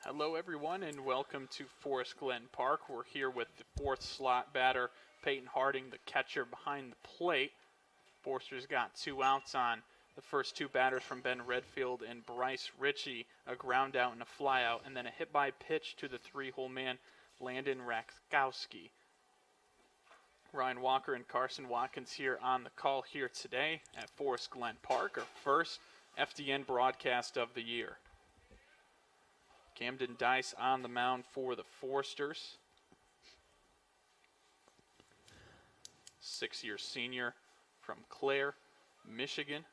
Hello, everyone, and welcome to Forest Glen Park. We're here with the fourth slot batter, Peyton Harding, the catcher behind the plate. Forster's got 2 outs on the first 2 batters from Ben Redfield and Bryce Ritchie, a ground out and a fly out, and then a hit by pitch to the 3-hole man, Landon Rakowski. Ryan Walker and Carson Watkins here on the call here today at Forest Glen Park, our first FDN broadcast of the year. Camden Dice on the mound for the Foresters. 6-year senior from Clare, Michigan.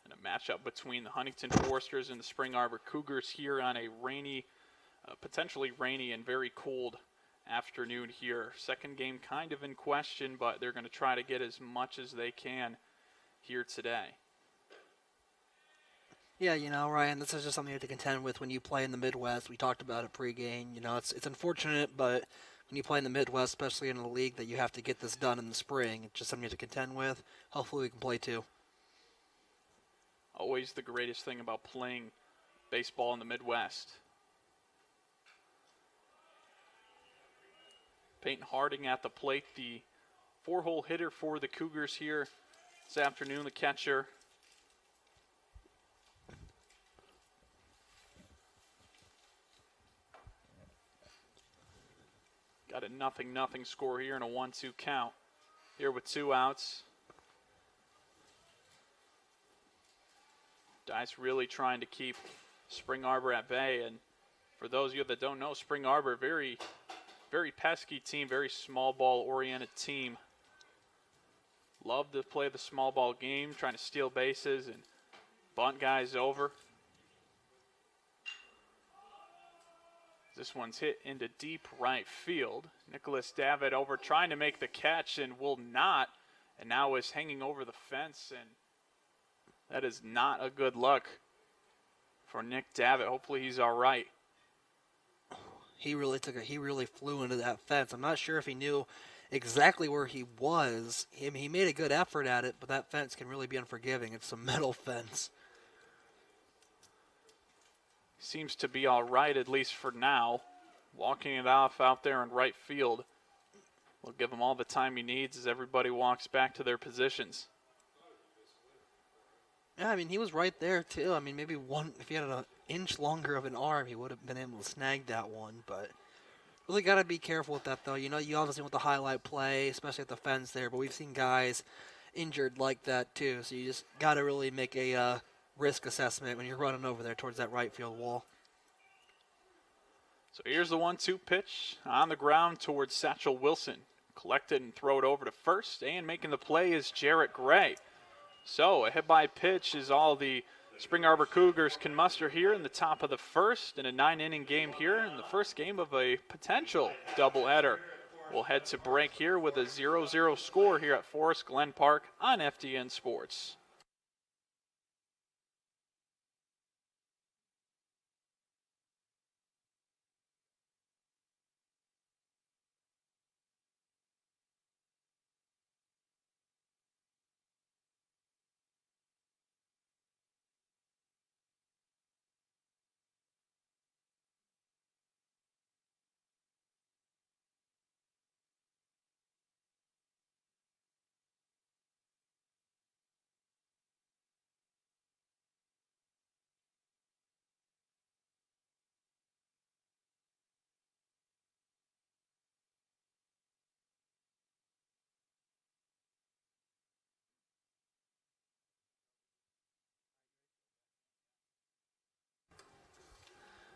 And a matchup between the Huntington Foresters and the Spring Arbor Cougars here on a rainy, potentially rainy and very cold afternoon here. Second game kind of in question, but they're going to try to get as much as they can here today. Yeah, Ryan, this is just something you have to contend with when you play in the Midwest. We talked about it pregame. It's unfortunate, but when you play in the Midwest, especially in a league that you have to get this done in the spring, it's just something you have to contend with. Hopefully we can play too. Always the greatest thing about playing baseball in the Midwest. Peyton Harding at the plate, the 4-hole hitter for the Cougars here this afternoon, the catcher. Got a 0-0 score here and a 1-2 count here with 2 outs. Dice really trying to keep Spring Arbor at bay. And for those of you that don't know, Spring Arbor, very pesky team, very small ball oriented team. Love to play the small ball game, trying to steal bases and bunt guys over. This one's hit into deep right field. Nicholas David over trying to make the catch and will not, and now is hanging over the fence, and that is not a good look for Nick David. Hopefully he's all right. He really flew into that fence. I'm not sure if he knew exactly where he was. He made a good effort at it, but that fence can really be unforgiving. It's a metal fence. Seems to be all right, at least for now. Walking it off out there in right field. We'll give him all the time he needs as everybody walks back to their positions. Yeah, he was right there too. Maybe if he had an inch longer of an arm, he would have been able to snag that one. But really got to be careful with that, though. You obviously want the highlight play, especially at the fence there. But we've seen guys injured like that too. So you just got to really make a risk assessment when you're running over there towards that right field wall. So here's the 1-2 pitch on the ground towards Satchel Wilson. Collected and throw it over to first, and making the play is Jarrett Gray. So a hit by pitch is all the Spring Arbor Cougars can muster here in the top of the first in a 9-inning game here in the first game of a potential doubleheader. We'll head to break here with a 0-0 score here at Forest Glen Park on FDN Sports.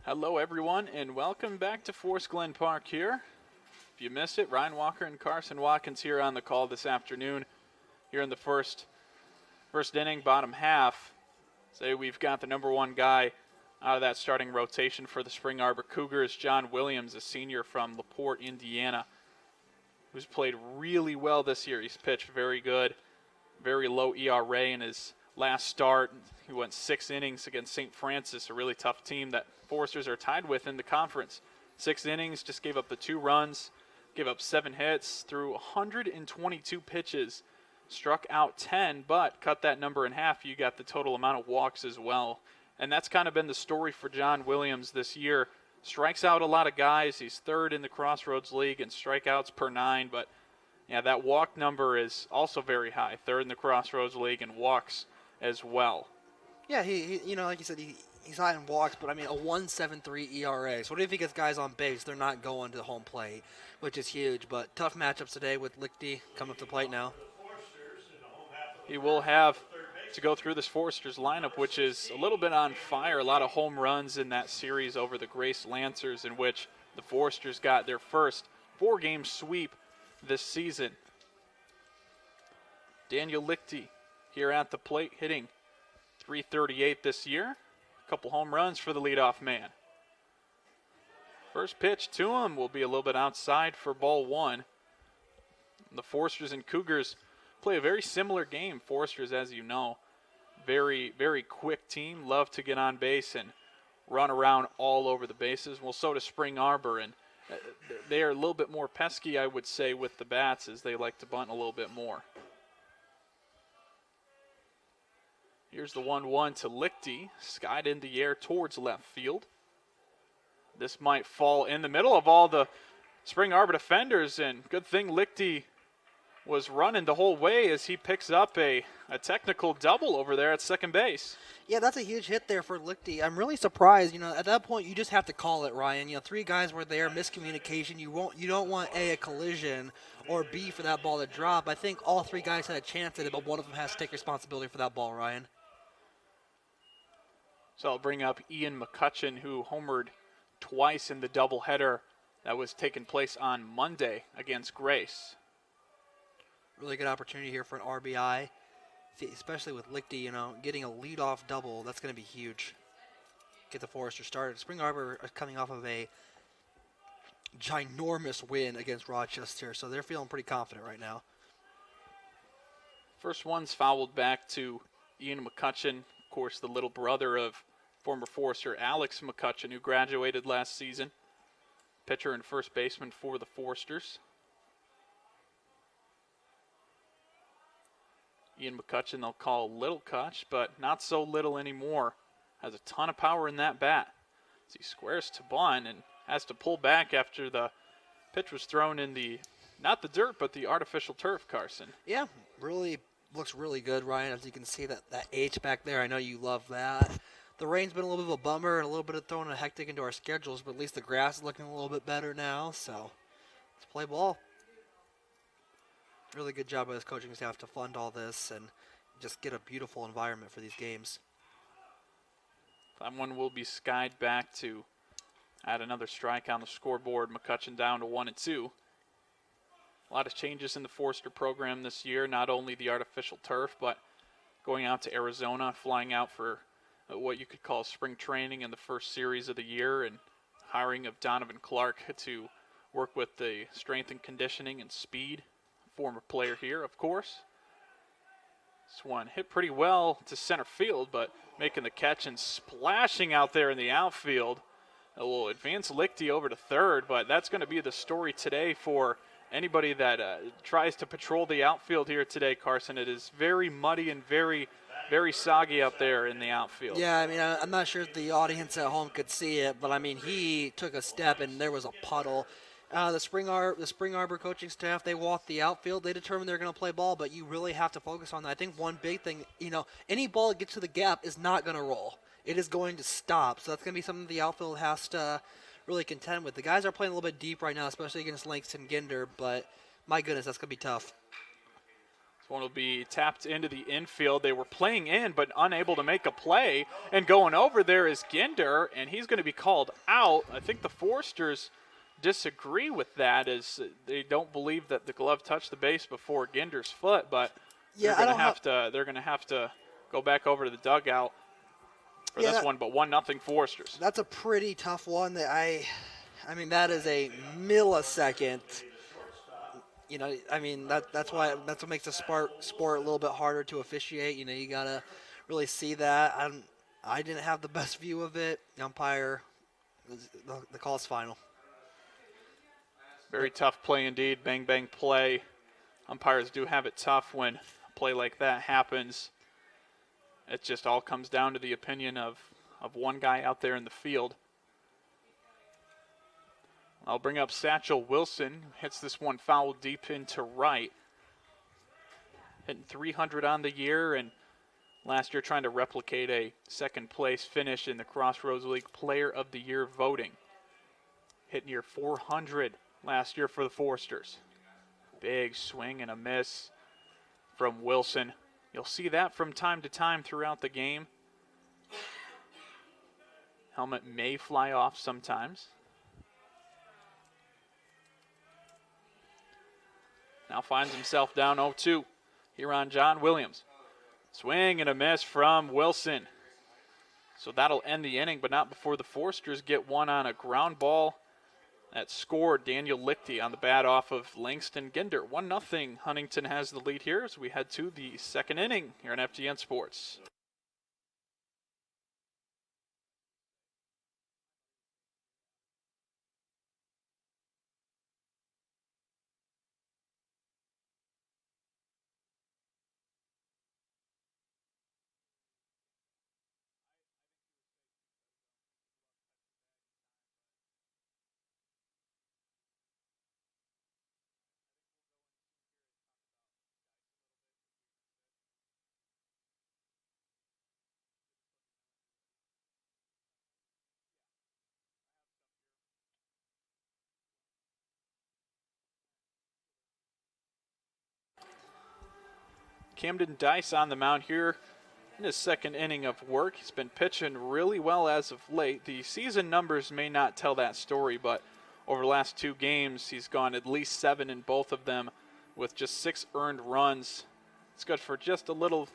Hello, everyone, and welcome back to Forest Glen Park here. If you missed it, Ryan Walker and Carson Watkins here on the call this afternoon. Here in the first inning, bottom half. Say we've got the number 1 guy out of that starting rotation for the Spring Arbor Cougars, John Williams, a senior from LaPorte, Indiana, who's played really well this year. He's pitched very good, very low ERA in his last start. He went 6 innings against St. Francis, a really tough team that Foresters are tied with in the conference. 6 innings, just gave up the 2 runs, gave up 7 hits, threw 122 pitches, struck out 10, but cut that number in half. You got the total amount of walks as well. And that's kind of been the story for John Williams this year. Strikes out a lot of guys. He's third in the Crossroads League in strikeouts per 9, but yeah, that walk number is also very high. Third in the Crossroads League in walks as well. Yeah, he like you said, he's high in walks, but I mean a 1.73 ERA. So what if he gets guys on base? They're not going to the home plate, which is huge. But tough matchups today with Lichty coming up to the plate now. He will have to go through this Foresters lineup, which is a little bit on fire. A lot of home runs in that series over the Grace Lancers, in which the Foresters got their first 4-game sweep this season. Daniel Lichty here at the plate, hitting .338 this year. A couple home runs for the leadoff man. First pitch to him will be a little bit outside for ball 1. The Foresters and Cougars play a very similar game. Foresters, as you know, very, very quick team, love to get on base and run around all over the bases. Well, so does Spring Arbor, and they are a little bit more pesky, I would say, with the bats, as they like to bunt a little bit more. Here's the 1-1 to Lichty, skied in the air towards left field. This might fall in the middle of all the Spring Arbor defenders, and good thing Lichty was running the whole way as he picks up a technical double over there at second base. Yeah, that's a huge hit there for Lichty. I'm really surprised. At that point, you just have to call it, Ryan. 3 guys were there, miscommunication. You don't want a collision, or B, for that ball to drop. I think all 3 guys had a chance at it, but one of them has to take responsibility for that ball, Ryan. So I'll bring up Ian McCutcheon, who homered twice in the doubleheader that was taking place on Monday against Grace. Really good opportunity here for an RBI, especially with Lichty, getting a leadoff double. That's going to be huge. Get the Foresters started. Spring Arbor is coming off of a ginormous win against Rochester, so they're feeling pretty confident right now. First one's fouled back to Ian McCutcheon, of course, the little brother of former Forester Alex McCutcheon, who graduated last season. Pitcher and first baseman for the Foresters. Ian McCutcheon, they'll call Little Cutch, but not so little anymore. Has a ton of power in that bat. As he squares to bunt and has to pull back after the pitch was thrown in the, not the dirt, but the artificial turf, Carson. Yeah, really looks really good, Ryan. As you can see, that H back there, I know you love that. The rain's been a little bit of a bummer and a little bit of throwing a hectic into our schedules, but at least the grass is looking a little bit better now, so let's play ball. Really good job by this coaching staff to fund all this and just get a beautiful environment for these games. That one will be skied back to add another strike on the scoreboard. McCutcheon down to 1-2. A lot of changes in the Forester program this year, not only the artificial turf, but going out to Arizona, flying out for what you could call spring training in the first series of the year, and hiring of Donovan Clark to work with the strength and conditioning and speed. Former player here, of course. This one hit pretty well to center field, but making the catch and splashing out there in the outfield. It will advance Lichty over to third, but that's going to be the story today for anybody that tries to patrol the outfield here today, Carson. It is very muddy and very, very soggy up there in the outfield. Yeah, I mean, I'm not sure if the audience at home could see it, but I mean, he took a step and there was a puddle. The Spring Arbor coaching staff, they walked the outfield. They determined they're going to play ball, but you really have to focus on that. I think one big thing, any ball that gets to the gap is not going to roll. It is going to stop. So that's going to be something the outfield has to really contend with. The guys are playing a little bit deep right now, especially against Langston Ginder, but my goodness, that's going to be tough. This one will be tapped into the infield. They were playing in, but unable to make a play. And going over there is Ginder, and he's going to be called out. I think the Foresters disagree with that, as they don't believe that the glove touched the base before Ginder's foot, but they're going to have to go back over to the dugout for this one. But 1-0 Foresters. That's a pretty tough one. That I mean, that is a millisecond. That's what makes the sport a little bit harder to officiate. You gotta really see that. I didn't have the best view of it. The umpire, the call is final. Very tough play indeed. Bang, bang play. Umpires do have it tough when a play like that happens. It just all comes down to the opinion of one guy out there in the field. I'll bring up Satchel Wilson. Hits this one foul deep into right. Hitting 300 on the year, and last year trying to replicate a second place finish in the Crossroads League Player of the Year voting. Hit near 400 last year for the Forsters. Big swing and a miss from Wilson. You'll see that from time to time throughout the game. Helmet may fly off sometimes. Now finds himself down 0-2 here on John Williams. Swing and a miss from Wilson. So that'll end the inning, but not before the Forsters get one on a ground ball that scored Daniel Lichty on the bat off of Langston Ginder. 1-0. Huntington has the lead here as we head to the second inning here on FGN Sports. Camden Dice on the mound here in his second inning of work. He's been pitching really well as of late. The season numbers may not tell that story, but over the last 2 games, he's gone at least 7 in both of them with just 6 earned runs. It's good for just a little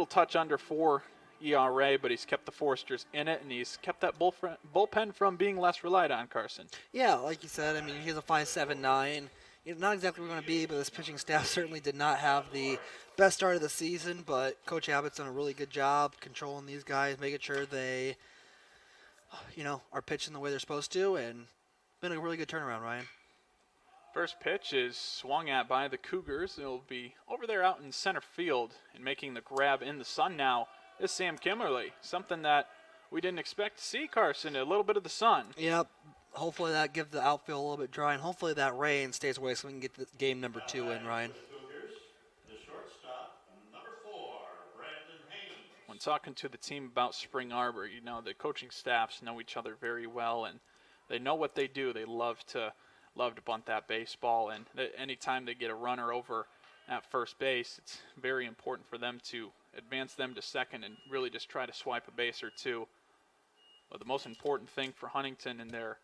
touch under 4 ERA, but he's kept the Forsters in it, and he's kept that bullpen from being less relied on, Carson. Yeah, like you said, I mean, he has a 5.79. Not exactly where we're going to be, but this pitching staff certainly did not have the best start of the season, but Coach Abbott's done a really good job controlling these guys, making sure they, are pitching the way they're supposed to, and been a really good turnaround, Ryan. First pitch is swung at by the Cougars. It'll be over there out in center field, and making the grab in the sun now is Sam Kimmerly, something that we didn't expect to see, Carson, a little bit of the sun. Yep. Hopefully that gives the outfield a little bit dry, and hopefully that rain stays away so we can get the game number 2 in, Ryan. When talking to the team about Spring Arbor, the coaching staffs know each other very well, and they know what they do. They love to bunt that baseball, and anytime they get a runner over at first base, it's very important for them to advance them to second and really just try to swipe a base or two. But the most important thing for Huntington in their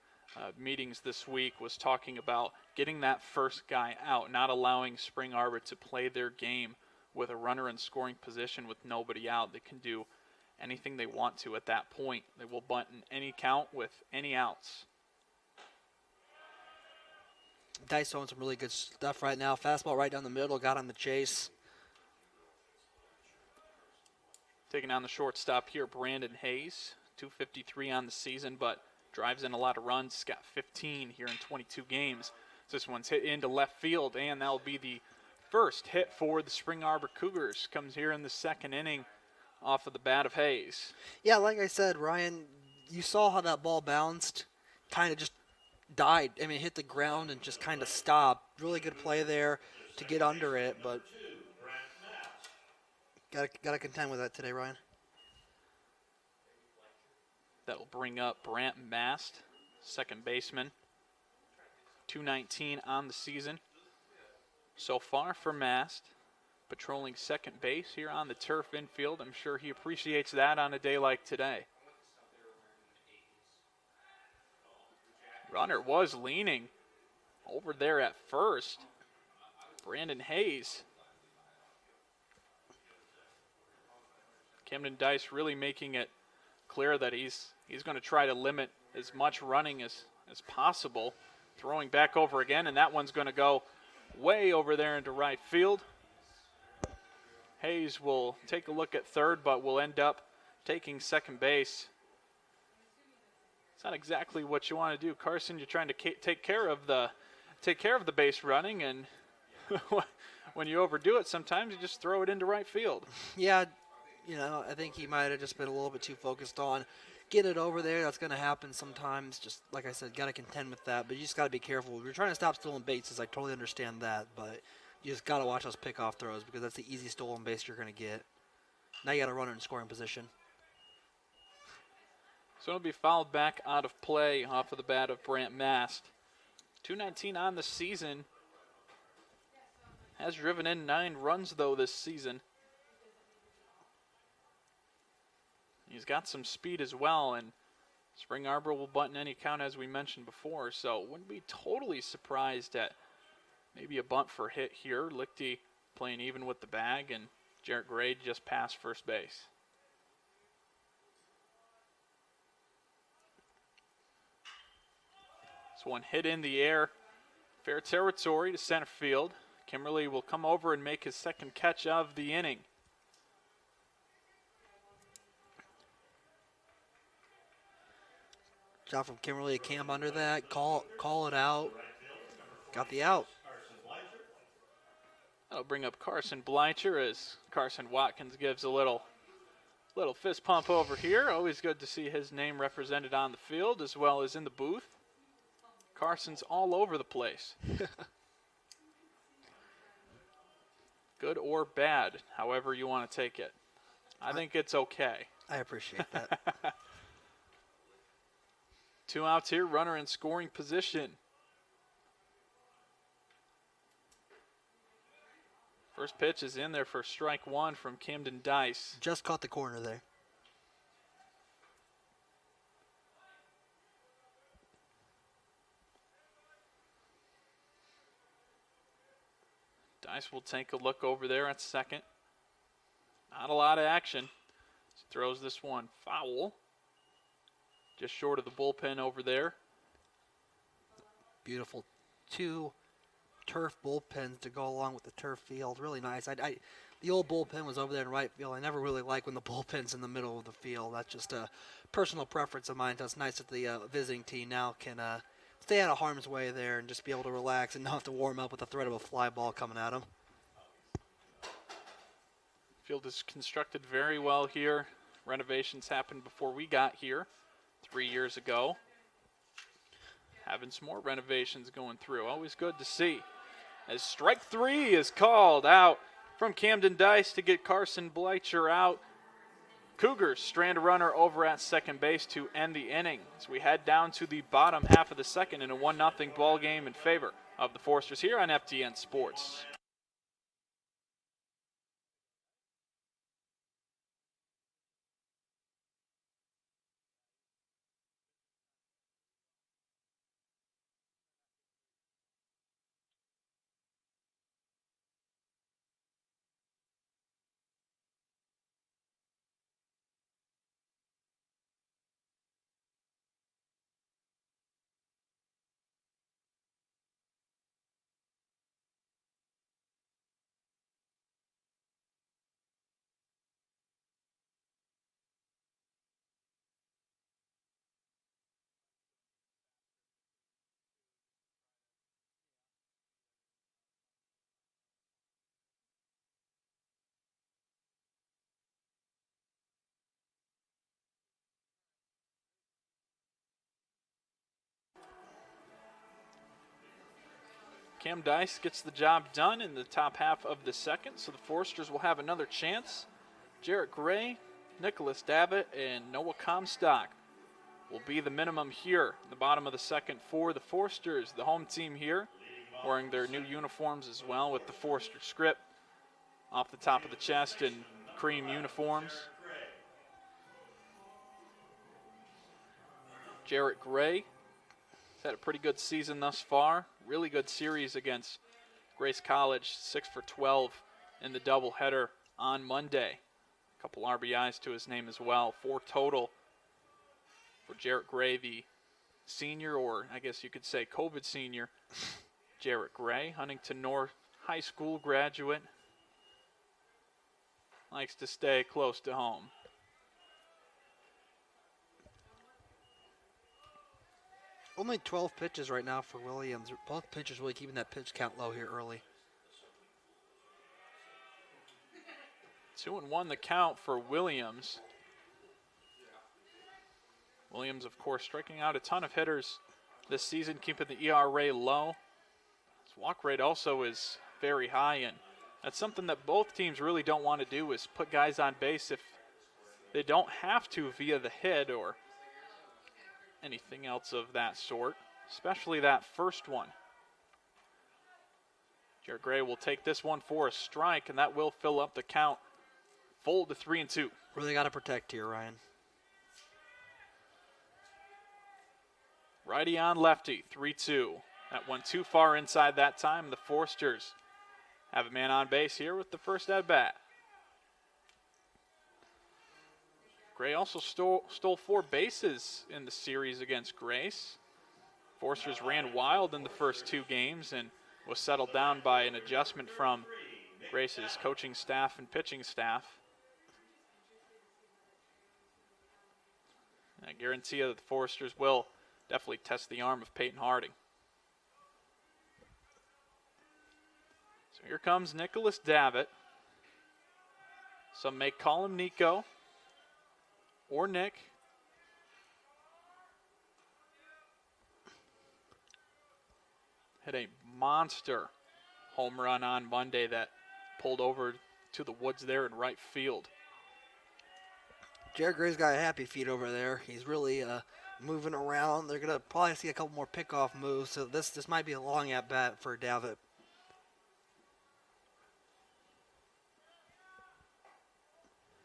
meetings this week was talking about getting that first guy out, not allowing Spring Arbor to play their game with a runner in scoring position with nobody out. They can do anything they want to at that point. They will bunt in any count with any outs. Dice throwing some really good stuff right now. Fastball right down the middle, got on the chase. Taking on the shortstop here, Brandon Hayes. 253 on the season, but drives in a lot of runs. He's got 15 here in 22 games. So this one's hit into left field, and that'll be the first hit for the Spring Arbor Cougars. Comes here in the second inning off of the bat of Hayes. Yeah, like I said, Ryan, you saw how that ball bounced, kind of just died. I mean, it hit the ground and just kind of stopped. Really good play there to get under it, but got to contend with that today, Ryan. That will bring up Brant Mast, second baseman. 219 on the season so far for Mast. Patrolling second base here on the turf infield. I'm sure he appreciates that on a day like today. Runner was leaning over there at first. Brandon Hayes. Camden Dice really making it clear that he's going to try to limit as much running as possible. Throwing back over again, and that one's going to go way over there into right field. Hayes will take a look at third, but will end up taking second base. It's not exactly what you want to do, Carson. You're trying to take care of the take care of the base running, and when you overdo it, sometimes you just throw it into right field. Yeah, I think he might have just been a little bit too focused on get it over there. That's going to happen sometimes. Just like I said, got to contend with that. But you just got to be careful. If you're trying to stop stolen bases, I totally understand that. But you just got to watch those pickoff throws because that's the easy stolen base you're going to get. Now you got to run it in scoring position. So it'll be fouled back out of play off of the bat of Brant Mast. 219 on the season. Has driven in 9 runs, though, this season. He's got some speed as well, and Spring Arbor will bunt in any count, as we mentioned before, so wouldn't be totally surprised at maybe a bunt for hit here. Lichty playing even with the bag, and Jarrett Gray just past first base. This one hit in the air. Fair territory to center field. Kimberly will come over and make his second catch of the inning. Job from Kimberly, Cam under that. Call it out. Got the out. That'll bring up Carson Bleicher as Carson Watkins gives a little fist pump over here. Always good to see his name represented on the field as well as in the booth. Carson's all over the place. Good or bad, however you want to take it. I think it's okay. I appreciate that. 2 outs here, runner in scoring position. First pitch is in there for strike 1 from Camden Dice. Just caught the corner there. Dice will take a look over there at second. Not a lot of action. He throws this one foul. Just short of the bullpen over there. Beautiful 2 turf bullpens to go along with the turf field. Really nice. The old bullpen was over there in right field. I never really like when the bullpen's in the middle of the field. That's just a personal preference of mine. So it's nice that the visiting team now can stay out of harm's way there and just be able to relax and not have to warm up with the threat of a fly ball coming at them. Field is constructed very well here. Renovations happened before we got here 3 years ago. Having some more renovations going through. Always good to see. As strike 3 is called out from Camden Dice to get Carson Bleicher out. Cougars strand a runner over at second base to end the inning as we head down to the bottom half of the second in a 1-0 ball game in favor of the Foresters here on FTN Sports. Cam Dice gets the job done in the top half of the second, so the Foresters will have another chance. Jarrett Gray, Nicholas Davitt, and Noah Comstock will be the minimum here in the bottom of the second for the Foresters. The home team here wearing their new uniforms as well with the Forester script off the top of the chest and cream uniforms. Jarrett Gray has had a pretty good season thus far. Really good series against Grace College, 6 for 12 in the doubleheader on Monday. A couple RBIs to his name as well. 4 total for Jarrett Gray, the senior, or I guess you could say COVID senior. Jarrett Gray, Huntington North High School graduate. Likes to stay close to home. Only 12 pitches right now for Williams. Both pitchers really keeping that pitch count low here early. 2-1 the count for Williams. Williams, of course, striking out a ton of hitters this season, keeping the ERA low. His walk rate also is very high, and that's something that both teams really don't want to do, is put guys on base if they don't have to via the hit or anything else of that sort, especially that first one. Jared Gray will take this one for a strike, and that will fill up the count full to 3-2. Really got to protect here, Ryan. Righty on lefty, 3-2. That went too far inside that time. The Forsters have a man on base here with the first at bat. Gray also stole 4 bases in the series against Grace. Forsters ran wild in the first 2 games and was settled down by an adjustment from Grace's coaching staff and pitching staff. I guarantee you that the Foresters will definitely test the arm of Peyton Harding. So here comes Nicholas Davitt. Some may call him Nico or Nick. Hit a monster home run on Monday that pulled over to the woods there in right field. Jared Gray's got happy feet over there. He's really moving around. They're going to probably see a couple more pickoff moves, so this might be a long at-bat for Davitt.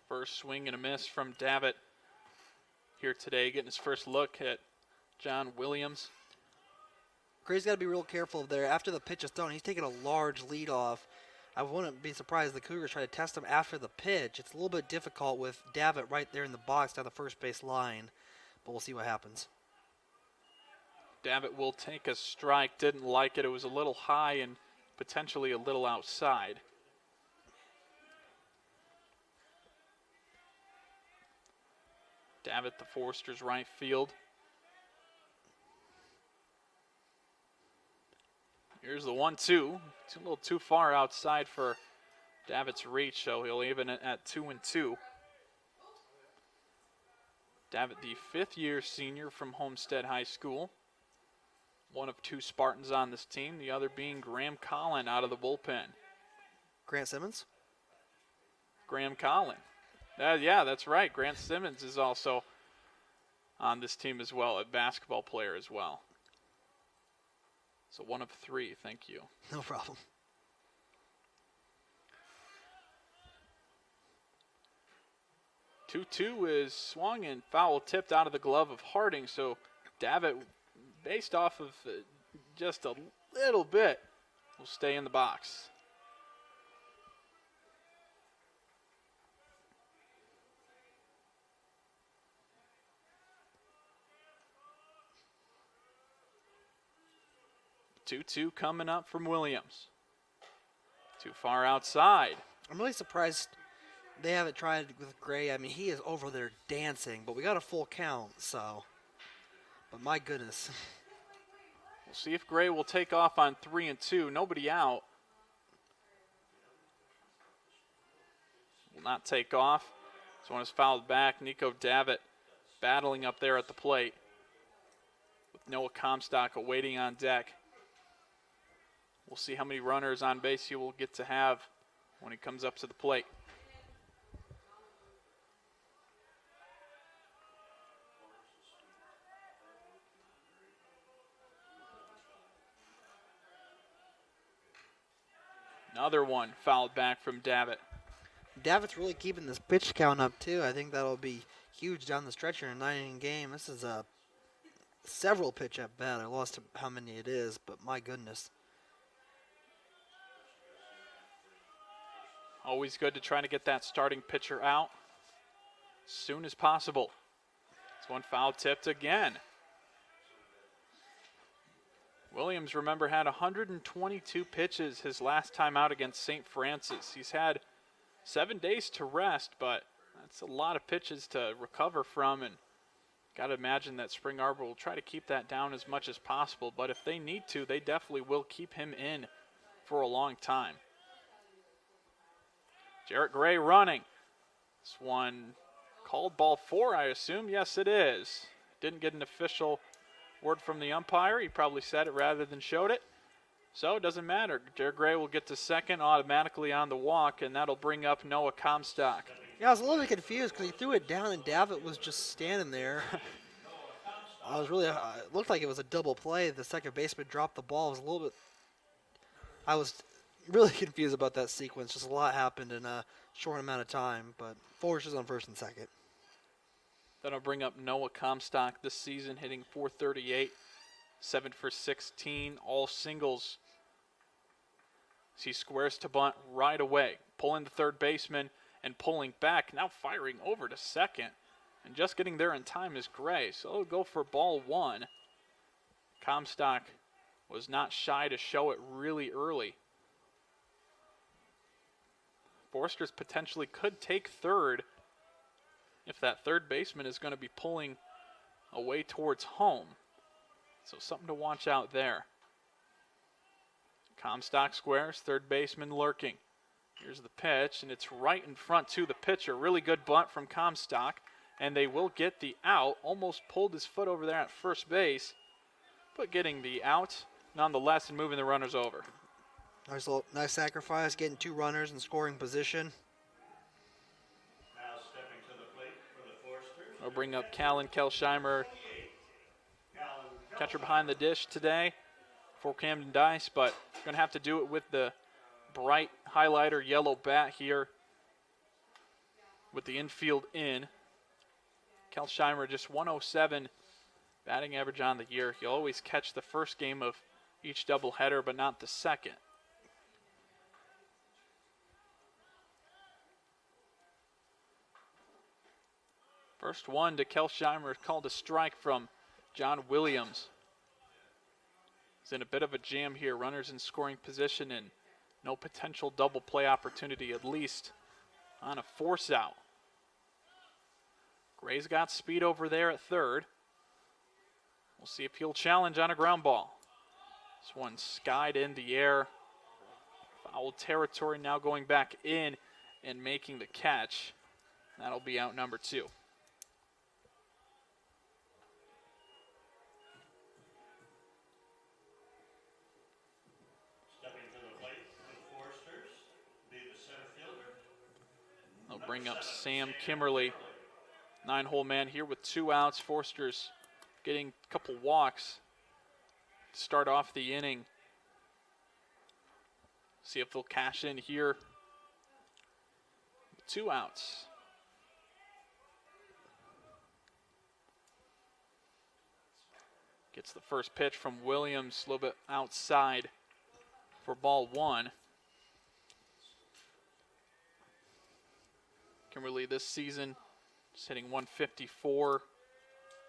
First swing and a miss from Davitt here today, getting his first look at John Williams. Gray's got to be real careful there. After the pitch is thrown, he's taking a large lead off. I wouldn't be surprised if the Cougars try to test him after the pitch. It's a little bit difficult with Davitt right there in the box down the first base line, but we'll see what happens. Davitt will take a strike. Didn't like it. It was a little high and potentially a little outside. Davitt, the Foresters' right field. Here's the 1-2. It's a little too far outside for Davitt's reach, so he'll even it at 2-2. Davitt, the 5th-year senior from Homestead High School. One of 2 Spartans on this team, the other being Graham Collin out of the bullpen. Grant Simmons? Graham Collin. Yeah, that's right. Grant Simmons is also on this team as well, a basketball player as well. So 1 of 3, thank you. No problem. Two is swung and foul tipped out of the glove of Harding. So Davitt, based off of just a little bit, will stay in the box. Two coming up from Williams. Too far outside. I'm really surprised they haven't tried with Gray. I mean, he is over there dancing, but we got a full count, so. But my goodness. We'll see if Gray will take off on 3-2. Nobody out. Will not take off. This one is fouled back. Nico Davitt battling up there at the plate with Noah Comstock awaiting on deck. We'll see how many runners on base he will get to have when he comes up to the plate. Another one fouled back from Davitt. Davitt's really keeping this pitch count up, too. I think that'll be huge down the stretch in a 9-inning game. This is a several pitch at bat. I lost how many it is, but my goodness. Always good to try to get that starting pitcher out as soon as possible. This one foul tipped again. Williams, remember, had 122 pitches his last time out against St. Francis. He's had 7 days to rest, but that's a lot of pitches to recover from, and Got to imagine that Spring Arbor will try to keep that down as much as possible, but if they need to, they definitely will keep him in for a long time. Jarrett Gray running. This one called ball 4, I assume. Yes, it is. Didn't get an official word from the umpire. He probably said it rather than showed it. So it doesn't matter. Jarrett Gray will get to second automatically on the walk, and that'll bring up Noah Comstock. Yeah, I was a little bit confused because he threw it down and Davitt was just standing there. It looked like it was a double play. The second baseman dropped the ball. I was really confused about that sequence. Just a lot happened in a short amount of time, but Forrester's on first and second. That'll bring up Noah Comstock this season, hitting .438, 7 for 16, all singles. He squares to bunt right away, pulling the third baseman and pulling back, now firing over to second. And just getting there in time is Gray, so he'll go for ball 1. Comstock was not shy to show it really early. Forsters potentially could take third if that third baseman is going to be pulling away towards home. So something to watch out there. Comstock squares, third baseman lurking. Here's the pitch, and it's right in front to the pitcher. Really good bunt from Comstock, and they will get the out. Almost pulled his foot over there at first base, but getting the out nonetheless and moving the runners over. Nice sacrifice, getting 2 runners in scoring position. Now stepping to the plate for the Foresters. I'll bring up Callan Kelsheimer, catcher behind the dish today for Camden Dice, but going to have to do it with the bright highlighter yellow bat here with the infield in. Kelsheimer just 107 batting average on the year. He'll always catch the first game of each doubleheader, but not the second. First one to Kelsheimer, called a strike from John Williams. He's in a bit of a jam here. Runners in scoring position and no potential double play opportunity, at least on a force out. Gray's got speed over there at third. We'll see if he'll challenge on a ground ball. This one skied in the air. Foul territory, now going back in and making the catch. That'll be out number 2. They'll bring up Sam Kimmerly, 9-hole man here with 2 outs. Forster's getting a couple walks to start off the inning. See if they'll cash in here. 2 outs. Gets the first pitch from Williams, a little bit outside for ball 1. Kimberly this season just hitting .154.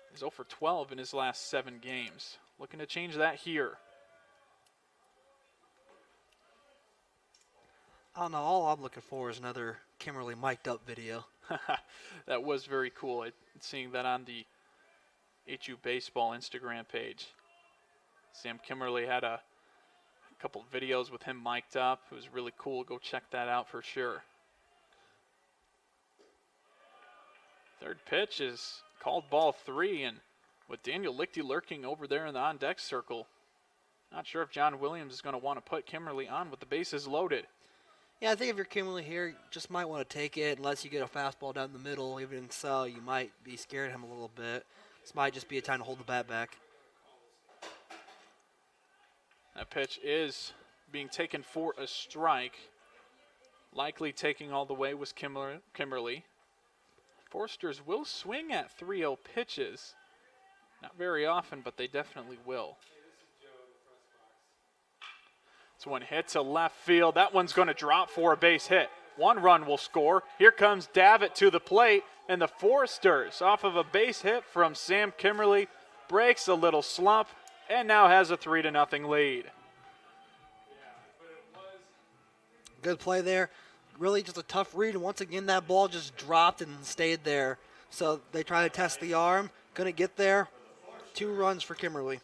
He's 0 for 12 in his last 7 games. Looking to change that here. I don't know. All I'm looking for is another Kimberly mic'd up video. That was very cool. Seeing that on the HU Baseball Instagram page. Sam Kimberly had a couple videos with him mic'd up. It was really cool. Go check that out for sure. Third pitch is called ball 3, and with Daniel Lichty lurking over there in the on-deck circle, not sure if John Williams is going to want to put Kimberly on with the bases loaded. Yeah, I think if you're Kimberly here, you just might want to take it unless you get a fastball down the middle. Even so, you might be scared of him a little bit. This might just be a time to hold the bat back. That pitch is being taken for a strike. Likely taking all the way was Kimberly. Forsters will swing at 3-0 pitches. Not very often, but they definitely will. This one hit to left field. That one's going to drop for a base hit. 1 run will score. Here comes Davitt to the plate, and the Forsters, off of a base hit from Sam Kimberly, breaks a little slump and now has a 3-0 lead. Good play there. Really just a tough read, and once again that ball just dropped and stayed there. So they try to test the arm. Couldn't get there. 2 runs for Kimberly.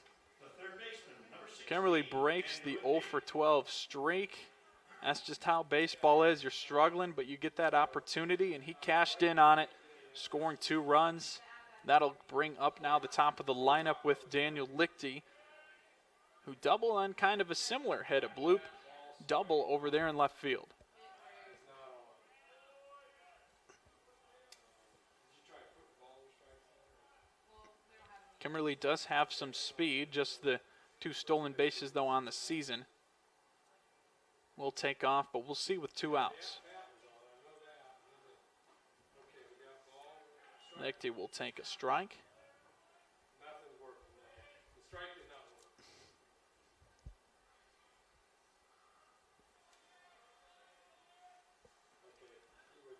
Kimberly breaks the 0 for 12 streak. That's just how baseball is. You're struggling, but you get that opportunity, and he cashed in on it, scoring 2 runs. That'll bring up now the top of the lineup with Daniel Lichty, who doubled on kind of a similar hit, a bloop double over there in left field. Kimberly does have some speed, just the 2 stolen bases, though, on the season. Will take off, but we'll see with 2 outs. Lichty will take a strike.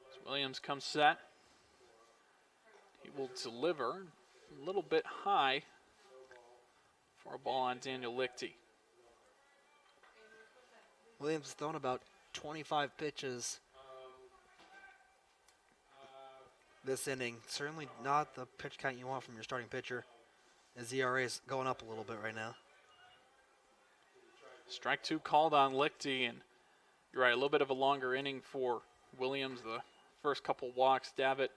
As Williams comes set. He will deliver a little bit high for a ball on Daniel Lichty. Williams has thrown about 25 pitches this inning. Certainly not the pitch count you want from your starting pitcher. His ERA is going up a little bit right now. Strike 2 called on Lichty, and you're right, a little bit of a longer inning for Williams. The first couple walks, Davitt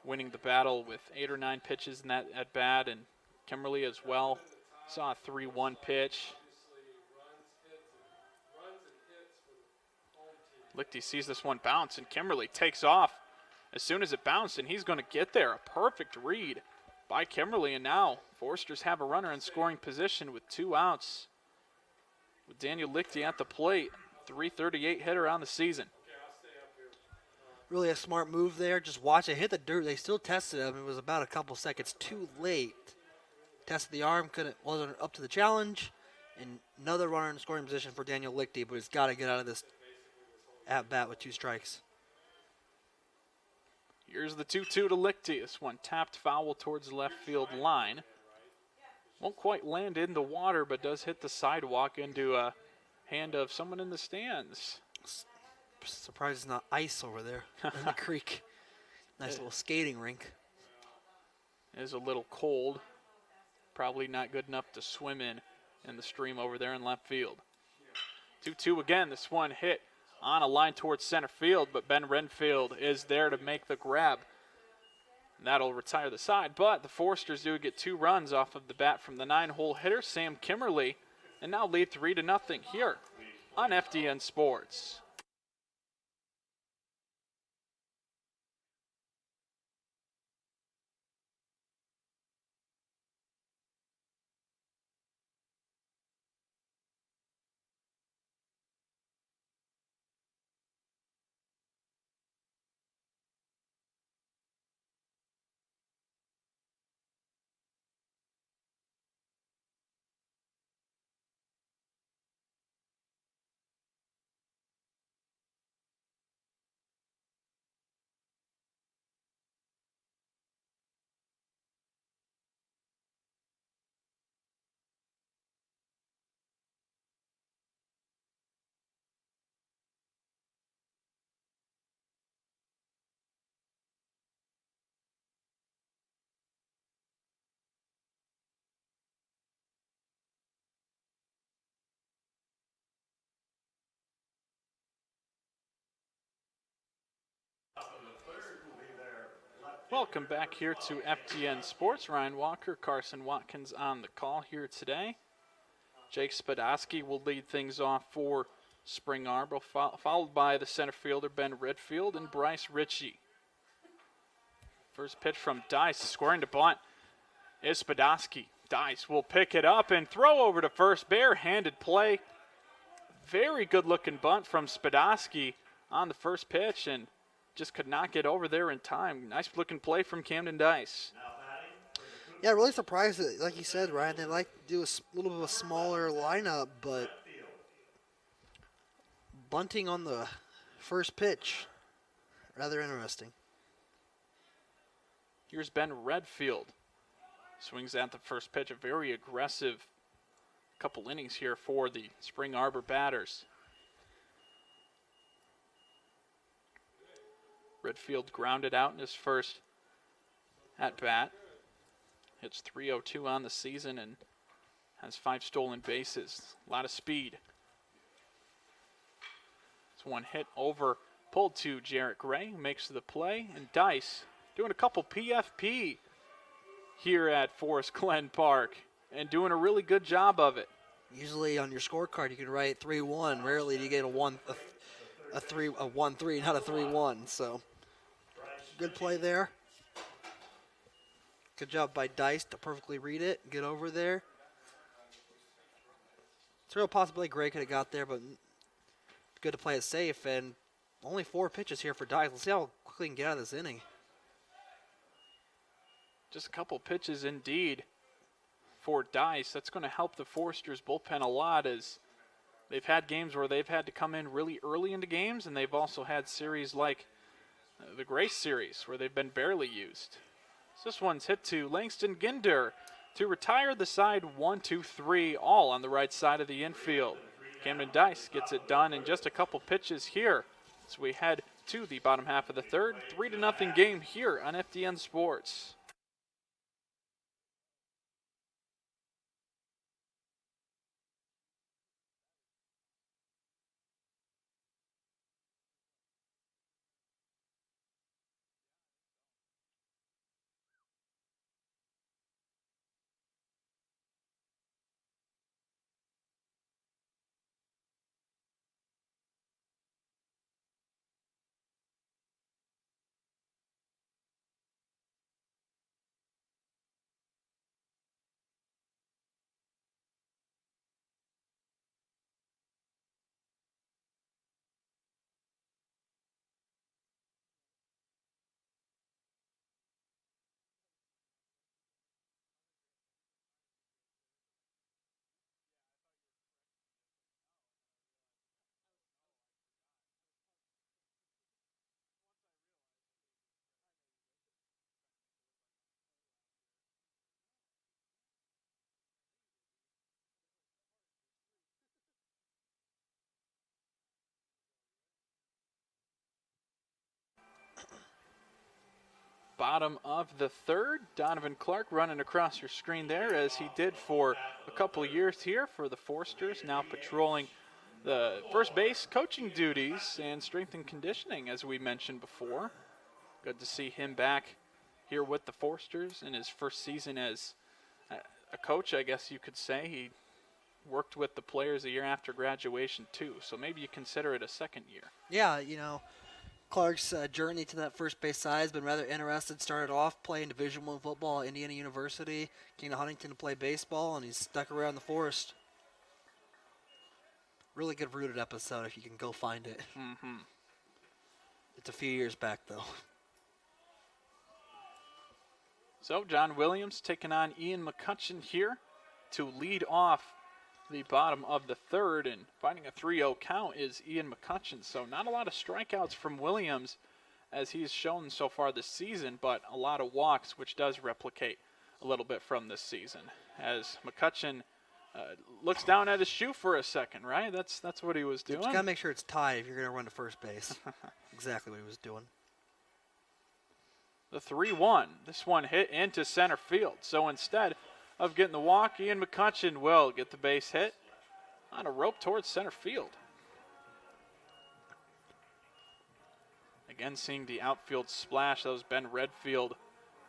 winning the battle with 8 or 9 pitches in that at bat, and Kimberly as well. Saw a 3-1 pitch. Lichty sees this one bounce, and Kimberly takes off as soon as it bounced, and he's going to get there. A perfect read by Kimberly, and now Foresters have a runner in scoring position with 2 outs. With Daniel Lichty at the plate, 338 hitter on the season. Really a smart move there. Just watch it hit the dirt. They still tested him. It was about a couple seconds too late. Tested the arm, wasn't up to the challenge. And another runner in scoring position for Daniel Lichty, but he's got to get out of this at bat with 2 strikes. Here's the 2-2 to Lichty. This one tapped foul towards the left field line. Won't quite land in the water, but does hit the sidewalk into a hand of someone in the stands. Surprised it's not ice over there in the creek. Nice little skating rink. It is a little cold. Probably not good enough to swim in the stream over there in left field. 2-2 again. This one hit on a line towards center field, but Ben Renfield is there to make the grab. And that'll retire the side, but the Foresters do get 2 runs off of the bat from the 9-hole hitter, Sam Kimmerly, and now lead 3-0 here on FDN Sports. Welcome back here to FDN Sports. Ryan Walker, Carson Watkins on the call here today. Jake Spadowski will lead things off for Spring Arbor, followed by the center fielder Ben Redfield and Bryce Ritchie. First pitch from Dice, scoring to bunt is Spadowski. Dice will pick it up and throw over to first, bare-handed play. Very good-looking bunt from Spadowski on the first pitch, and just could not get over there in time. Nice-looking play from Camden Dice. Yeah, really surprised that, like you said, Ryan, they like to do a little bit of a smaller lineup, but bunting on the first pitch, rather interesting. Here's Ben Redfield. Swings at the first pitch, a very aggressive couple innings here for the Spring Arbor batters. Redfield grounded out in his first at bat. Hits .302 on the season and has 5 stolen bases. A lot of speed. It's one hit over, pulled to Jarrett Gray, who makes the play, and Dice doing a couple PFP here at Forest Glen Park and doing a really good job of it. Usually on your scorecard you can write 3-1. Rarely do you get a 1-3, not a 3-1. So good play there. Good job by Dice to perfectly read it, get over there. It's a real possibility Gray could have got there, but good to play it safe. And only 4 pitches here for Dice. Let's see how quickly he can get out of this inning. Just a couple pitches indeed for Dice. That's going to help the Foresters bullpen a lot, as they've had games where they've had to come in really early into games, and they've also had series like the Grace series where they've been barely used. So this one's hit to Langston Ginder to retire the side 1-2-3, all on the right side of the infield. Camden Dice gets it done in just a couple pitches here as we head to the bottom half of the third. 3-0 game here on FDN Sports. Bottom of the third, Donovan Clark running across your screen there, as he did for a couple of years here for the Foresters, now patrolling the first base coaching duties and strength and conditioning, as we mentioned before. Good to see him back here with the Foresters in his first season as a coach, I guess you could say. He worked with the players a year after graduation too, so maybe you consider it a second year. Yeah, you know, Clark's journey to that first base side has been rather interesting. Started off playing Division I football at Indiana University, came to Huntington to play baseball, and he's stuck around the Forest. Really good Rooted episode if you can go find it. Mm-hmm. It's a few years back, though. So John Williams taking on Ian McCutcheon here to lead off the bottom of the third, and finding a 3-0 count is Ian McCutcheon. So not a lot of strikeouts from Williams as he's shown so far this season, but a lot of walks, which does replicate a little bit from this season. As McCutcheon looks down at his shoe for a second, right? That's what he was doing. You gotta make sure it's tied if you're gonna run to first base. Exactly what he was doing. The 3-1. This one hit into center field. So instead of getting the walk, Ian McCutcheon will get the base hit on a rope towards center field. Again, seeing the outfield splash. That was Ben Redfield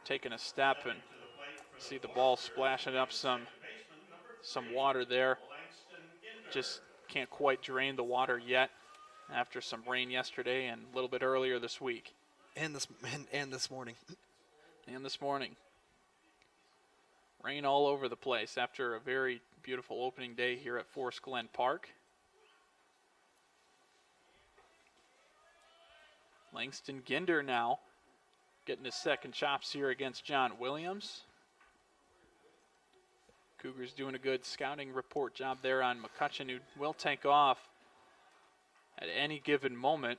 taking a step, and see the ball splashing up some water there. Just can't quite drain the water yet after some rain yesterday and a little bit earlier this week. And this morning. And this morning. Rain all over the place after a very beautiful opening day here at Forest Glen Park. Langston Ginder now getting his second chops here against John Williams. Cougars doing a good scouting report job there on McCutcheon, who will take off at any given moment.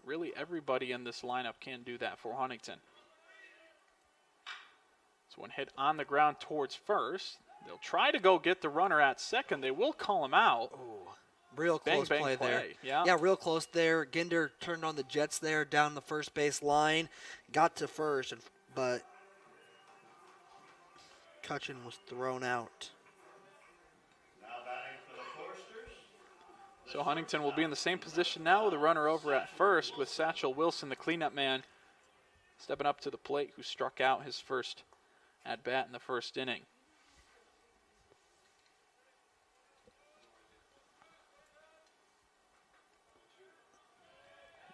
Really, everybody in this lineup can do that for Huntington. This one hit on the ground towards first. They'll try to go get the runner at second. They will call him out. Ooh, real close bang, play there. Yeah, real close there. Ginder turned on the Jets there down the first base line. Got to first, but McCutcheon was thrown out. Now batting for the Foresters. So Huntington will be in the same position now with a runner over at first, with Satchel Wilson, the cleanup man, stepping up to the plate, who struck out his first at-bat in the first inning.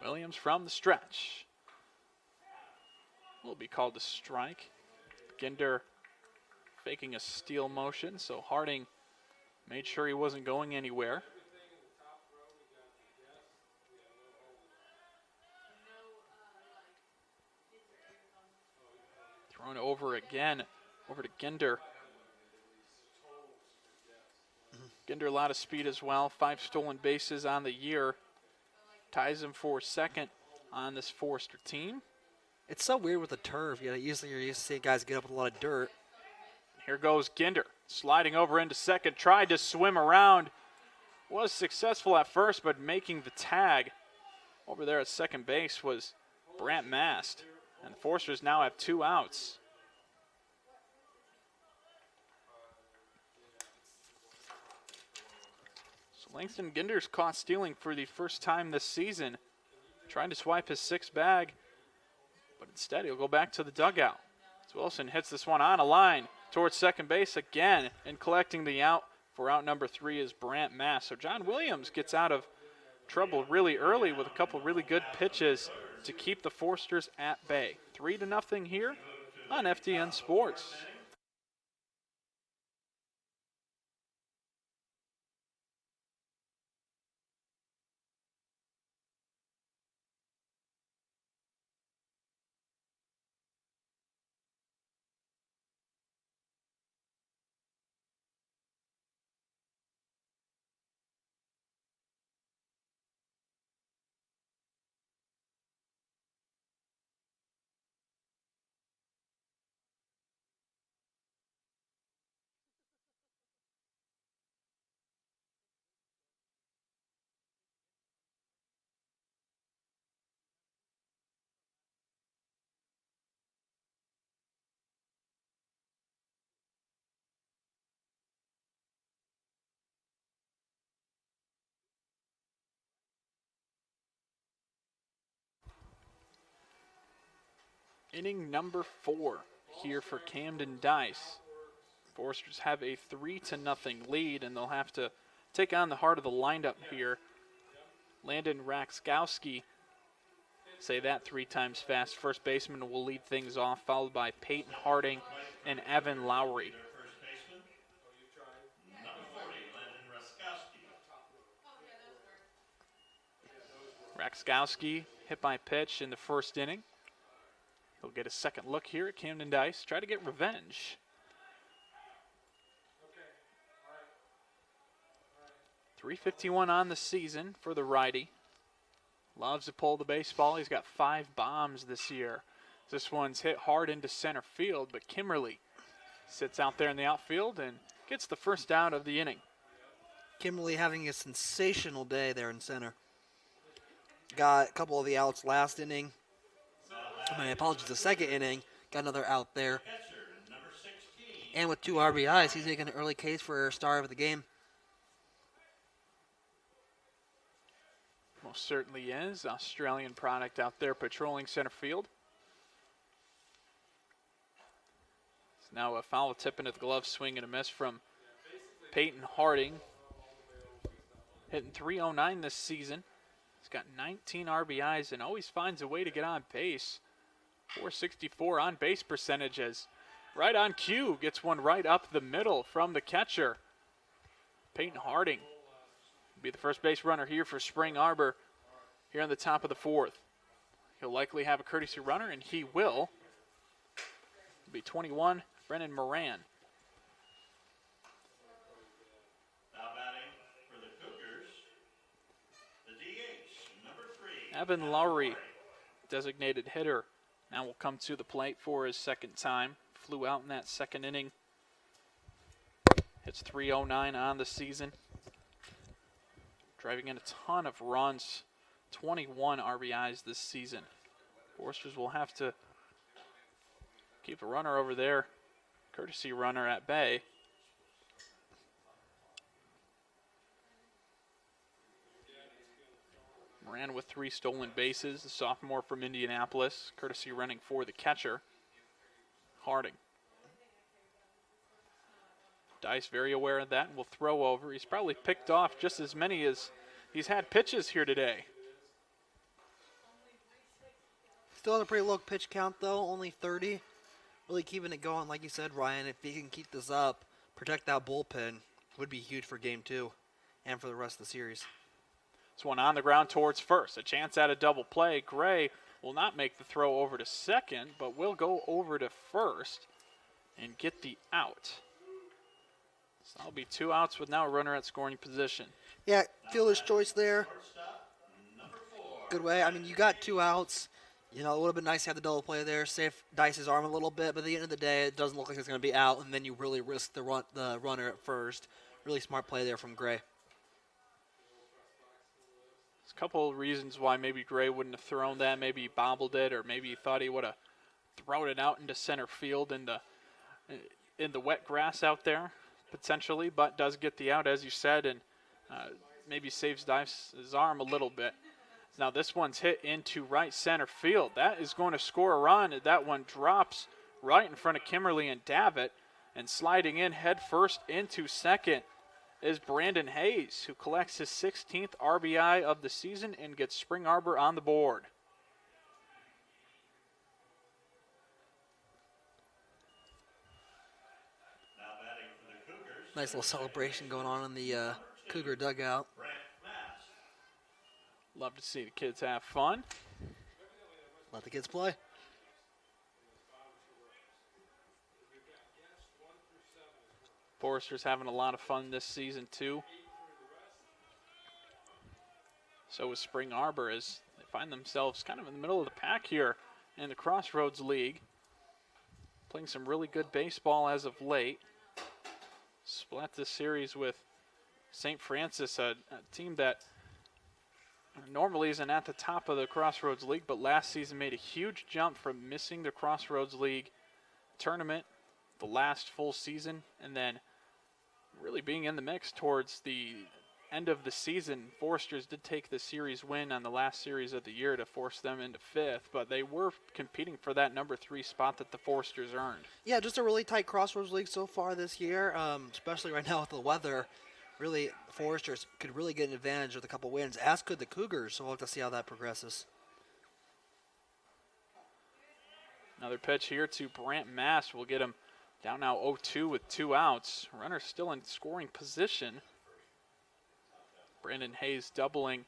Williams from the stretch. Will be called a strike. Ginder faking a steal motion, so Harding made sure he wasn't going anywhere. Thrown over again, over to Ginder. Ginder, a lot of speed as well. 5 stolen bases on the year. Ties him for second on this Forester team. It's so weird with the turf. Usually you're used to seeing guys get up with a lot of dirt. Here goes Ginder, sliding over into second. Tried to swim around. Was successful at first, but making the tag over there at second base was Brant Mast. And the Foresters now have 2 outs. So Langston Ginder's caught stealing for the first time this season. Trying to swipe his 6th bag, but instead he'll go back to the dugout. As Wilson hits this one on a line towards second base again, and collecting the out for out number 3 is Brant Mast. So John Williams gets out of trouble really early with a couple really good pitches to keep the Foresters at bay. 3-0 here on FTN Sports. Inning number 4 here for Camden Dice. Foresters have a 3-0 lead, and they'll have to take on the heart of the lineup here. Landon Rakskowski, say that 3 times fast. First baseman will lead things off, followed by Peyton Harding and Evan Lowry. First baseman. Number 40, Landon Raskowski. Rakskowski hit by pitch in the first inning. He'll get a second look here at Camden Dice, try to get revenge. 351 on the season for the righty. Loves to pull the baseball. He's got 5 bombs this year. This one's hit hard into center field, but Kimberly sits out there in the outfield and gets the first out of the inning. Kimberly having a sensational day there in center. Got a couple of the outs last inning. My apologies, the second inning. Got another out there. Catcher, number 16. And with 2 RBIs, he's making an early case for star of the game. Most certainly is. Australian product out there patrolling center field. It's now a foul tip into the glove, swing and a miss from Peyton Harding. Hitting .309 this season. He's got 19 RBIs and always finds a way to get on base. .464 on base percentage, as right on cue gets one right up the middle from the catcher. Peyton Harding will be the first base runner here for Spring Arbor here on the top of the 4th. He'll likely have a courtesy runner, and he will. It'll be 21, Brennan Moran. Now batting for the Cougars, the DH, number 3. Evan Lowry, designated hitter, now will come to the plate for his second time. Flew out in that second inning. Hits .309 on the season. Driving in a ton of runs. 21 RBIs this season. Foresters will have to keep a runner over there, courtesy runner at bay. Ran with 3 stolen bases, the sophomore from Indianapolis, courtesy running for the catcher, Harding. Dice very aware of that and will throw over. He's probably picked off just as many as he's had pitches here today. Still has a pretty low pitch count, though, only 30. Really keeping it going, like you said, Ryan. If he can keep this up, protect that bullpen, would be huge for Game 2 and for the rest of the series. This one on the ground towards first. A chance at a double play. Gray will not make the throw over to second, but will go over to first and get the out. So that'll be 2 outs with now a runner at scoring position. Yeah, fielder's choice there. Good way. I mean, you got 2 outs. You know, it would have been nice to have the double play there, save Dice's arm a little bit, but at the end of the day, it doesn't look like it's going to be out, and then you really risk the runner at first. Really smart play there from Gray. There's a couple of reasons why maybe Gray wouldn't have thrown that. Maybe he bobbled it, or maybe he thought he would have thrown it out into center field in the wet grass out there, potentially, but does get the out, as you said, and maybe saves Dice's arm a little bit. Now this one's hit into right center field. That is going to score a run. That one drops right in front of Kimberly and Davitt. And sliding in head first into second is Brandon Hayes, who collects his 16th RBI of the season and gets Spring Arbor on the board. Now batting for the Cougars. Nice little celebration going on in the Cougar dugout. Love to see the kids have fun. Let the kids play. Forrester's having a lot of fun this season, too. So is Spring Arbor, as they find themselves kind of in the middle of the pack here in the Crossroads League. Playing some really good baseball as of late. Split this series with St. Francis, a team that normally isn't at the top of the Crossroads League, but last season made a huge jump from missing the Crossroads League tournament the last full season, and then really being in the mix towards the end of the season. Foresters did take the series win on the last series of the year to force them into 5th, but they were competing for that number 3 spot that the Foresters earned. Yeah, just a really tight Crossroads League so far this year, especially right now with the weather. Really, the Foresters could really get an advantage with a couple wins, as could the Cougars, so we'll have to see how that progresses. Another pitch here to Brant Mass will get him down now 0-2 with 2 outs. Runner still in scoring position. Brandon Hayes doubling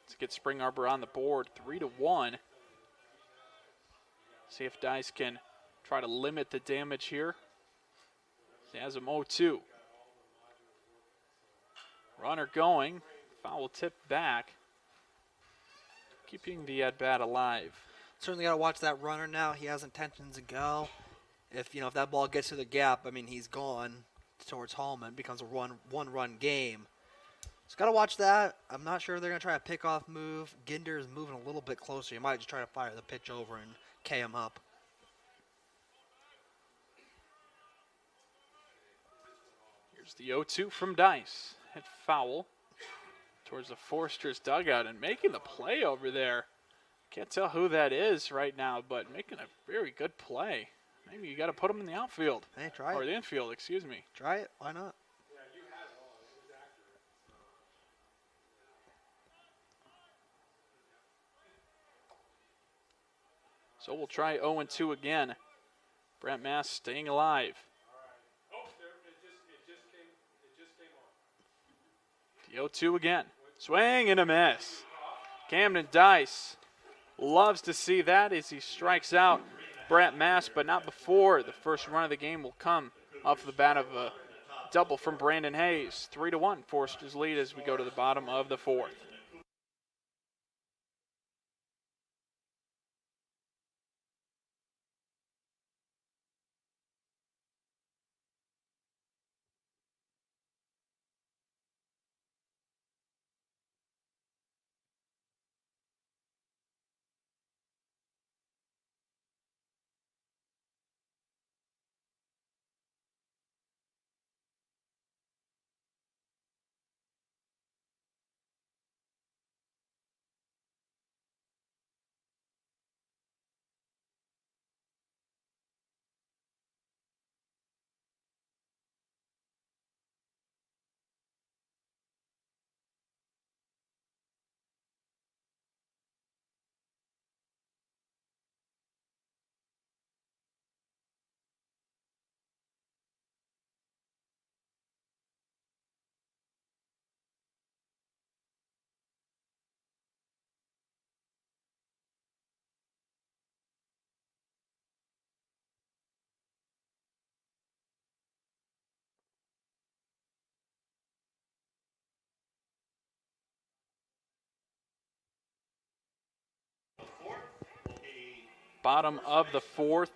to get Spring Arbor on the board, 3-1. See if Dice can try to limit the damage here. He has him 0-2. Runner going, foul tip back, keeping the at-bat alive. Certainly got to watch that runner now. He has intentions to go. If that ball gets to the gap, I mean, he's gone towards home and it becomes a one-run game. So got to watch that. I'm not sure if they're going to try a pickoff move. Ginder is moving a little bit closer. He might just try to fire the pitch over and K him up. Here's the 0-2 from Dice. Hit foul towards the Foresters dugout and making the play over there. Can't tell who that is right now, but making a very good play. Maybe you got to put him in the outfield. Hey, try it. Or the infield, excuse me. Try it. Why not? So we'll try 0-2 again. Brant Mass staying alive. The 0-2 again. Swing and a miss. Camden Dice loves to see that as he strikes out Brant Mass, but not before the first run of the game will come off the bat of a double from Brandon Hayes. 3-1, Foresters lead as we go to the bottom of the 4th. Bottom of the fourth.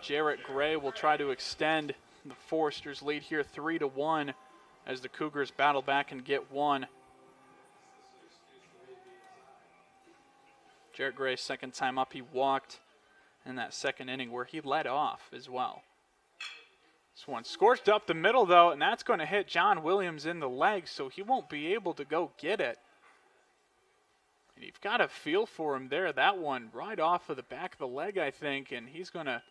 Jarrett Gray will try to extend the Foresters' lead here 3-1 as the Cougars battle back and get one. Jarrett Gray's second time up, he walked in that second inning where he led off as well. This one scorched up the middle though, and that's going to hit John Williams in the leg, so he won't be able to go get it. And you've got a feel for him there. That one right off of the back of the leg, I think, and he's going to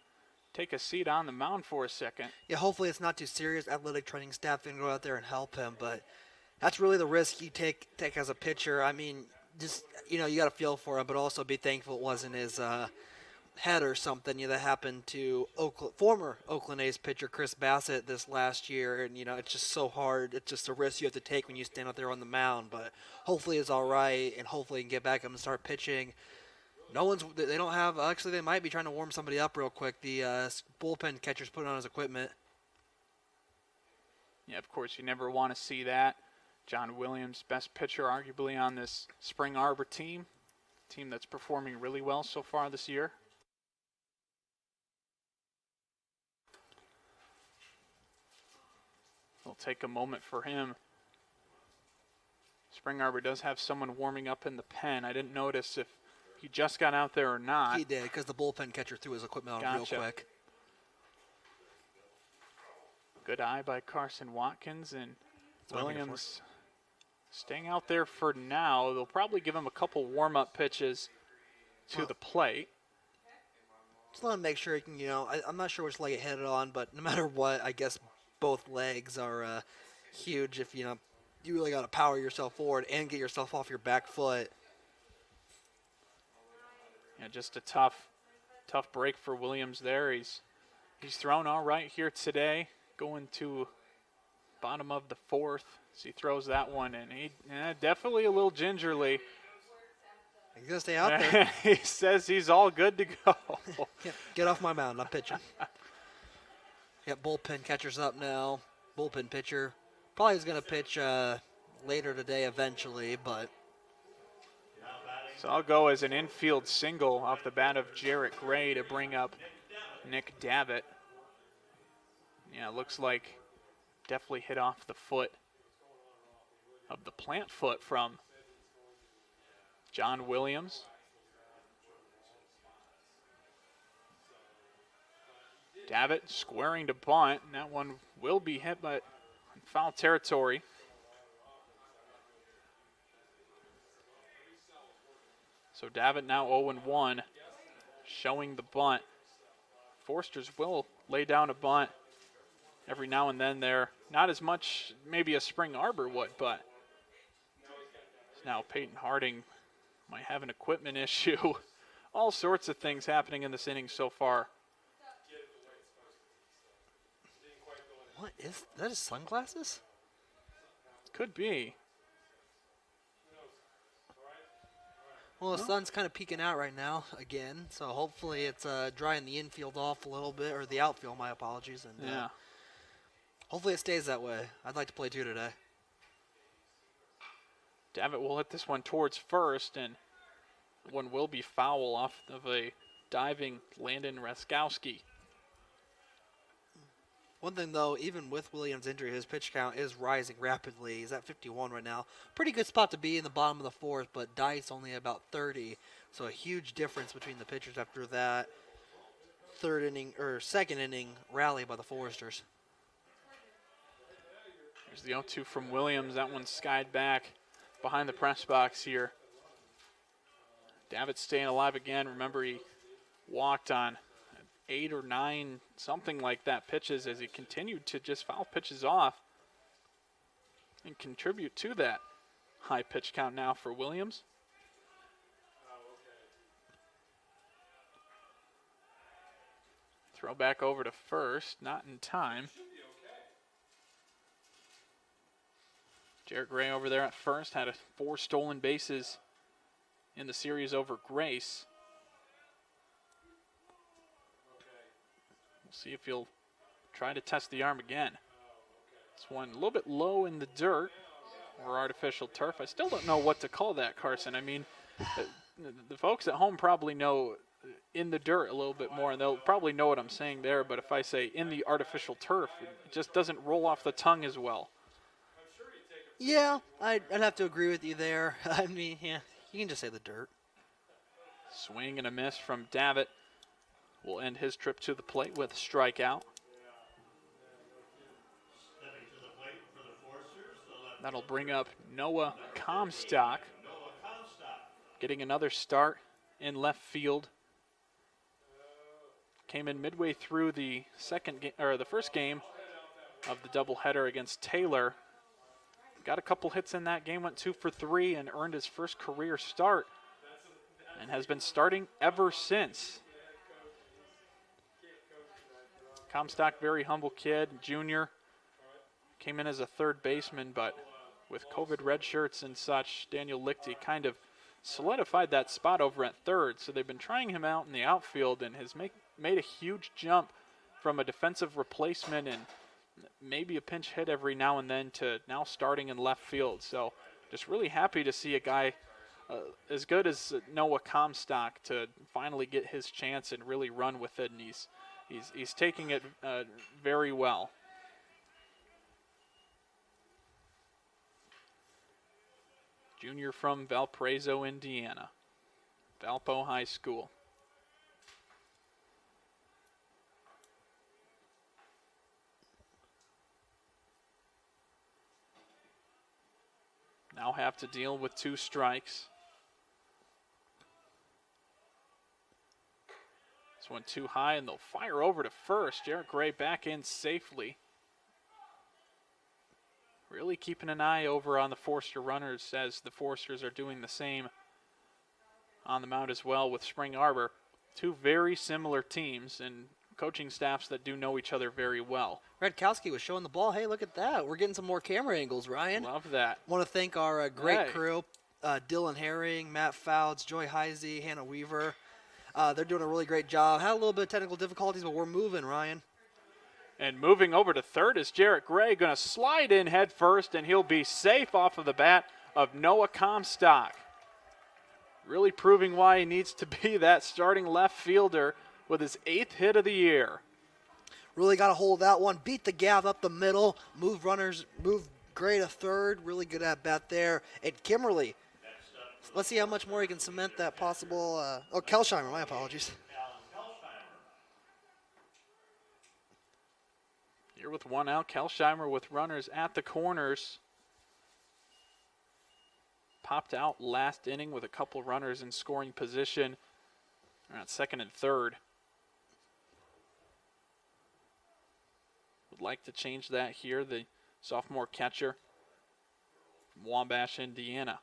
take a seat on the mound for a second. Yeah, hopefully it's not too serious. Athletic training staff can go out there and help him, but that's really the risk you take as a pitcher. I mean, just, you got to feel for him, but also be thankful it wasn't his head or something that happened to former Oakland A's pitcher Chris Bassett this last year. And, it's just so hard. It's just a risk you have to take when you stand out there on the mound. But hopefully it's all right, and hopefully he can get back up and start pitching. They don't have, actually they might be trying to warm somebody up real quick. The bullpen catcher's putting on his equipment. Yeah, of course, you never want to see that. John Williams, best pitcher arguably on this Spring Arbor team that's performing really well so far this year. It'll take a moment for him. Spring Arbor does have someone warming up in the pen. I didn't notice if he just got out there or not. He did, because the bullpen catcher threw his equipment on real quick. Good eye by Carson Watkins, and Williams staying out there for now. They'll probably give him a couple warm-up pitches to the plate. Just let him make sure he can, I'm not sure which leg it hit it on, but no matter what, I guess both legs are huge if, you really got to power yourself forward and get yourself off your back foot. Yeah, just a tough break for Williams there. He's thrown all right here today, going to bottom of the fourth as he throws that one, and he definitely a little gingerly. He's going to stay out there. He says he's all good to go. Yeah, get off my mound, I'm pitching. Bullpen catcher's up now. Bullpen pitcher. Probably is going to pitch later today eventually, but. So I'll go as an infield single off the bat of Jarrett Gray to bring up Nick Davitt. Yeah, it looks like definitely hit off the foot of the plant foot from John Williams. Davitt squaring to bunt, and that one will be hit but in foul territory. So Davitt now 0-1, showing the bunt. Foresters will lay down a bunt every now and then there. Not as much maybe as Spring Arbor would, but now Peyton Harding might have an equipment issue. All sorts of things happening in this inning so far. What is that? His sunglasses? Could be. Well, the sun's kind of peeking out right now again, so hopefully it's drying the infield off a little bit, or the outfield, my apologies. And yeah. Hopefully it stays that way. I'd like to play two today. Davitt will hit this one towards first, and one will be foul off of a diving Landon Raskowski. One thing, though, even with Williams' injury, his pitch count is rising rapidly. He's at 51 right now. Pretty good spot to be in the bottom of the fourth, but Dice only about 30. So a huge difference between the pitchers after that second inning rally by the Foresters. There's the 0-2 from Williams. That one skied back behind the press box here. Davitt staying alive again. Remember, he walked on 8 or 9, something like that, pitches as he continued to just foul pitches off and contribute to that high pitch count now for Williams. Throw back over to first, not in time. Jarrett Gray over there at first had 4 stolen bases in the series over Grace. See if he'll try to test the arm again. This one a little bit low in the dirt or artificial turf. I still don't know what to call that, Carson. I mean, the folks at home probably know in the dirt a little bit more, and they'll probably know what I'm saying there, but if I say in the artificial turf, it just doesn't roll off the tongue as well. Yeah, I'd have to agree with you there. I mean, yeah, you can just say the dirt. Swing and a miss from Davitt will end his trip to the plate with a strikeout. Stepping to the plate for the Forsters, the left That'll bring up Noah Comstock, Noah Comstock. getting another start in left field. Came in midway through the first game of the doubleheader against Taylor. Got a couple hits in that game, went 2 for 3, and earned his first career start, and has been starting ever since. Comstock, very humble kid, junior. Came in as a third baseman, but with COVID red shirts and such, Daniel Lichty kind of solidified that spot over at third. So they've been trying him out in the outfield, and has made a huge jump from a defensive replacement and maybe a pinch hit every now and then to now starting in left field. So just really happy to see a guy as good as Noah Comstock to finally get his chance and really run with it, and he's taking it very well. Junior from Valparaiso, Indiana, Valpo High School. Now have to deal with 2 strikes. This one too high, and they'll fire over to first. Jarrett Gray back in safely. Really keeping an eye over on the Forster runners, as the Forsters are doing the same on the mound as well with Spring Arbor. 2 very similar teams and coaching staffs that do know each other very well. Redkowski was showing the ball. Hey, look at that. We're getting some more camera angles, Ryan. Love that. Want to thank our great Hey. crew, Dylan Herring, Matt Fouts, Joy Heisey, Hannah Weaver. They're doing a really great job. Had a little bit of technical difficulties, but we're moving, Ryan. And moving over to third is Jarrett Gray, going to slide in head first, and he'll be safe off of the bat of Noah Comstock. Really proving why he needs to be that starting left fielder with his 8th hit of the year. Really got a hold of that one. Beat the Gav up the middle. Move Gray to third. Really good at bat there. And Kimmerly. Let's see how much more he can cement that possible. Kelsheimer, my apologies. Here with 1 out, Kelsheimer with runners at the corners. Popped out last inning with a couple runners in scoring position. They're at second and third. Would like to change that here, the sophomore catcher from Wabash, Indiana.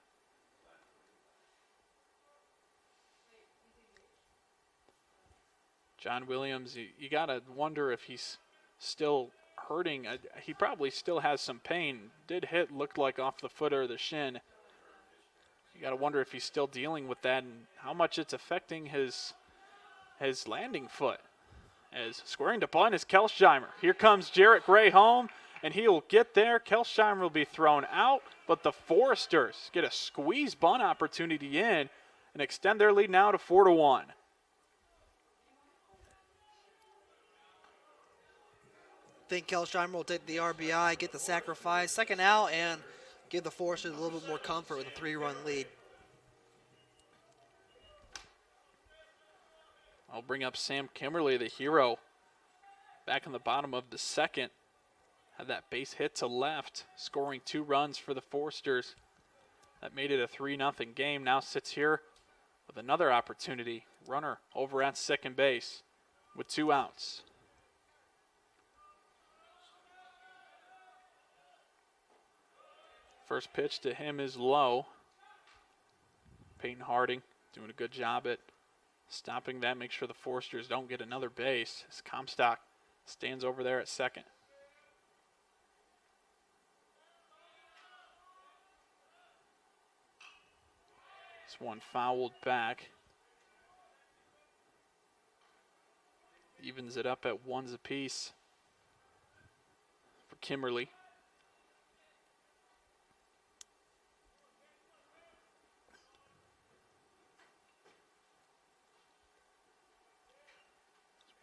John Williams, you got to wonder if he's still hurting. He probably still has some pain. Did hit, looked like off the foot or the shin. You got to wonder if he's still dealing with that and how much it's affecting his landing foot. As squaring to bunt is Kelsheimer. Here comes Jarrett Gray home, and he'll get there. Kelsheimer will be thrown out, but the Foresters get a squeeze bunt opportunity in and extend their lead now to 4-1. I think Kelsheimer will take the RBI, get the sacrifice, second out, and give the Foresters a little bit more comfort with a 3-run lead. I'll bring up Sam Kimmerly, the hero, back in the bottom of the second. Had that base hit to left, scoring 2 runs for the Foresters. That made it a 3-0 game. Now sits here with another opportunity. Runner over at second base with 2 outs. First pitch to him is low. Peyton Harding doing a good job at stopping that. Make sure the Foresters don't get another base as Comstock stands over there at second. This one fouled back. Evens it up at 1s apiece for Kimmerly.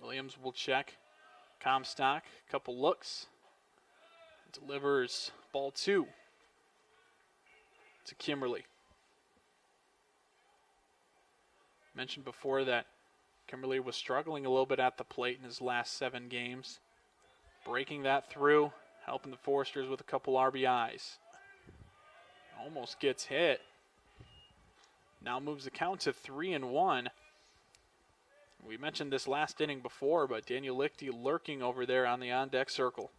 Williams will check. Comstock, couple looks. Delivers ball 2 to Kimberly. Mentioned before that Kimberly was struggling a little bit at the plate in his last 7 games. Breaking that through, helping the Foresters with a couple RBIs. Almost gets hit. Now moves the count to 3-1. We mentioned this last inning before, but Daniel Lichty lurking over there on the on-deck circle.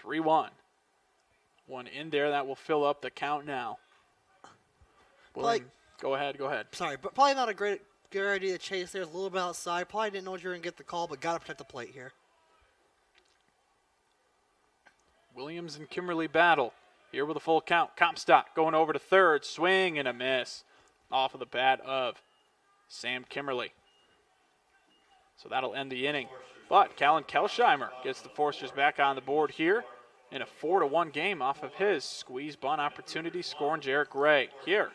(3-1). One in there that will fill up the count now. William, go ahead. Sorry, but probably not a good idea to chase there. A little bit outside. Probably didn't know you were going to get the call, but got to protect the plate here. Williams and Kimberly battle. Here with a full count. Comstock going over to third. Swing and a miss off of the bat of Sam Kimberly. So that'll end the inning. But Callan Kelsheimer gets the Foresters back on the board here in a 4-1 game off of his squeeze bunt opportunity, scoring Jarrett Gray here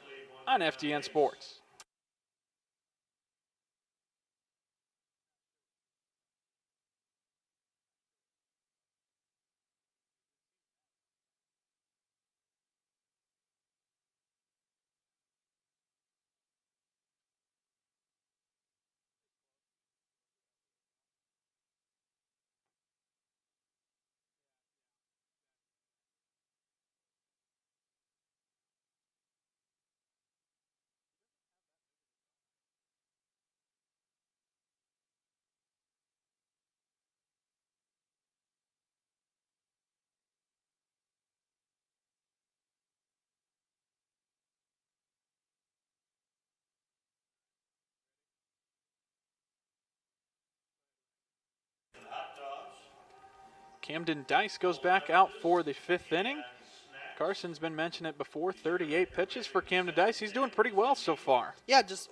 on FDN Sports. Camden Dice goes back out for the 5th inning. Carson's been mentioning it before, 38 pitches for Camden Dice. He's doing pretty well so far. Yeah, just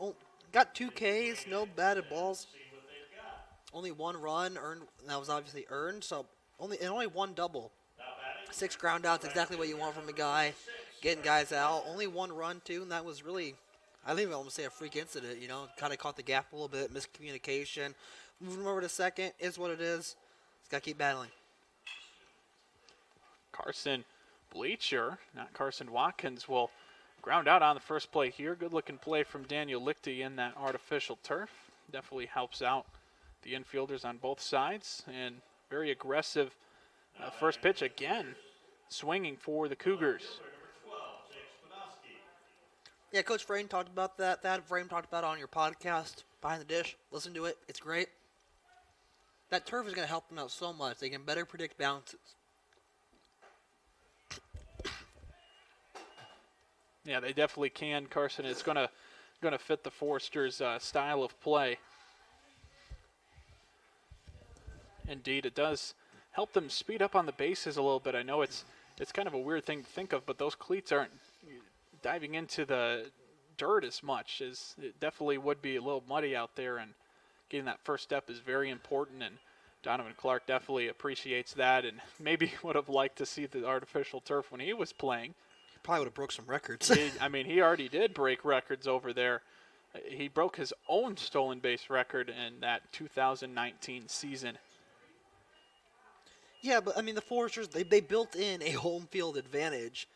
got 2 Ks, no batted balls. Only 1 run earned, and that was obviously earned, so only 1 double. 6 ground outs, exactly what you want from a guy. Getting guys out. Only 1 run, too, and that was really, I think I'll almost say a freak incident, you know. Kind of caught the gap a little bit, miscommunication. Moving over to second is what it is. He's got to keep battling. Carson Bleacher, not Carson Watkins, will ground out on the first play here. Good looking play from Daniel Lichty in that artificial turf. Definitely helps out the infielders on both sides. And very aggressive first pitch again, swinging for the Cougars. Yeah, Coach Frame talked about that. That Frame talked about it on your podcast, Behind the Dish. Listen to it. It's great. That turf is going to help them out so much. They can better predict bounces. Yeah, they definitely can, Carson. It's going to fit the Foresters' style of play. Indeed, it does help them speed up on the bases a little bit. I know it's kind of a weird thing to think of, but those cleats aren't diving into the dirt as much. As it definitely would be a little muddy out there, and getting that first step is very important, and Donovan Clark definitely appreciates that, and maybe would have liked to see the artificial turf when he was playing. Probably would have broke some records. He already did break records over there. He broke his own stolen base record in that 2019 season. Yeah, but, the Foresters, they built in a home field advantage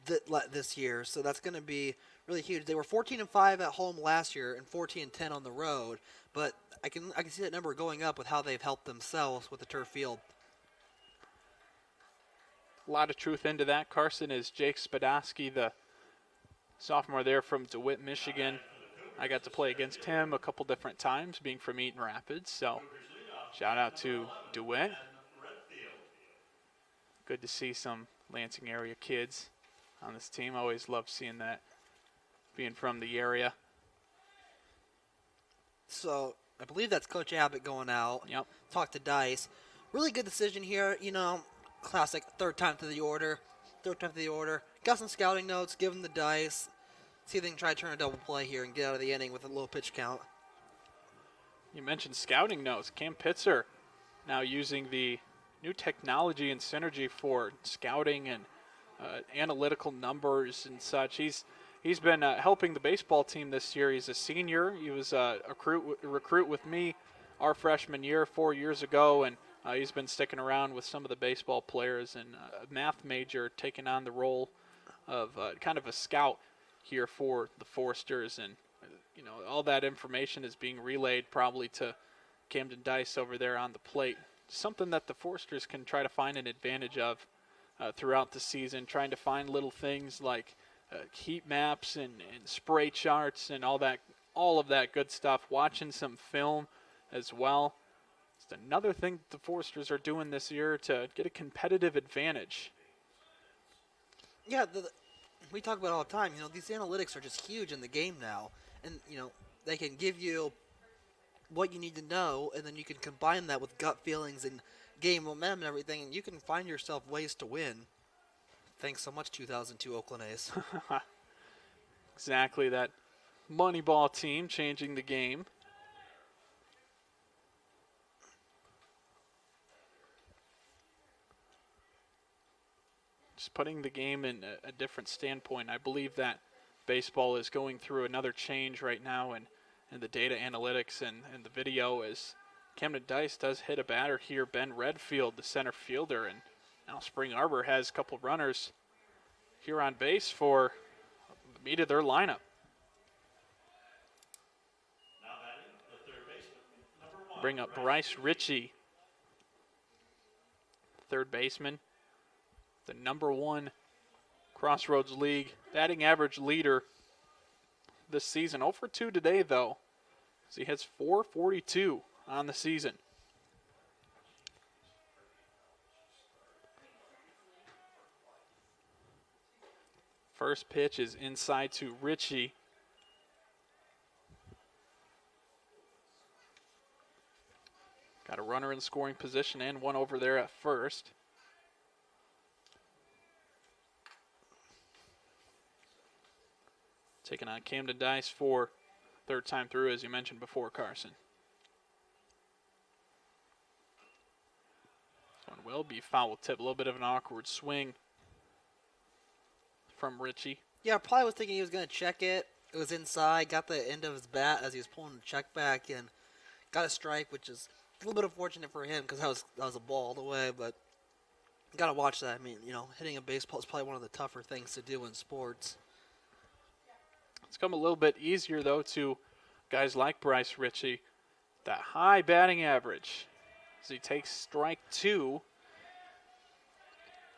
this year, so that's going to be really huge. They were 14-5 at home last year and 14-10 on the road, but I can see that number going up with how they've helped themselves with the turf field. A lot of truth into that. Carson is Jake Spadowski, the sophomore there from DeWitt, Michigan. I got to play against him a couple different times, being from Eaton Rapids. So shout out to DeWitt. Good to see some Lansing area kids on this team. Always love seeing that, being from the area. So I believe that's Coach Abbott going out. Yep. Talk to Dice. Really good decision here. Classic third time to the order. Got some scouting notes, give him the dice. See if they can try to turn a double play here and get out of the inning with a low pitch count. You mentioned scouting notes. Cam Pitzer now using the new technology and synergy for scouting and analytical numbers and such. He's been helping the baseball team this year. He's a senior. He was a recruit with me our freshman year 4 years ago, and he's been sticking around with some of the baseball players, and a math major taking on the role of kind of a scout here for the Forsters. And all that information is being relayed probably to Camden Dice over there on the plate. Something that the Forsters can try to find an advantage of throughout the season, trying to find little things like heat maps and spray charts and all of that good stuff, watching some film as well. It's another thing the Forsters are doing this year to get a competitive advantage. Yeah, we talk about it all the time. These analytics are just huge in the game now. And, they can give you what you need to know, and then you can combine that with gut feelings and game momentum and everything, and you can find yourself ways to win. Thanks so much, 2002 Oakland A's. Exactly, that Moneyball team changing the game. Just putting the game in a different standpoint. I believe that baseball is going through another change right now, and the data analytics and the video, as Camden Dice does hit a batter here, Ben Redfield, the center fielder, and now Spring Arbor has a couple runners here on base for the meat of their lineup. Now batting, the third baseman, number 1. Bring up Bryce Ritchie, third baseman, the number 1 Crossroads League batting average leader this season. 0 for 2 today, though, as he hits .442 on the season. First pitch is inside to Ritchie. Got a runner in scoring position and one over there at first. Taking on Camden Dice for third time through, as you mentioned before, Carson. This one will be foul tip. A little bit of an awkward swing from Ritchie. Yeah, I probably was thinking he was going to check it. It was inside, got the end of his bat as he was pulling the check back, and got a strike, which is a little bit unfortunate for him because that was a ball all the way, but got to watch that. I mean, hitting a baseball is probably one of the tougher things to do in sports. It's come a little bit easier, though, to guys like Bryce Ritchie. That high batting average as he takes strike 2.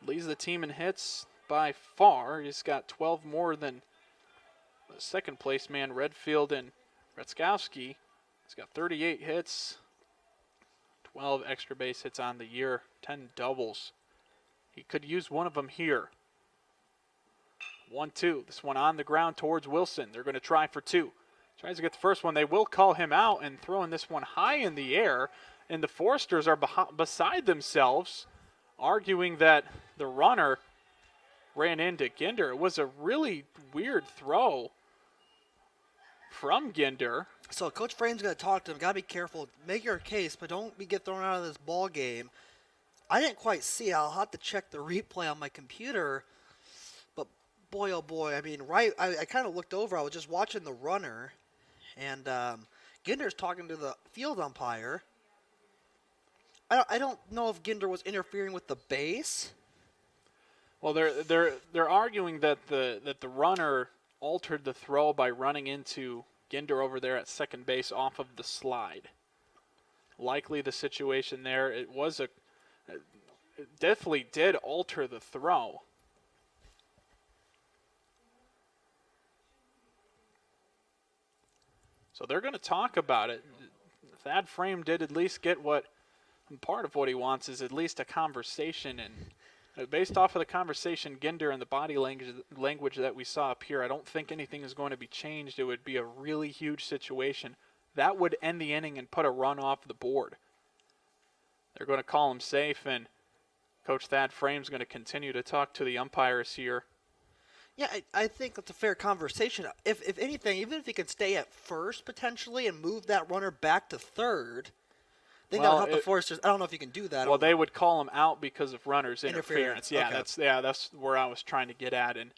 Leads the team in hits by far. He's got 12 more than the second place man, Redfield and Retzkowski. He's got 38 hits, 12 extra base hits on the year, 10 doubles. He could use one of them here. 1-2. This one on the ground towards Wilson. They're going to try for 2. Tries to get the first one. They will call him out, and throwing this one high in the air. And the Forsters are beside themselves, arguing that the runner ran into Ginder. It was a really weird throw from Ginder. So Coach Frame's going to talk to him. Got to be careful. Make your case, but don't get thrown out of this ball game. I didn't quite see. I'll have to check the replay on my computer. But boy, oh boy. I mean, I kind of looked over. I was just watching the runner. And Ginder's talking to the field umpire. I don't know if Ginder was interfering with the base. Well, they're arguing that the runner altered the throw by running into Ginder over there at second base off of the slide. Likely the situation there. It definitely did alter the throw. So they're going to talk about it. Thad Frame did at least get part of what he wants is at least a conversation. And based off of the conversation, Ginder, and the body language that we saw up here, I don't think anything is going to be changed. It would be a really huge situation. That would end the inning and put a run off the board. They're going to call him safe, and Coach Thad Frame's going to continue to talk to the umpires here. Yeah, I think that's a fair conversation. If anything, even if he could stay at first potentially and move that runner back to third, I think Well, that would help the Foresters. I don't know if you can do that. Well, they would call him out because of runners Interference, interference. okay. That's where I was trying to get at. And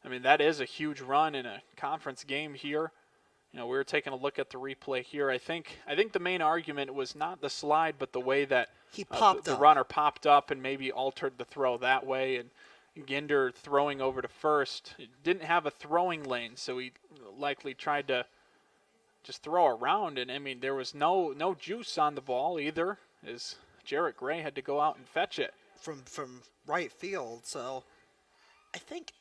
I mean, that is a huge run in a conference game here. You know, we were taking a look at the replay here. I think the main argument was not the slide, but the way that he popped the up. runner popped up and maybe altered the throw that way. And Ginder throwing over to first, didn't have a throwing lane, so he likely tried to just throw around. And I mean, there was no juice on the ball either, as Jarrett Gray had to go out and fetch it from right field. So I think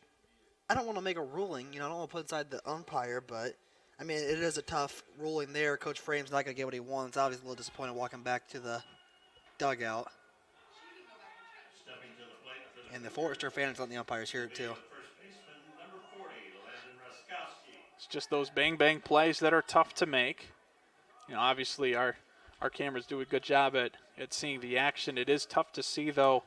I don't want to make a ruling. You know, I don't want to put inside the umpire, but I mean, it is a tough ruling there. Coach Frame's not going to get what he wants. Obviously, a little disappointed walking back to the dugout. Stepping to the plate for the And the Forester fans letting the umpires hear it too. first baseman, number 40, Landon Raskowski. It's just those bang plays that are tough to make. You know, obviously our cameras do a good job at seeing the action. It is tough to see, though,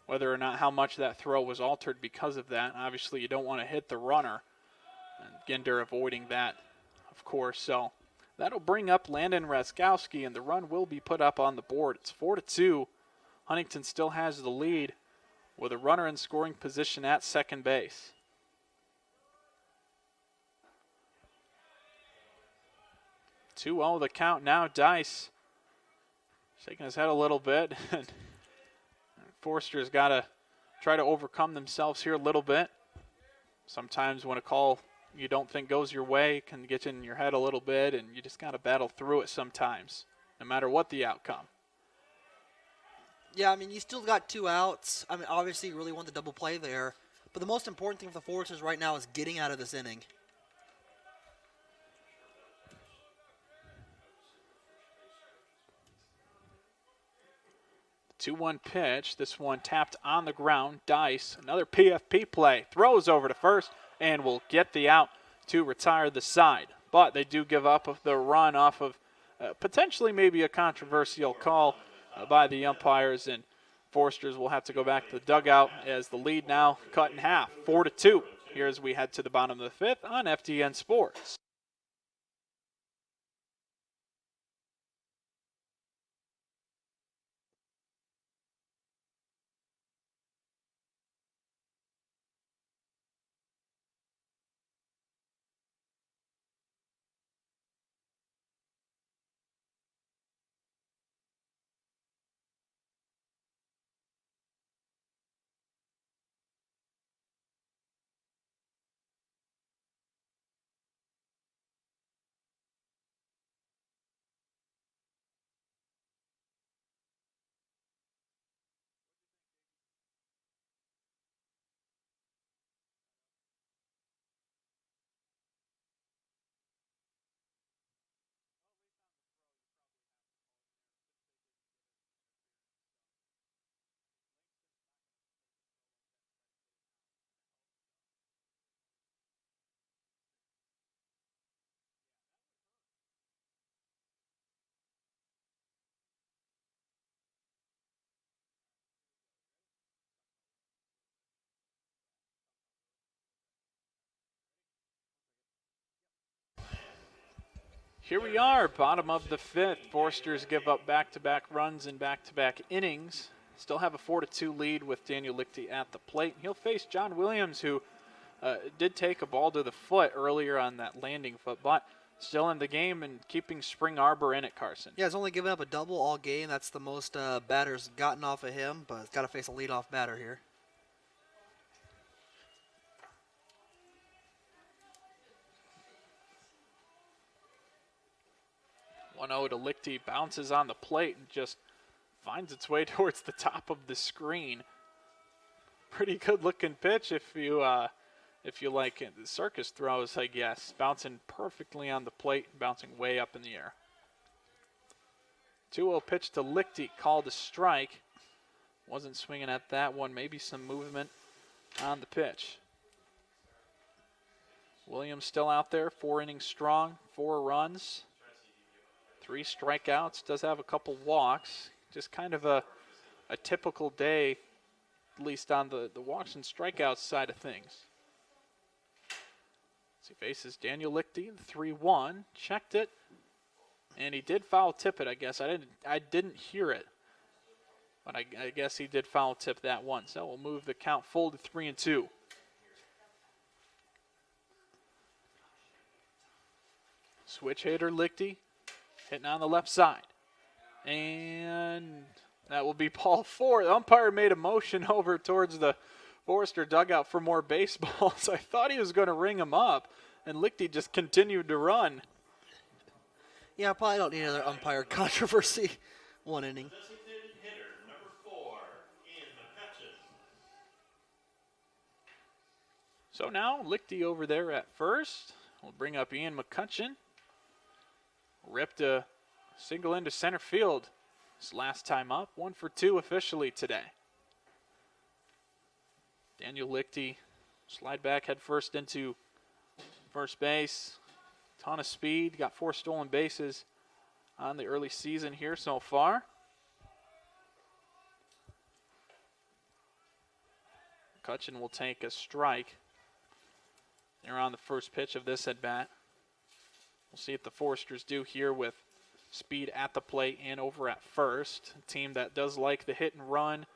whether or not how much that throw was altered because of that. Obviously, you don't want to hit the runner. And Ginder avoiding that, of course. So that'll bring up Landon Raskowski, and the run will be put up on the board. It's 4-2. Huntington still has the lead with a runner in scoring position at second base. The count now. Dice shaking his head a little bit. Forster's got to try to overcome themselves here a little bit. Sometimes when a call you don't think goes your way can get in your head a little bit, and you just got to battle through it sometimes, no matter what the outcome. Yeah, I mean, you still got 2 outs. I mean, obviously, you really want the double play there. But the most important thing for the Foresters right now is getting out of this inning. 2-1 pitch. This one tapped on the ground. Dice, another PFP play. Throws over to first and will get the out to retire the side. But they do give up the run off of potentially maybe a controversial call by the umpires, and Foresters will have to go back to the dugout as the lead now cut in half, 4-2. Here as we head to the bottom of the fifth on FDN Sports. Here we are, bottom of the fifth. Foresters give up back-to-back runs in back-to-back innings. Still have a 4-2 lead with Daniel Lichty at the plate. He'll face John Williams, who did take a ball to the foot earlier on that landing foot, but still in the game and keeping Spring Arbor in it, Carson. Yeah, he's only given up a double all game. That's the most batters gotten off of him, but he's got to face a leadoff batter here. 1-0 to Lichty, bounces on the plate and just finds its way towards the top of the screen. Pretty good looking pitch if you like it. The circus throws, I guess. Bouncing perfectly on the plate, bouncing way up in the air. 2-0 pitch to Lichty, called a strike. Wasn't swinging at that one. Maybe some movement on the pitch. Williams still out there, 4 innings strong, 4 runs. 3 strikeouts, does have a couple walks. Just kind of a typical day, at least on the walks and strikeouts side of things. As he faces Daniel Lichty, 3-1, checked it, And he did foul tip it, I guess. I didn't hear it. But I guess he did foul tip that one. So we'll move the count full to 3-2. Switch hitter Lichty hitting on the left side. And that will be ball 4. The umpire made a motion over towards the Forester dugout for more baseballs. I thought he was going to ring him up, and Lichty just continued to run. Yeah, I probably don't need another umpire controversy. One inning. Designated hitter, number 4, Ian McCutcheon. So now Lichty over there at first. We'll bring up Ian McCutcheon. Ripped a single into center field his last time up. 1 for 2 officially today. Daniel Lichty slide back head first into first base. Ton of speed. Got 4 stolen bases on the early season here so far. McCutcheon will take a strike. They're on the first pitch of this at bat. We'll see if the Foresters do here with speed at the plate and over at first. A team that does like the hit and run.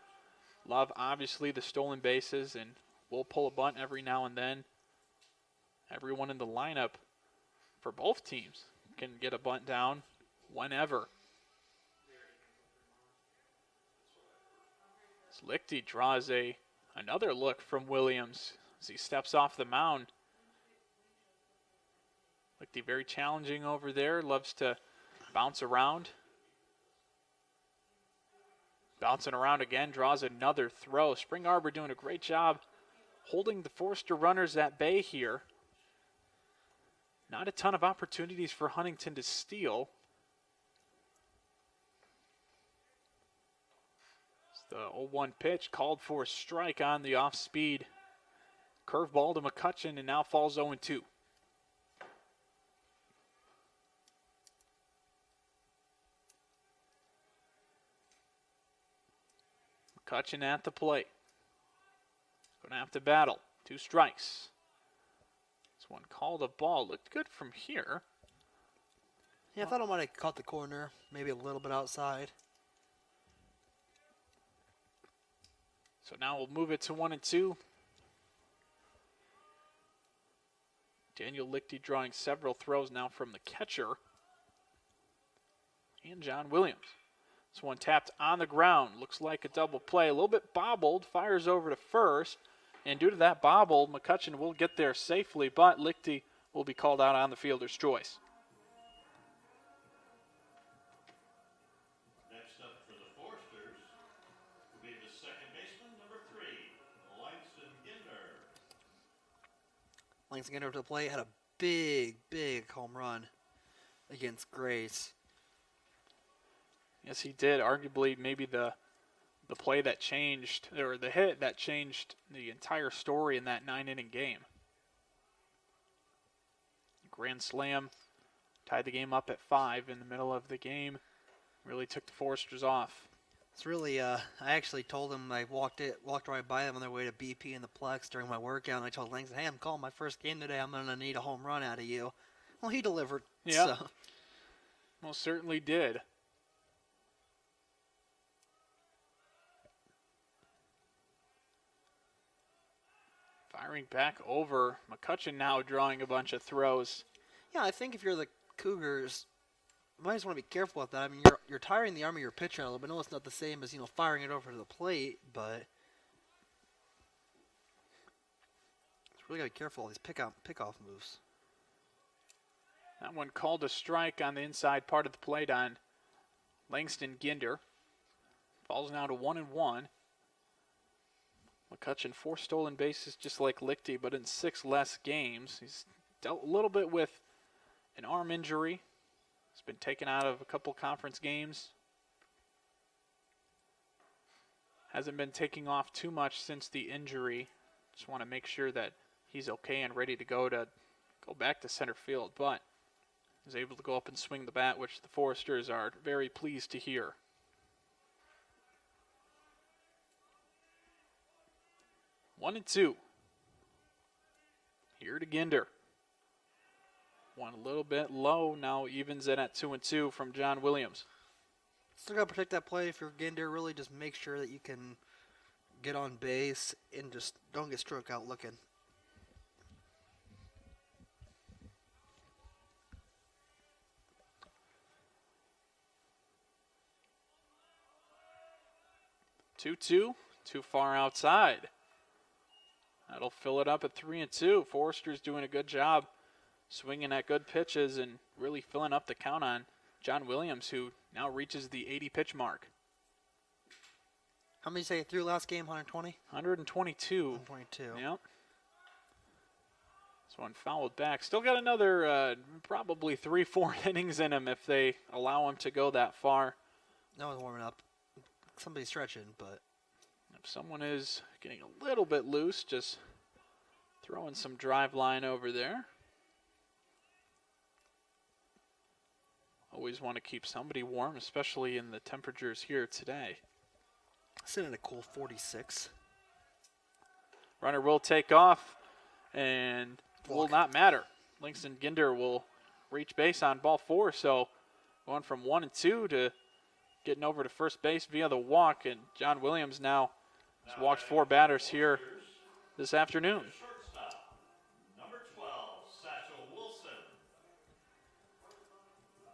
Love, obviously, the stolen bases, and will pull a bunt every now and then. Everyone in the lineup for both teams can get a bunt down whenever. Lichty draws another look from Williams as he steps off the mound. Lichty very challenging over there, loves to bounce around. Bouncing around again, draws another throw. Spring Arbor doing a great job holding the Forester runners at bay here. Not a ton of opportunities for Huntington to steal. The 0-1 pitch called for a strike on the off-speed curveball to McCutcheon, and now falls 0-2. McCutcheon at the plate. Going to have to battle. 2 strikes. This one called a ball. Looked good from here. Yeah, I thought I might have caught the corner, maybe a little bit outside. So now we'll move it to 1-2. Daniel Lichty drawing several throws now from the catcher. And John Williams. This one tapped on the ground. Looks like a double play. A little bit bobbled. Fires over to first. And due to that bobble, McCutcheon will get there safely, but Lichty will be called out on the fielder's choice. Next up for the Foresters will be the second baseman, number 3, Langston Ginder. Langston Ginder to the plate, had a big home run against Grace. Yes, he did. Arguably, maybe the play that changed, or the hit that changed the entire story in that 9-inning game. Grand slam, tied the game up at 5 in the middle of the game. Really took the Foresters off. It's really, I actually told him, I walked right by them on their way to BP in the Plex during my workout, and I told Langston, hey, I'm calling my first game today. I'm going to need a home run out of you. Well, he delivered. Yeah, so. Most certainly did. Firing back over. McCutcheon now drawing a bunch of throws. Yeah, I think if you're the Cougars, you might just want to be careful with that. I mean, you're tiring the arm of your pitcher a little bit. I know it's not the same as, firing it over to the plate, but it's really got to be careful of these pick-off moves. That one called a strike on the inside part of the plate on Langston Ginder. Falls now to 1-1. McCutcheon 4 stolen bases just like Lichty, but in 6 less games. He's dealt a little bit with an arm injury. He's been taken out of a couple conference games. Hasn't been taking off too much since the injury. Just want to make sure that he's okay and ready to go back to center field, but is able to go up and swing the bat, which the Foresters are very pleased to hear. 1-2. Here to Ginder. One a little bit low, now evens it at 2-2 from John Williams. Still got to protect that play if you're Ginder. Really just make sure that you can get on base and just don't get struck out looking. Too far outside. That'll fill it up at 3-2. Forrester's doing a good job swinging at good pitches and really filling up the count on John Williams, who now reaches the 80 pitch mark. How many say through last game? 120? 122. 122. Yep. This one fouled back. Still got another probably 3-4 innings in him if they allow him to go that far. No one's warming up. Somebody's stretching, but if someone is getting a little bit loose, just throwing some drive line over there. Always want to keep somebody warm, especially in the temperatures here today. sitting at a cool 46. Runner will take off and will Walk. not matter. Langston Ginder will reach base on ball 4, so going from 1-2 to getting over to first base via the walk, and John Williams now has walked 4 batters here this afternoon. Shortstop, number 12, Satchel Wilson.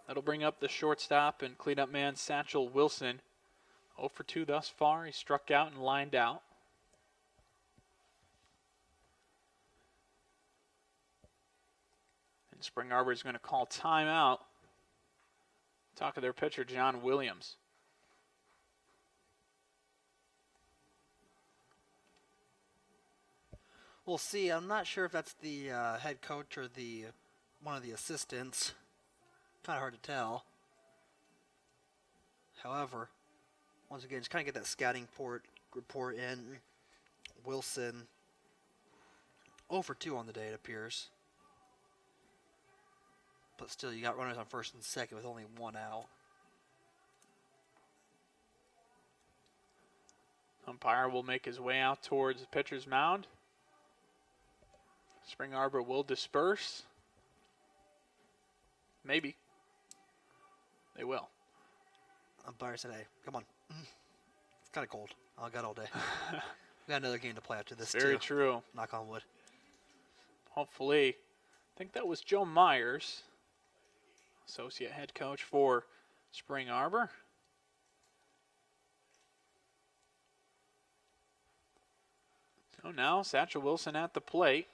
That'll bring up the shortstop and cleanup man Satchel Wilson. 0 for 2 thus far. He struck out and lined out. And Spring Arbor is going to call timeout. Talk of their pitcher, John Williams. We'll see. I'm not sure if that's the head coach or the one of the assistants. Kind of hard to tell. However, once again, just kind of get that scouting report in. Wilson 0 for 2 on the day, it appears. But still, you got runners on first and second with only 1 out. Umpire will make his way out towards the pitcher's mound. Spring Arbor will disperse. Maybe. They will. Umpire said, hey, come on. It's kind of cold. I got all day. We got another game to play after this, Very too. true. Knock on wood. Hopefully. I think that was Joe Myers, associate head coach for Spring Arbor. So now Satchel Wilson at the plate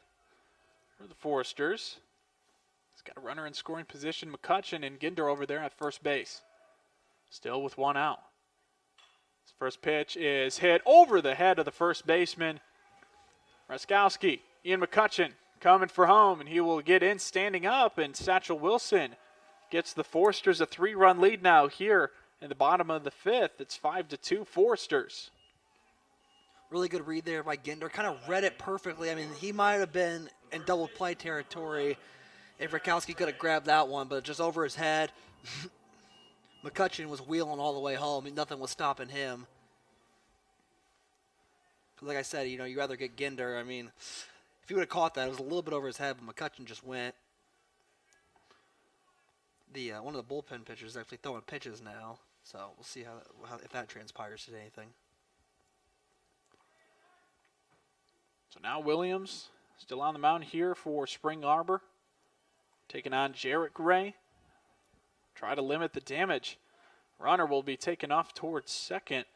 for the Foresters. He's got a runner in scoring position, McCutcheon and Ginder over there at first base. Still with 1 out. His first pitch is hit over the head of the first baseman, Raskowski. Ian McCutcheon coming for home, and he will get in standing up, and Satchel Wilson gets the Foresters a 3-run lead now here in the bottom of the 5th. It's 5-2 Foresters. Really good read there by Ginder. Kind of read it perfectly. I mean, he might have been in double play territory if Rakowski could have grabbed that one, but just over his head. McCutcheon was wheeling all the way home. I mean, nothing was stopping him. Like I said, you rather get Ginder. I mean, if he would have caught that, it was a little bit over his head, but McCutcheon just went. The one of the bullpen pitchers is actually throwing pitches now, so we'll see how if that transpires to anything. So now Williams still on the mound here for Spring Arbor, taking on Jarrett Gray. Try to limit the damage. Runner will be taken off towards second.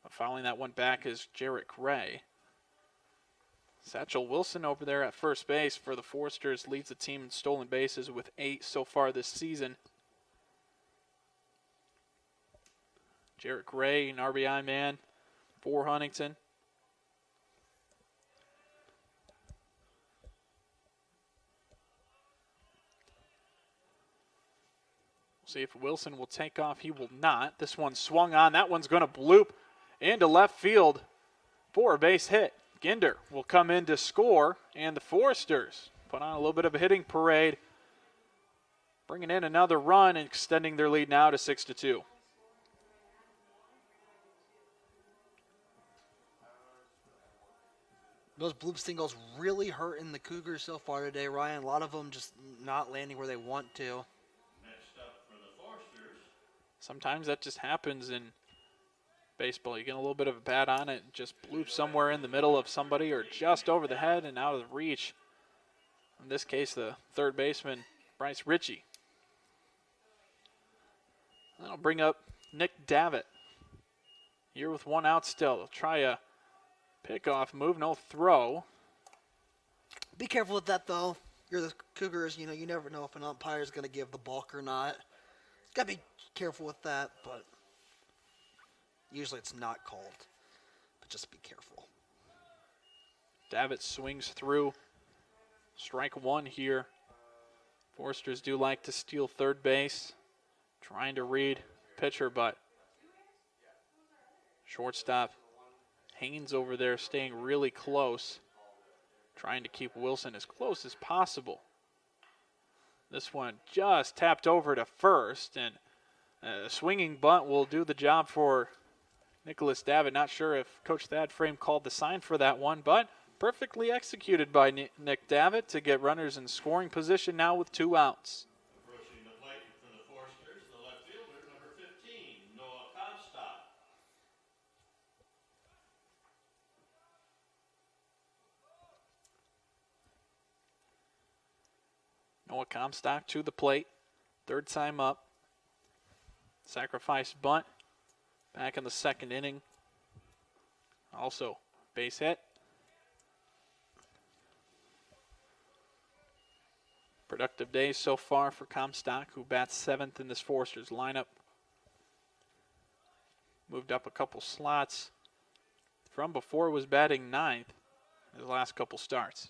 But fouling that one back is Jarrett Gray. Satchel Wilson over there at first base for the Foresters leads the team in stolen bases with 8 so far this season. Jarrett Gray, an RBI man for Huntington. See if Wilson will take off. He will not. This one swung on. That one's going to bloop into left field for a base hit. Ginder will come in to score, and the Foresters put on a little bit of a hitting parade, bringing in another run and extending their lead now to 6-2. Those bloop singles really hurting the Cougars so far today, Ryan. A lot of them just not landing where they want to. Next up for the Forsters, Sometimes that just happens in baseball. You get a little bit of a bat on it, and just bloop somewhere in the middle of somebody or just over the head and out of the reach. In this case, the third baseman, Bryce Ritchie. That'll bring up Nick Davitt. Here with one out still. They'll try a pickoff move, no throw. Be careful with that, though. You're the Cougars, you never know if an umpire is going to give the balk or not. Got to be careful with that, but usually it's not called. But just be careful. Davitt swings through. Strike one here. Forsters do like to steal third base. Trying to read pitcher, but shortstop Haynes over there staying really close. Trying to keep Wilson as close as possible. This one just tapped over to first, and a swinging bunt will do the job for Nicholas Davitt. Not sure if Coach Thad Frame called the sign for that one, but perfectly executed by Nick Davitt to get runners in scoring position now with 2 outs. approaching the plate for the Forsters, the left fielder, number 15, Noah Comstock. Noah Comstock to the plate. Third time up. Sacrifice bunt. Back in the second inning. Also base hit. Productive day so far for Comstock, who bats 7th in this Forsters lineup. Moved up a couple slots. From before was batting 9th in his last couple starts.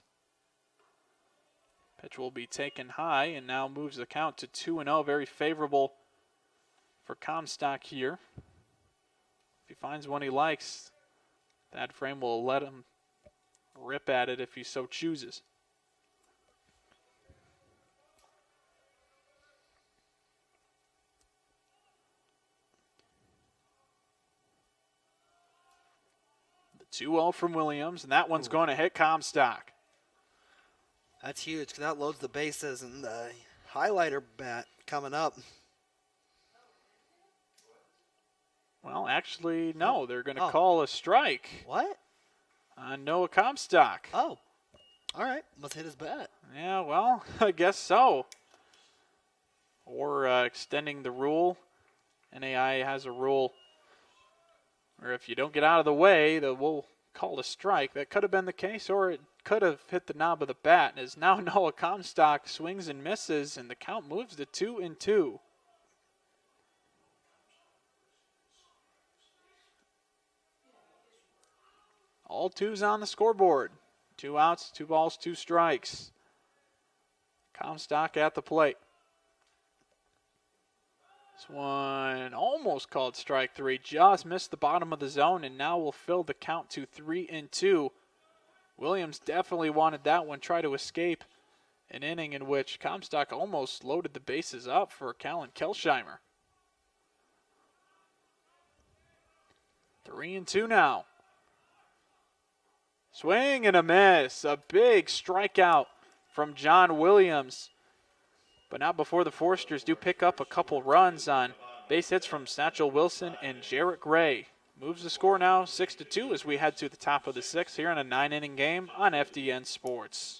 Pitch will be taken high and now moves the count to 2-0. Very favorable for Comstock here. If he finds one he likes, that frame will let him rip at it if he so chooses. The 2-0 from Williams, and that one's going to hit Comstock. That's huge because that loads the bases and the highlighter bat coming up. Well, actually, no. They're going to call a strike What? on Noah Comstock. Oh. All right. Must hit his bat. Yeah, well, I guess so. Or extending the rule. NAI has a rule where if you don't get out of the way, we'll call a strike. That could have been the case, or it could have hit the knob of the bat. As now Noah Comstock swings and misses, and the count moves to 2-2. All 2s on the scoreboard. 2 outs, 2 balls, 2 strikes. Comstock at the plate. This one almost called strike 3. Just missed the bottom of the zone, and now will fill the count to 3-2. Williams definitely wanted that one. Try to escape an inning in which Comstock almost loaded the bases up for Callan Kelsheimer. 3-2 now. Swing and a miss. A big strikeout from John Williams. But not before the Forsters do pick up a couple runs on base hits from Satchel Wilson and Jarrett Gray. Moves the score now 6-2 as we head to the top of the 6th here in a 9-inning game on FDN Sports.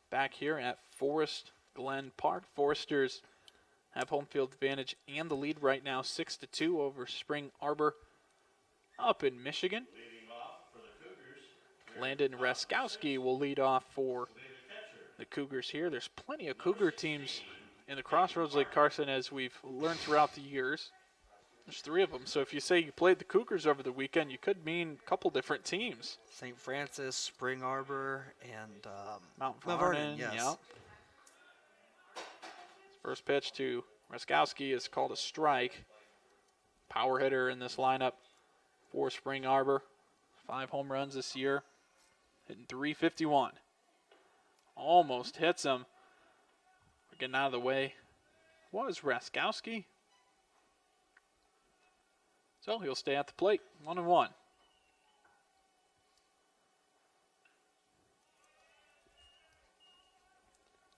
back here at Forest Glen Park. Foresters have home field advantage and the lead right now, 6-2 over Spring Arbor up in Michigan. Leading off for the Cougars. Landon Raskowski will lead off for the Cougars here. There's plenty of Cougar teams in the Crossroads League, Carson, as we've learned throughout the years. There's 3 of them, so if you say you played the Cougars over the weekend, you could mean a couple different teams. St. Francis, Spring Arbor, and Mount Vernon, yes. Yep. First pitch to Raskowski is called a strike. Power hitter in this lineup for Spring Arbor. 5 home runs this year, hitting .351. Almost hits him. We're getting out of the way. Was Raskowski? So he'll stay at the plate, 1-1.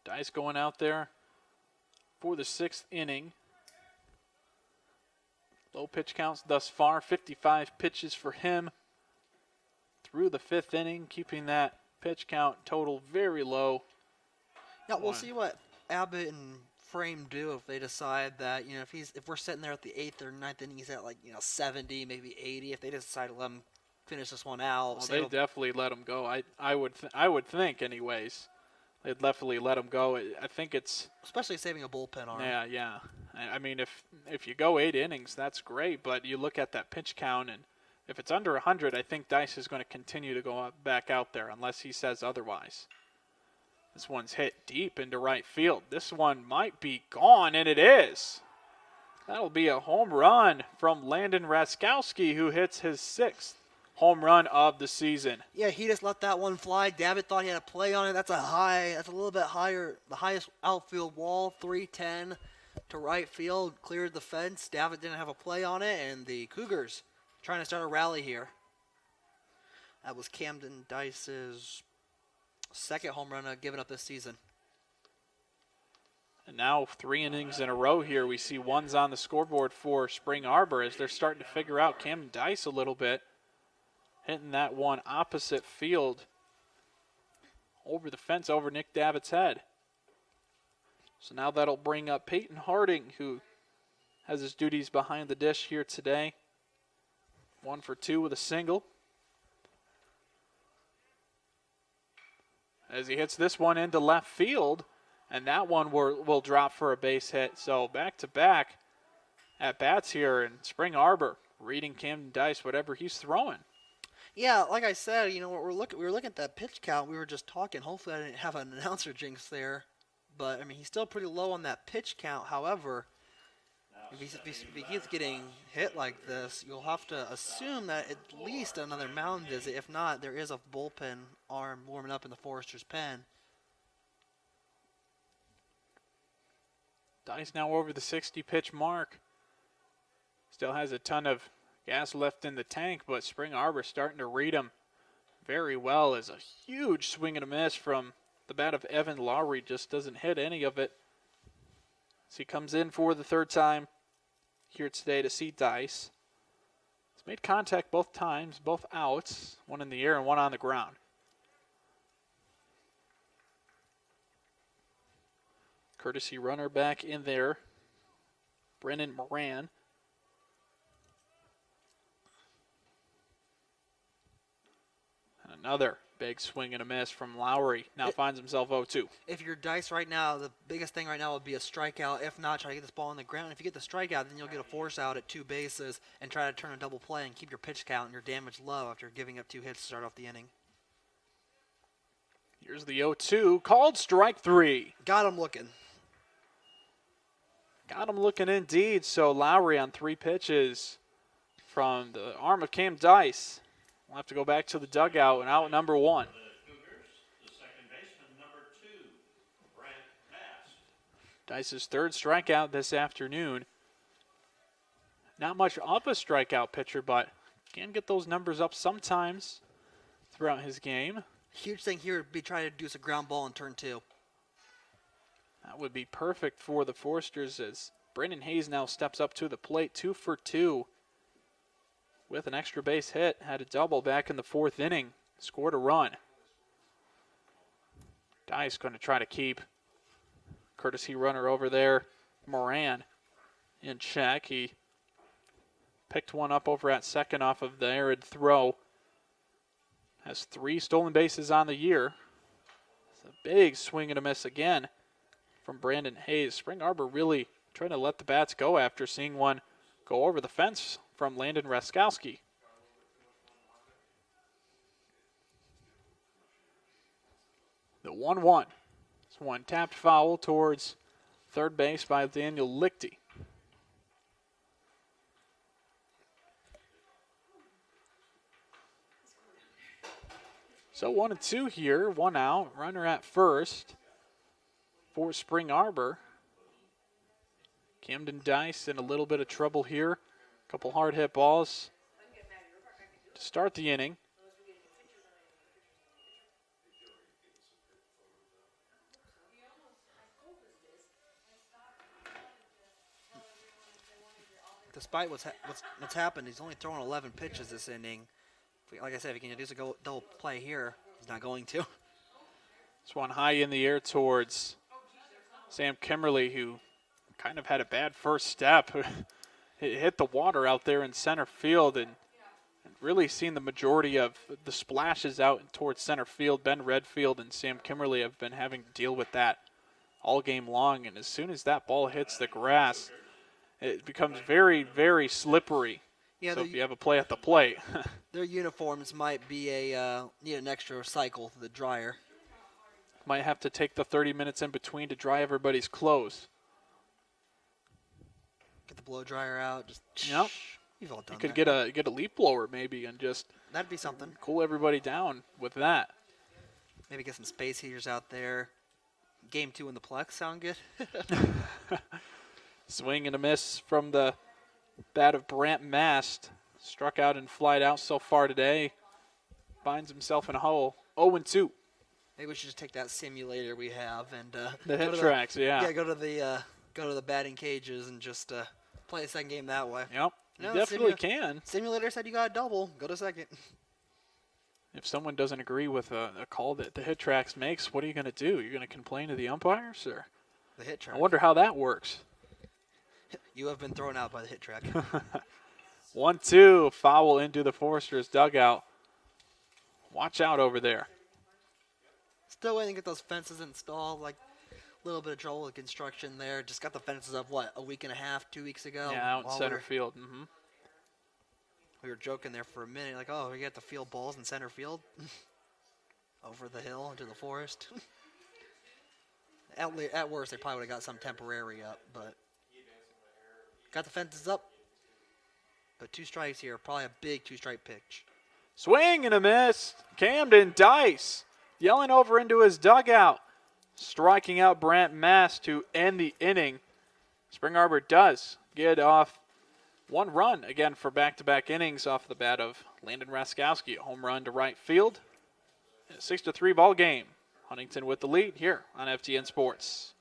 Dice going out there for the 6th inning. Low pitch counts thus far, 55 pitches for him through the 5th inning, keeping that pitch count total very low. Yeah, we'll see what Abbott and Frame do if they decide that, you know, if we're sitting there at the 8th or 9th inning, he's at 70, maybe 80. If they decide to let him finish this one out, well, they definitely let him go. I would think, anyways. They'd definitely let him go. I think it's especially saving a bullpen arm. Yeah. I mean, if you go 8 innings, that's great. But you look at that pitch count, and if it's under 100, I think Dice is going to continue to go back out there unless he says otherwise. This one's hit deep into right field. This one might be gone, and it is. That'll be a home run from Landon Raskowski, who hits his 6th home run of the season. Yeah, he just let that one fly. Davitt thought he had a play on it. That's a little bit higher, the highest outfield wall, 310 to right field, cleared the fence. Davitt didn't have a play on it, and the Cougars trying to start a rally here. That was Camden Dice's 2nd home run given up this season. And now 3 innings in a row here. We see ones on the scoreboard for Spring Arbor as they're starting to figure out Camden Dice a little bit. Hitting that one opposite field over the fence, over Nick Davitt's head. So now that'll bring up Peyton Harding, who has his duties behind the dish here today. 1 for 2 with a single. As he hits this one into left field, and that one will drop for a base hit. So back-to-back at-bats here, and Spring Arbor reading Camden Dice, whatever he's throwing. Yeah, like I said, you know, we were looking at that pitch count. We were just talking. Hopefully I didn't have an announcer jinx there. But, I mean, he's still pretty low on that pitch count. However, if he keeps getting hit like this, you'll have to assume that at least another mound visit. If not, there is a bullpen arm warming up in the Forester's pen. Dice now over the 60-pitch mark. Still has a ton of gas left in the tank, but Spring Arbor starting to read him very well as a huge swing and a miss from the bat of Evan Lowry. Just doesn't hit any of it. As he comes in for the 3rd time here today to see Dice. He's made contact both times, both outs, one in the air and one on the ground. Courtesy runner back in there, Brennan Moran. And another big swing and a miss from Lowry. Now finds himself 0-2. If you're Dice right now, the biggest thing right now would be a strikeout. If not, try to get this ball on the ground. If you get the strikeout, then you'll get a force out at 2 bases and try to turn a double play and keep your pitch count and your damage low after giving up 2 hits to start off the inning. Here's the 0-2, called strike 3. Got him looking. Got him looking indeed. So Lowry on 3 pitches from the arm of Cam Dice. We'll have to go back to the dugout and out number 1. The Cougars, the second baseman, number 2, Brent Bass. Dice's 3rd strikeout this afternoon. Not much of a strikeout pitcher, but can get those numbers up sometimes throughout his game. Huge thing here would be trying to do a ground ball in turn 2. That would be perfect for the Foresters as Brendan Hayes now steps up to the plate, 2 for 2 with an extra base hit. Had a double back in the 4th inning, scored a run. Dice going to try to keep courtesy runner over there, Moran, in check. He picked one up over at second off of the arid throw. Has 3 stolen bases on the year. It's a big swing and a miss again from Brandon Hayes. Spring Arbor really trying to let the bats go after seeing one go over the fence from Landon Raskowski. The 1-1. It's one tapped foul towards third base by Daniel Lichty. So 1-2 here, 1 out, runner at first for Spring Arbor. Camden Dice in a little bit of trouble here. A couple hard hit balls to start the inning. Despite what's happened, he's only thrown 11 pitches this inning. Like I said, if he can do a double play here, he's not going to. This one high in the air towards Sam Kimmerly, who kind of had a bad first step. It hit the water out there in center field, and really seen the majority of the splashes out towards center field. Ben Redfield and Sam Kimmerly have been having to deal with that all game long, and as soon as that ball hits the grass, it becomes very, very slippery. Yeah, so if you have a play at the plate. Their uniforms might be need an extra cycle to the dryer. Might have to take the 30 minutes in between to dry everybody's clothes. Get the blow dryer out. Just Yep. You've all done You could that. get a leaf blower maybe and just That'd be something. cool everybody down with that. Maybe get some space heaters out there. Game 2 in the Plex sound good? Swing and a miss from the bat of Brant Mast. Struck out and flied out so far today. Finds himself in a hole. 0-2. Maybe we should just take that simulator we have and The go hit to tracks, yeah. Yeah, go to the batting cages and just play a second game that way. Yep, you No, definitely can. Simulator said you got a double. Go to second. If someone doesn't agree with a call that the hit tracks makes, what are you going to do? You're going to complain to the umpires? Or The hit track. I wonder how that works. You have been thrown out by the hit track. 1-2, foul into the Foresters dugout. Watch out over there. Still waiting to get those fences installed. Like a little bit of trouble with construction there. Just got the fences up, a week and a half, 2 weeks ago? Yeah, out in While center field. Mm-hmm. We were joking there for a minute, like, oh, we got the field balls in center field. Over the hill into the forest. At worst, they probably would have got some temporary up, but got the fences up. But 2 strikes here, probably a big 2-strike pitch. Swing and a miss. Camden Dice yelling over into his dugout. Striking out Brant Mast to end the inning. Spring Arbor does get off 1 run again for back-to-back innings off the bat of Landon Raskowski. A home run to right field. A 6-3 ball game. Huntington with the lead here on FTN Sports.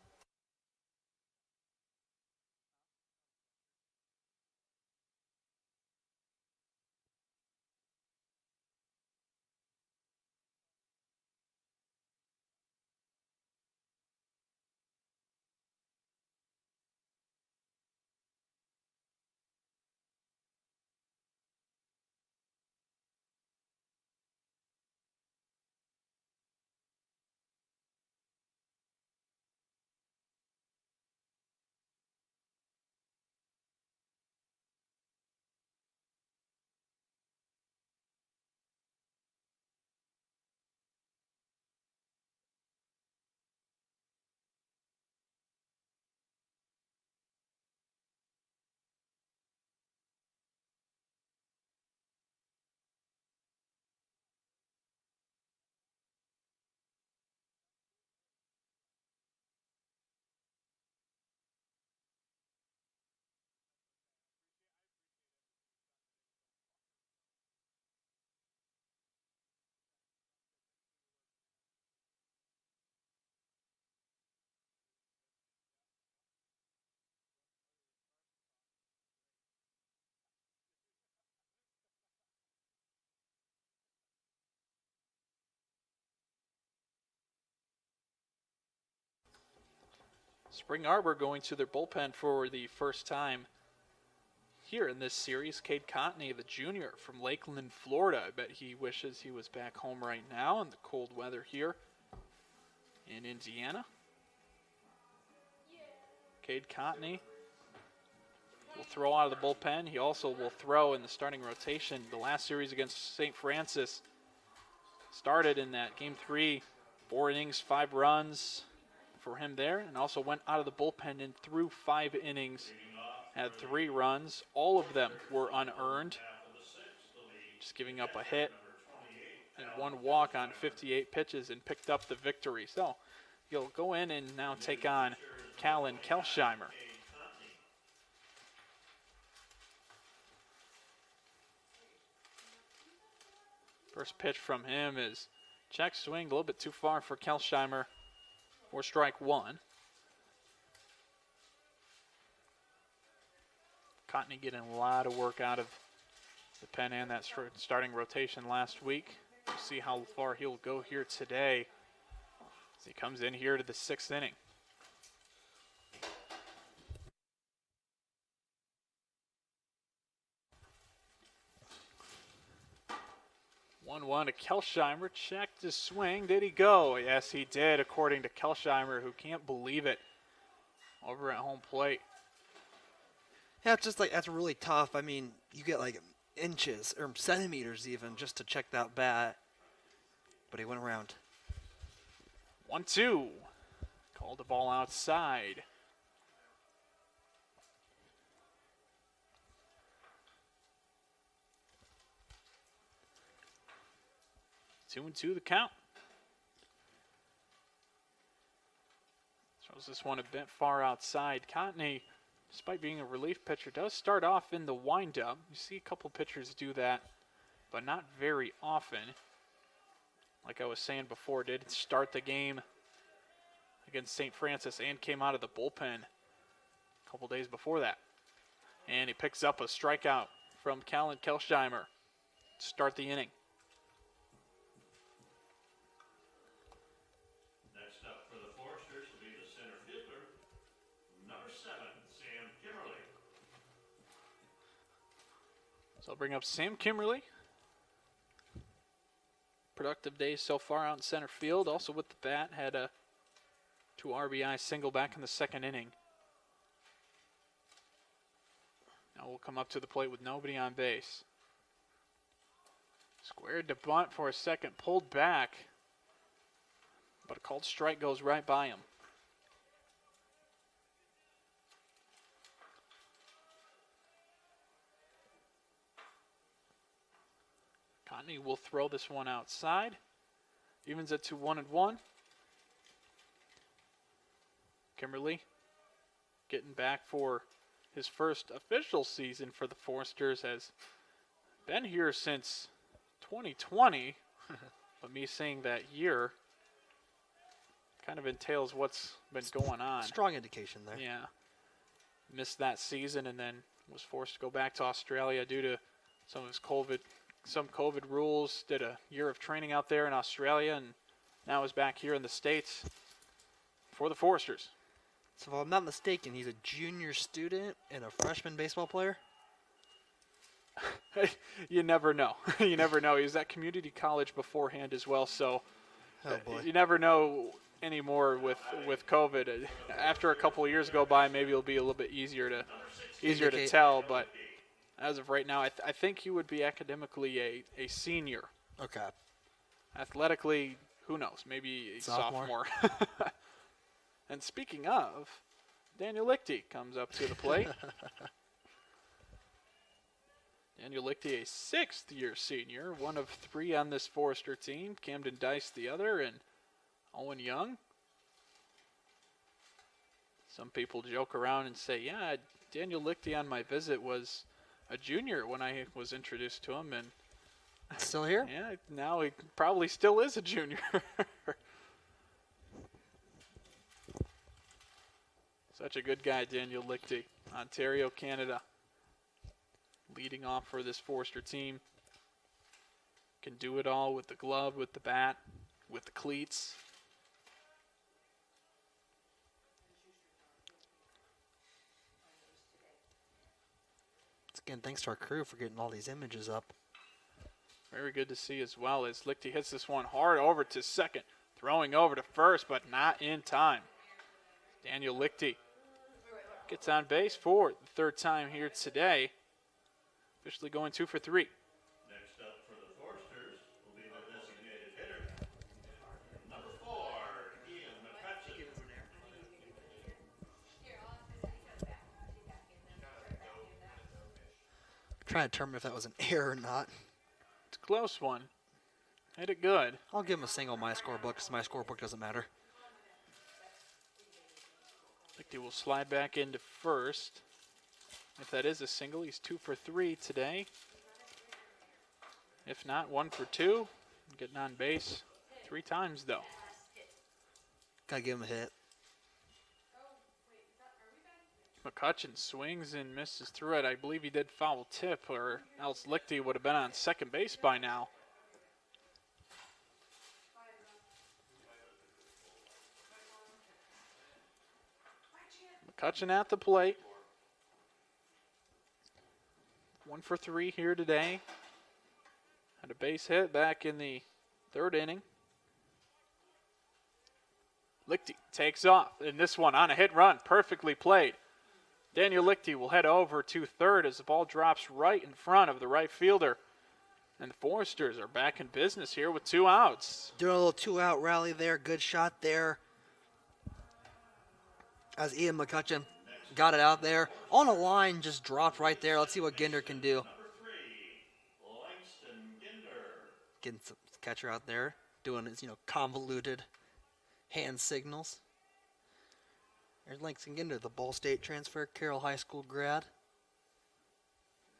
Spring Arbor going to their bullpen for the first time here in this series. Cade Contney, the junior from Lakeland, Florida. I bet he wishes he was back home right now in the cold weather here in Indiana. Cade Contney will throw out of the bullpen. He also will throw in the starting rotation. The last series against St. Francis started in that game 3, 4 innings, 5 runs for him there, and also went out of the bullpen and threw 5 innings, had 3 runs. All of them were unearned, just giving up a hit and 1 walk on 58 pitches and picked up the victory. So he'll go in and now take on Callan Kelsheimer. First pitch from him is check swing, a little bit too far for Kelsheimer, for strike 1. Contney getting a lot of work out of the pen and that starting rotation last week. We'll see how far he'll go here today as he comes in here to the 6th inning. One to Kelsheimer. Checked his swing. Did he go? Yes, he did, according to Kelsheimer, who can't believe it over at home plate. Yeah, it's just like, that's really tough. I mean, you get like inches or centimeters even just to check that bat. But he went around. 1-2. Called the ball outside. Two and 2 the count. Throws this one a bit far outside. Contney, despite being a relief pitcher, does start off in the windup. You see a couple pitchers do that, but not very often. Like I was saying before, did start the game against St. Francis and came out of the bullpen a couple days before that. And he picks up a strikeout from Callan Kelsheimer to start the inning. Next up for the Foresters will be the center fielder, number 7, Sam Kimmerly. So I'll bring up Sam Kimmerly. Productive day so far out in center field. Also with the bat, had a 2 RBI single back in the 2nd inning. Now we'll come up to the plate with nobody on base. Squared to bunt for a second, pulled back. But a called strike goes right by him. Contney will throw this one outside. Evens it to 1-1. Kimberly getting back for his first official season for the Foresters, has been here since 2020. But me saying that year kind of entails what's been going on. Strong indication there. Yeah. Missed that season and then was forced to go back to Australia due to some of his COVID rules. Did a year of training out there in Australia and now is back here in the States for the Foresters. So if I'm not mistaken, he's a junior student and a freshman baseball player? You never know. You never know. He was at community college beforehand as well, so Oh boy. you never know anymore with COVID. After a couple of years go by, maybe it'll be a little bit easier to Indicate. tell, but as of right now, I think he would be academically a senior. Okay. Athletically, who knows? Maybe a sophomore. And speaking of, Daniel Lichty comes up to the plate. Daniel Lichty, a 6th-year senior, one of 3 on this Forester team. Camden Dice the other, and Owen Young. Some people joke around and say, yeah, Daniel Lichty on my visit was a junior when I was introduced to him, and Still here? yeah, now he probably still is a junior. Such a good guy, Daniel Lichty, Ontario, Canada. Leading off for this Forester team. Can do it all with the glove, with the bat, with the cleats. Again, thanks to our crew for getting all these images up. Very good to see as well as Lichty hits this one hard over to second. Throwing over to first, but not in time. Daniel Lichty gets on base for the third time here today. Officially going 2 for 3. Next up for the Foresters will be the designated hitter, number 4, Ian McCutcheon. Trying to determine if that was an error or not. It's a close one. Hit it good. I'll give him a single on my scorebook because my scorebook doesn't matter. Lichty will slide back into first. If that is a single, he's 2 for 3 today. If not, 1 for 2. Getting on base 3 times, though. Gotta give him a hit. McCutcheon swings and misses through it. I believe he did foul tip, or else Lichty would have been on second base by now. McCutcheon at the plate. 1 for 3 here today. Had a base hit back in the third inning. Lichty takes off in this one on a hit run. Perfectly played. Daniel Lichty will head over to third as the ball drops right in front of the right fielder. And the Foresters are back in business here with 2 outs. Doing a little 2-out rally there. Good shot there. As Ian McCutcheon got it out there. On a line, just dropped right there. Let's see what Ginder can do. Number 3, Langston Ginder. Getting some catcher out there. Doing his, convoluted hand signals. There's Langston Ginder, the Ball State transfer, Carroll High School grad.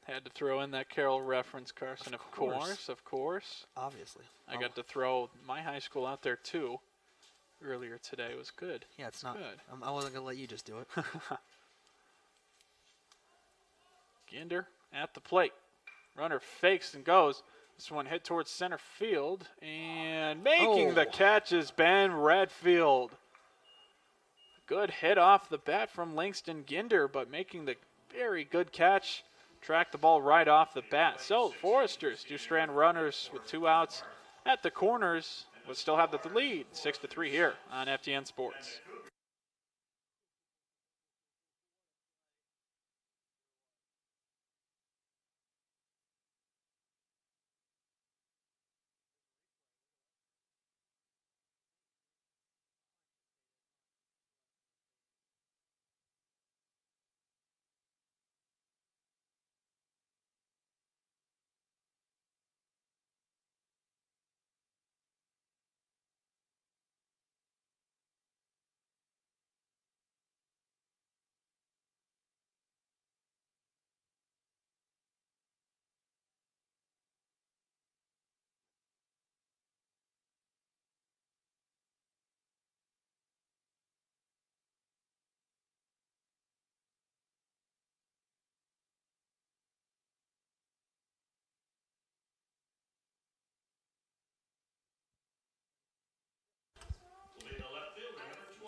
Had to throw in that Carroll reference, Carson. Of course. Obviously. I got to throw my high school out there, too, earlier today. It was good. Yeah, it's not. Good. I wasn't going to let you just do it. Ginder at the plate. Runner fakes and goes. This one hit towards center field. And making the catch is Ben Redfield. Good hit off the bat from Langston Ginder, but making the very good catch. Track the ball right off the bat. So Foresters do strand runners with 2 outs at the corners, but still have the lead. 6 to 3 here on FTN Sports.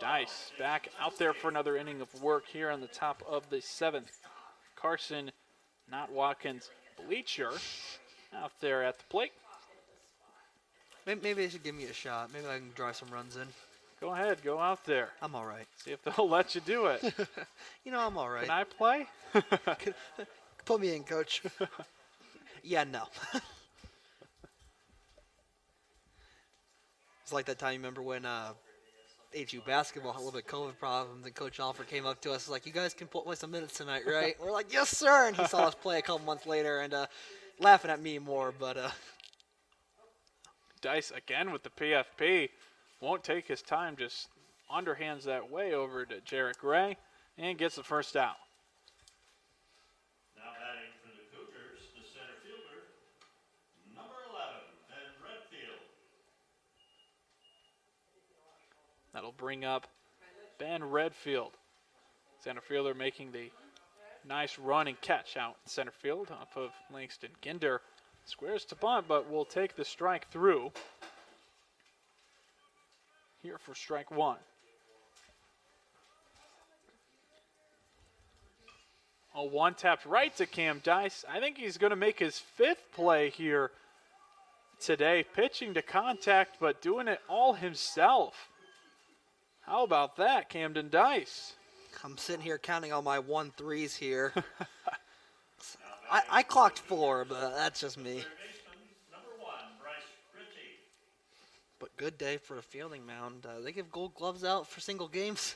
Dice back out there for another inning of work here on the top of the 7th. Carson, not Watkins, Bleacher out there at the plate. Maybe they should give me a shot. Maybe I can drive some runs in. Go ahead, go out there. I'm all right. See if they'll let you do it. I'm all right. Can I play? Put me in, coach. Yeah, no. It's like that time, you remember when HU basketball had a little bit of COVID problems, and Coach Alford came up to us like, "You guys can play some minutes tonight, right?" We're like, "Yes, sir." And he saw us play a couple months later and laughing at me more, but Dice again with the PFP. Won't take his time, just underhands that way over to Jarek Ray and gets the first out. Now batting for the Cougars, the center fielder, number 11, Ben Redfield. That'll bring up Ben Redfield. Center fielder making the nice run and catch out in center field off of Langston Ginder. Squares to bunt, but will take the strike through. Here for strike 1. A one tapped right to Cam Dice. I think he's going to make his 5th play here today. Pitching to contact, but doing it all himself. How about that, Camden Dice? I'm sitting here counting all my 1-3s here. I clocked 4, but that's just me. Third baseman, number 1, Bryce Ritchie. But good day for the fielding mound. They give gold gloves out for single games.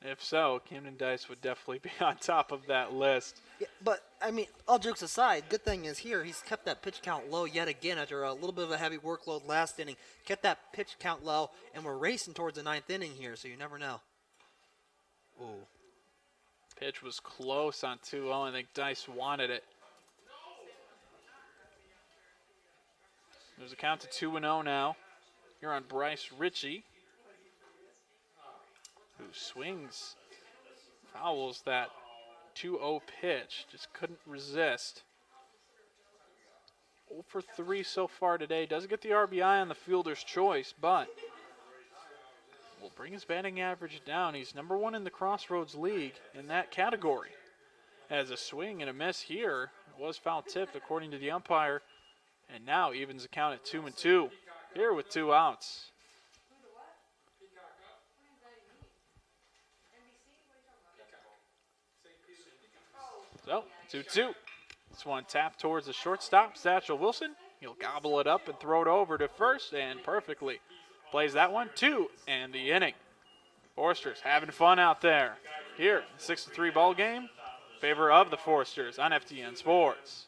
If so, Camden Dice would definitely be on top of that list. Yeah, but, I mean, all jokes aside, good thing is here, he's kept that pitch count low yet again after a little bit of a heavy workload last inning. Kept that pitch count low, and we're racing towards the 9th inning here, so you never know. Ooh. Pitch was close on 2-0. I think Dice wanted it. There's a count to 2-0 now. Here on Bryce Ritchie, who swings, fouls that 2-0 pitch. Just couldn't resist. 0 for 3 so far today. Does get the RBI on the fielder's choice, but will bring his batting average down. He's number 1 in the Crossroads League in that category. Has a swing and a miss here. It was foul tipped according to the umpire. And now evens the count at 2-2 here with 2 outs. So, 2-2. This one tapped towards the shortstop, Satchel Wilson. He'll gobble it up and throw it over to first, and perfectly plays that one, 2, and the inning. Foresters having fun out there. Here, 6-3 ball game. Favor of the Foresters on FTN Sports.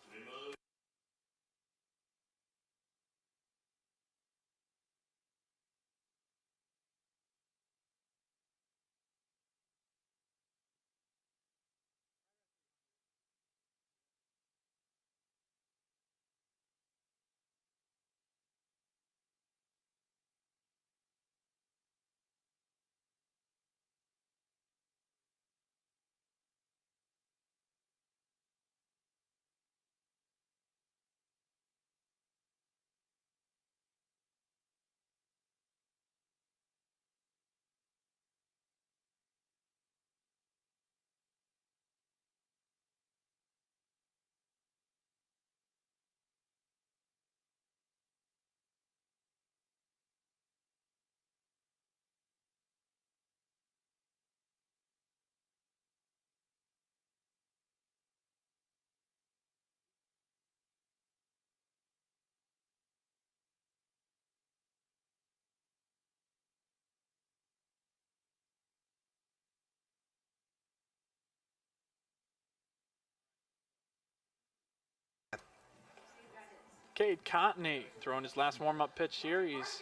Cade Cottney throwing his last warm-up pitch here. He's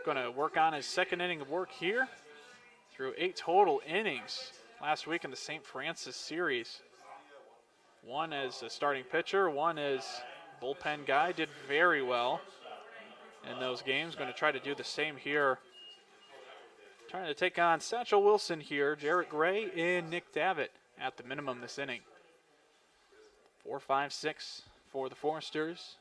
going to work on his 2nd inning of work here through 8 total innings last week in the St. Francis series. 1 as a starting pitcher, 1 as bullpen guy. Did very well in those games. Going to try to do the same here. Trying to take on Satchel Wilson here, Jarrett Gray, and Nick Davitt at the minimum this inning. 4-5-6 for the Foresters.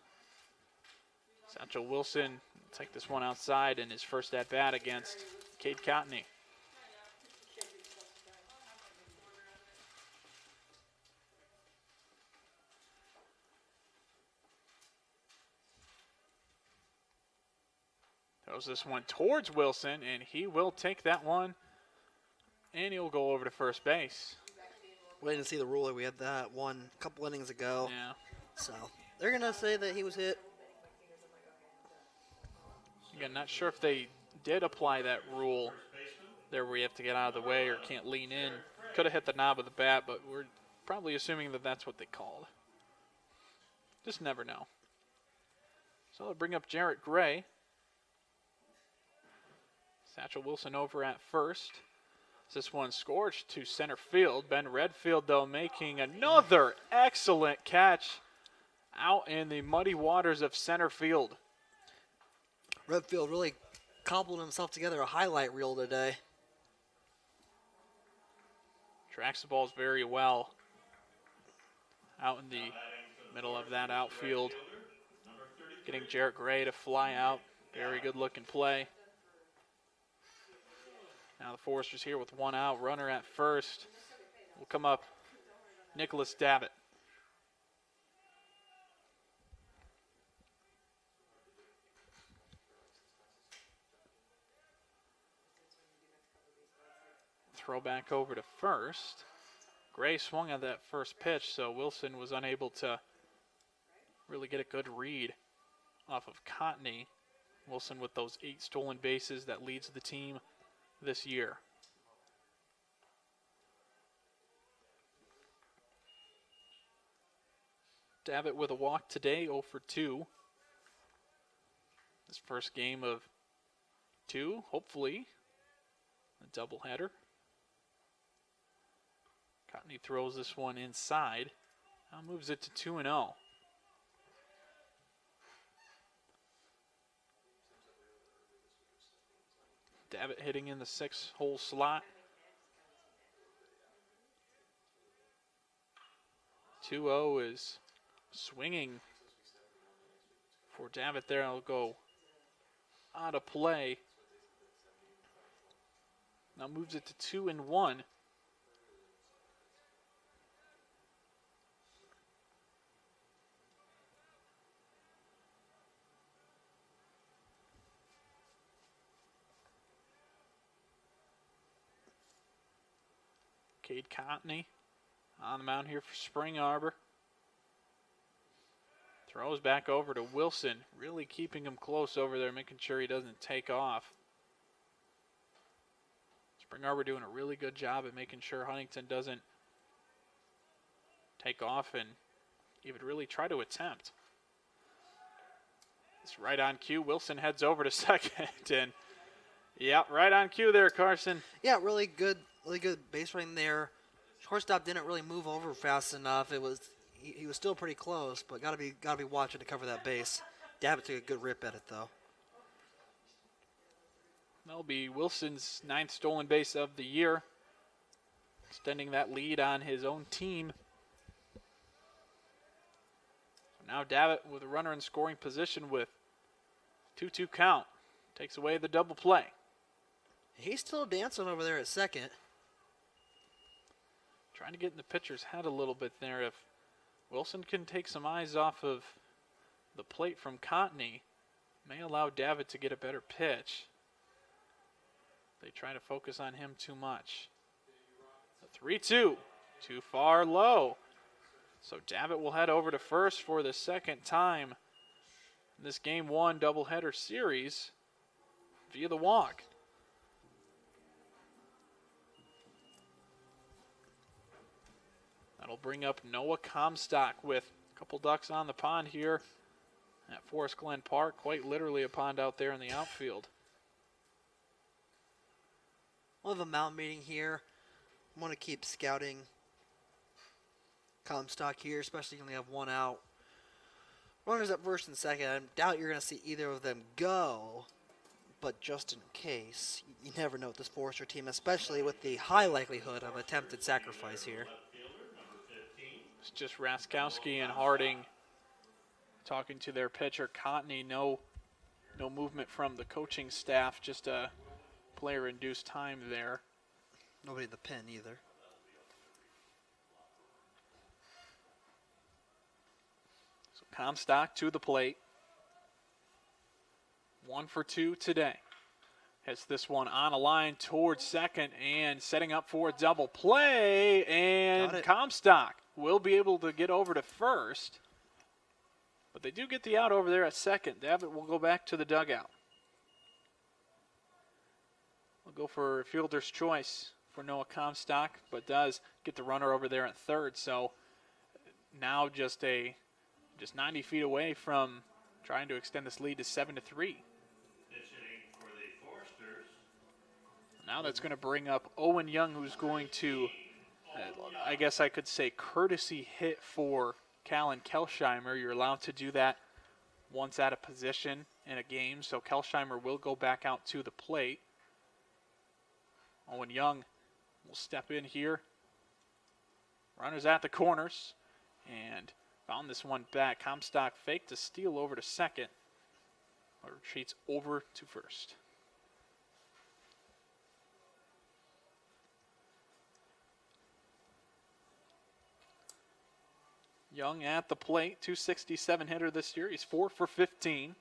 Satchel Wilson will take this one outside in his first at-bat against Cade Cottney. Throws this one towards Wilson, and he will take that one, and he'll go over to first base. Waiting to see the ruler. We had that one a couple innings ago. Yeah. So they're going to say that he was hit. Again, not sure if they did apply that rule there where you have to get out of the way or can't lean in. Could have hit the knob of the bat, but we're probably assuming that that's what they called. Just never know. So they'll bring up Jarrett Gray. Satchel Wilson over at first. This one scorched to center field. Ben Redfield, though, making another excellent catch out in the muddy waters of center field. Redfield really cobbled himself together a highlight reel today. Tracks the balls very well out in the middle of that outfield. Getting Jarrett Gray to fly out. Very good looking play. Now the Foresters here with 1 out. Runner at first will come up Nicholas Davitt. Throw back over to first. Gray swung at that first pitch, so Wilson was unable to really get a good read off of Cotney. Wilson with those 8 stolen bases that leads the team this year. Davitt with a walk today, 0 for 2. His first game of 2, hopefully. A doubleheader. Cotney throws this one inside. Now moves it to 2-0. Davitt hitting in the 6-hole slot. 2-0 is swinging for Davitt there. I'll go out of play. Now moves it to 2-1. Cade Cotney on the mound here for Spring Arbor. Throws back over to Wilson, really keeping him close over there, making sure he doesn't take off. Spring Arbor doing a really good job at making sure Huntington doesn't take off and even really try to attempt. It's right on cue. Wilson heads over to second, and yeah, right on cue there, Carson. Yeah, really good base running there. Shortstop didn't really move over fast enough. He was still pretty close, but gotta be watching to cover that base. Davitt took a good rip at it though. That'll be Wilson's 9th stolen base of the year, extending that lead on his own team. So now Davitt with a runner in scoring position with 2-2 count. Takes away the double play. He's still dancing over there at second. Trying to get in the pitcher's head a little bit there. If Wilson can take some eyes off of the plate from Cotney, may allow Davitt to get a better pitch. They try to focus on him too much. A 3-2, too far low. So Davitt will head over to first for the second time in this Game 1 doubleheader series via the walk. That'll bring up Noah Comstock with a couple ducks on the pond here at Forest Glen Park. Quite literally a pond out there in the outfield. We'll have a mound meeting here. I want to keep scouting Comstock here, especially when they have one out. Runners at first and second. I doubt you're going to see either of them go, but just in case, you never know with this Forester team, especially with the high likelihood of attempted sacrifice here. It's just Raskowski and Harding talking to their pitcher Cotney. No movement from the coaching staff, just a player-induced time there. Nobody in the pen either. So Comstock to the plate. 1 for 2 today. Hits this one on a line towards second and setting up for a double play. And Comstock will be able to get over to first. But they do get the out over there at second. Davitt will go back to the dugout. We'll go for fielder's choice for Noah Comstock, but does get the runner over there at third. So now just 90 feet away from trying to extend this lead to 7-3. Now that's going to bring up Owen Young, who's going to, I guess I could say, courtesy hit for Callan Kelsheimer. You're allowed to do that once at a position in a game, so Kelsheimer will go back out to the plate. Owen Young will step in here. Runners at the corners, and found this one back. Comstock faked a steal over to second, but retreats over to first. Young at the plate, 267 hitter this year. He's 4 for 15.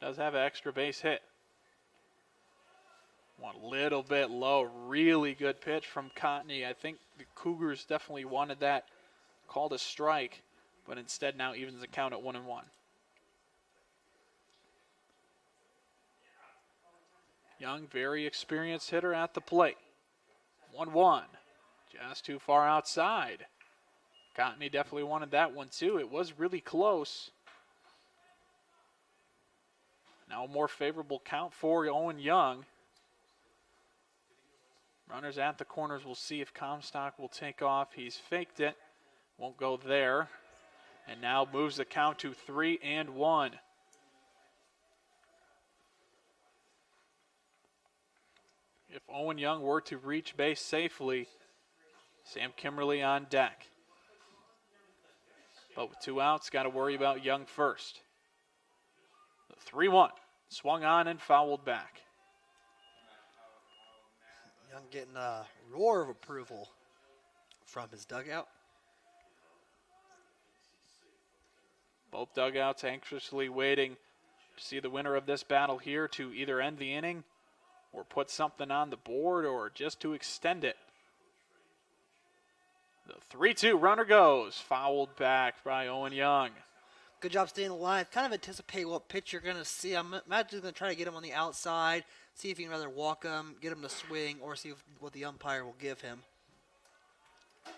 Does have an extra base hit. One little bit low. Really good pitch from Cotney. I think the Cougars definitely wanted that called a strike, but instead now evens the count at 1-1. Young, very experienced hitter at the plate. 1-1. Just too far outside. Cotney definitely wanted that one too. It was really close. Now a more favorable count for Owen Young. Runners at the corners. We'll see if Comstock will take off. He's faked it. Won't go there. And now moves the count to 3-1. If Owen Young were to reach base safely, Sam Kimberly on deck. But with 2 outs, got to worry about Young first. The 3-1. Swung on and fouled back. Young getting a roar of approval from his dugout. Both dugouts anxiously waiting to see the winner of this battle here to either end the inning or put something on the board or just to extend it. The 3-2 runner goes. Fouled back by Owen Young. Good job staying alive. Kind of anticipate what pitch you're going to see. I'm imagining going to try to get him on the outside, see if you can rather walk him, get him to swing, or see what the umpire will give him.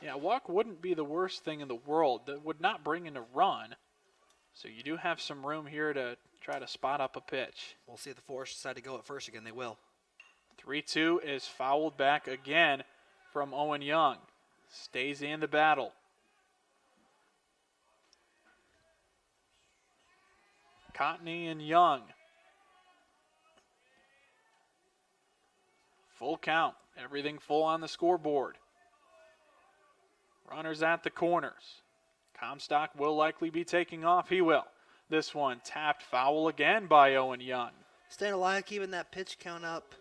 Yeah, walk wouldn't be the worst thing in the world. That would not bring in a run. So you do have some room here to try to spot up a pitch. We'll see if the Force decide to go at first again. They will. 3-2 is fouled back again from Owen Young. Stays in the battle. Cotney and Young. Full count. Everything full on the scoreboard. Runners at the corners. Comstock will likely be taking off. He will. This one tapped foul again by Owen Young. Staying alive, keeping that pitch count up.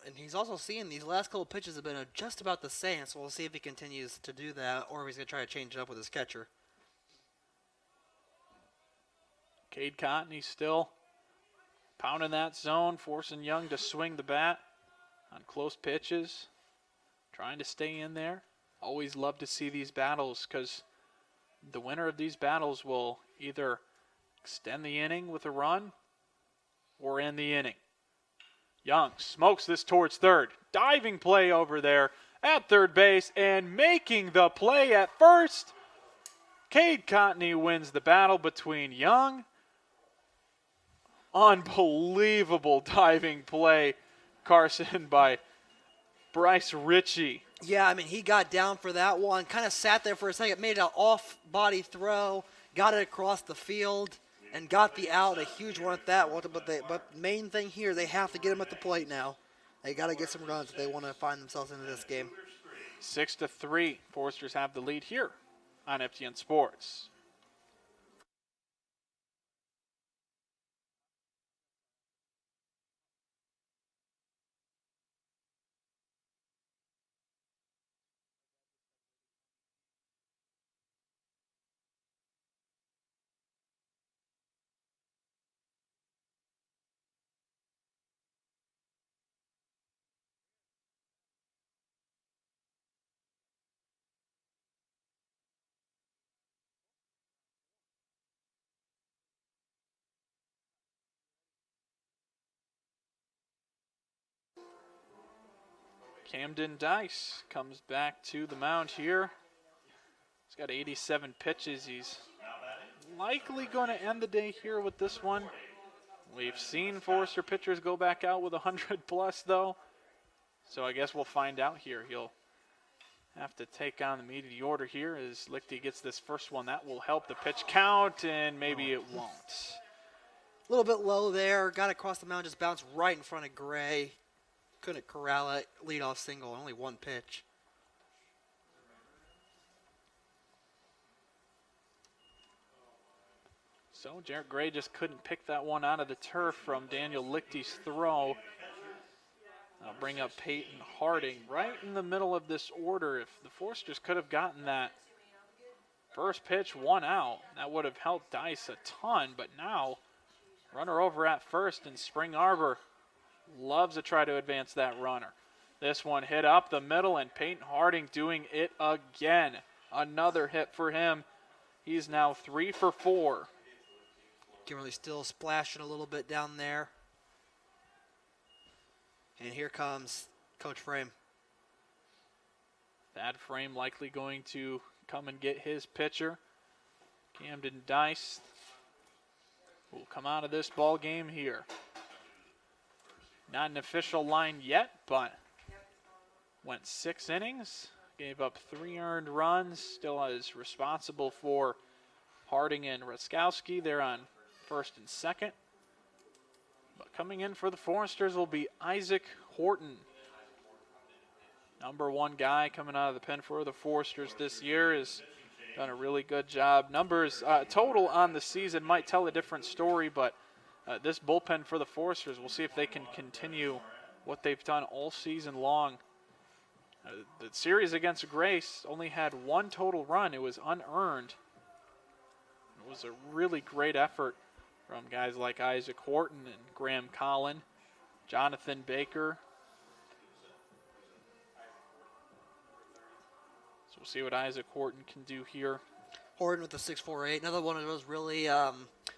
And he's also seeing these last couple pitches have been just about the same, so we'll see if he continues to do that or if he's going to try to change it up with his catcher. Cade Cotney still pounding that zone, forcing Young to swing the bat on close pitches, trying to stay in there. Always love to see these battles because the winner of these battles will either extend the inning with a run or end the inning. Young smokes this towards third. Diving play over there at third base and making the play at first. Cade Cotney wins the battle between Young. Unbelievable diving play, Carson, by Bryce Ritchie. Yeah, I mean, he got down for that one, kind of sat there for a second, made an off-body throw, got it across the field, and got the out, a huge one at that. But main thing here, they have to get him at the plate now. They got to get some runs if they want to find themselves into this game. 6-3, Foresters have the lead here on FTN Sports. Camden Dice comes back to the mound here. He's got 87 pitches. He's likely going to end the day here with this one. We've seen Forester pitchers go back out with 100 plus though. So I guess we'll find out here. He'll have to take on the meat of the order here as Lichty gets this first one. That will help the pitch count, and maybe it won't. A little bit low there. Got across the mound, just bounced right in front of Gray. Couldn't corral it. Leadoff single, only one pitch. So Jarrett Gray just couldn't pick that one out of the turf from Daniel Lichty's throw. I'll bring up Peyton Harding right in the middle of this order. If the Foresters could have gotten that First pitch, 1 out. That would have helped Dice a ton, but now runner over at first, and Spring Arbor loves to try to advance that runner. This one hit up the middle, and Peyton Harding doing it again. Another hit for him. He's now 3 for 4. Kimberly still splashing a little bit down there. And here comes Coach Frame. Thad Frame likely going to come and get his pitcher. Camden Dice will come out of this ball game here. Not an official line yet, but went 6 innings, gave up 3 earned runs, still is responsible for Harding and Ruskowski. They're on first and second. But coming in for the Foresters will be Isaac Horton. Number 1 guy coming out of the pen for the Foresters this year has done a really good job. Numbers total on the season might tell a different story, but this bullpen for the Foresters, we'll see if they can continue what they've done all season long. The series against Grace only had 1 total run. It was unearned. It was a really great effort from guys like Isaac Horton and Graham Collin, Jonathan Baker. So we'll see what Isaac Horton can do here. Horton with the 6.48. Another one of those really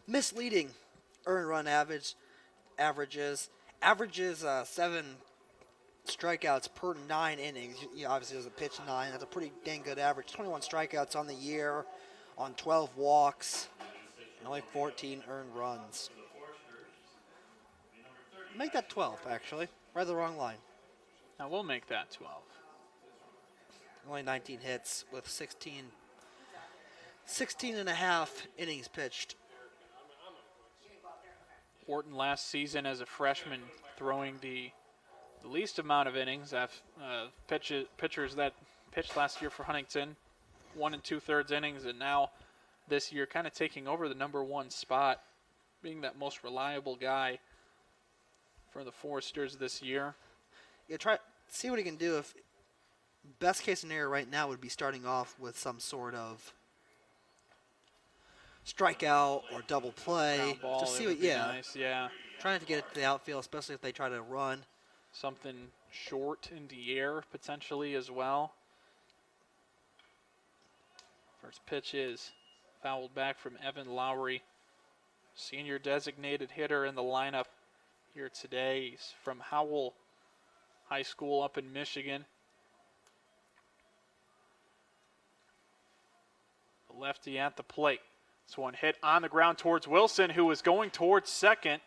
misleading earned run averages. Averages 7 strikeouts per 9 innings. Obviously, there's a pitch 9. That's a pretty dang good average. 21 strikeouts on the year, on 12 walks, and only 14 earned runs. Make that 12, actually. Read the wrong line. Now we'll make that 12. Only 19 hits with 16 and a half innings pitched. Horton last season as a freshman throwing the least amount of innings. Pitchers that pitched last year for Huntington, 1 2/3 innings, and now this year kind of taking over the number 1 spot, being that most reliable guy for the Foresters this year. Yeah, see what he can do. If best case scenario right now would be starting off with some sort of strikeout or double play. Ground ball, Just see it what, would be yeah. nice, yeah. Trying to get it to the outfield, especially if they try to run. Something short in the air potentially as well. First pitch is fouled back from Evan Lowry, senior designated hitter in the lineup here today. He's from Howell High School up in Michigan. The lefty at the plate. This one hit on the ground towards Wilson, who was going towards second.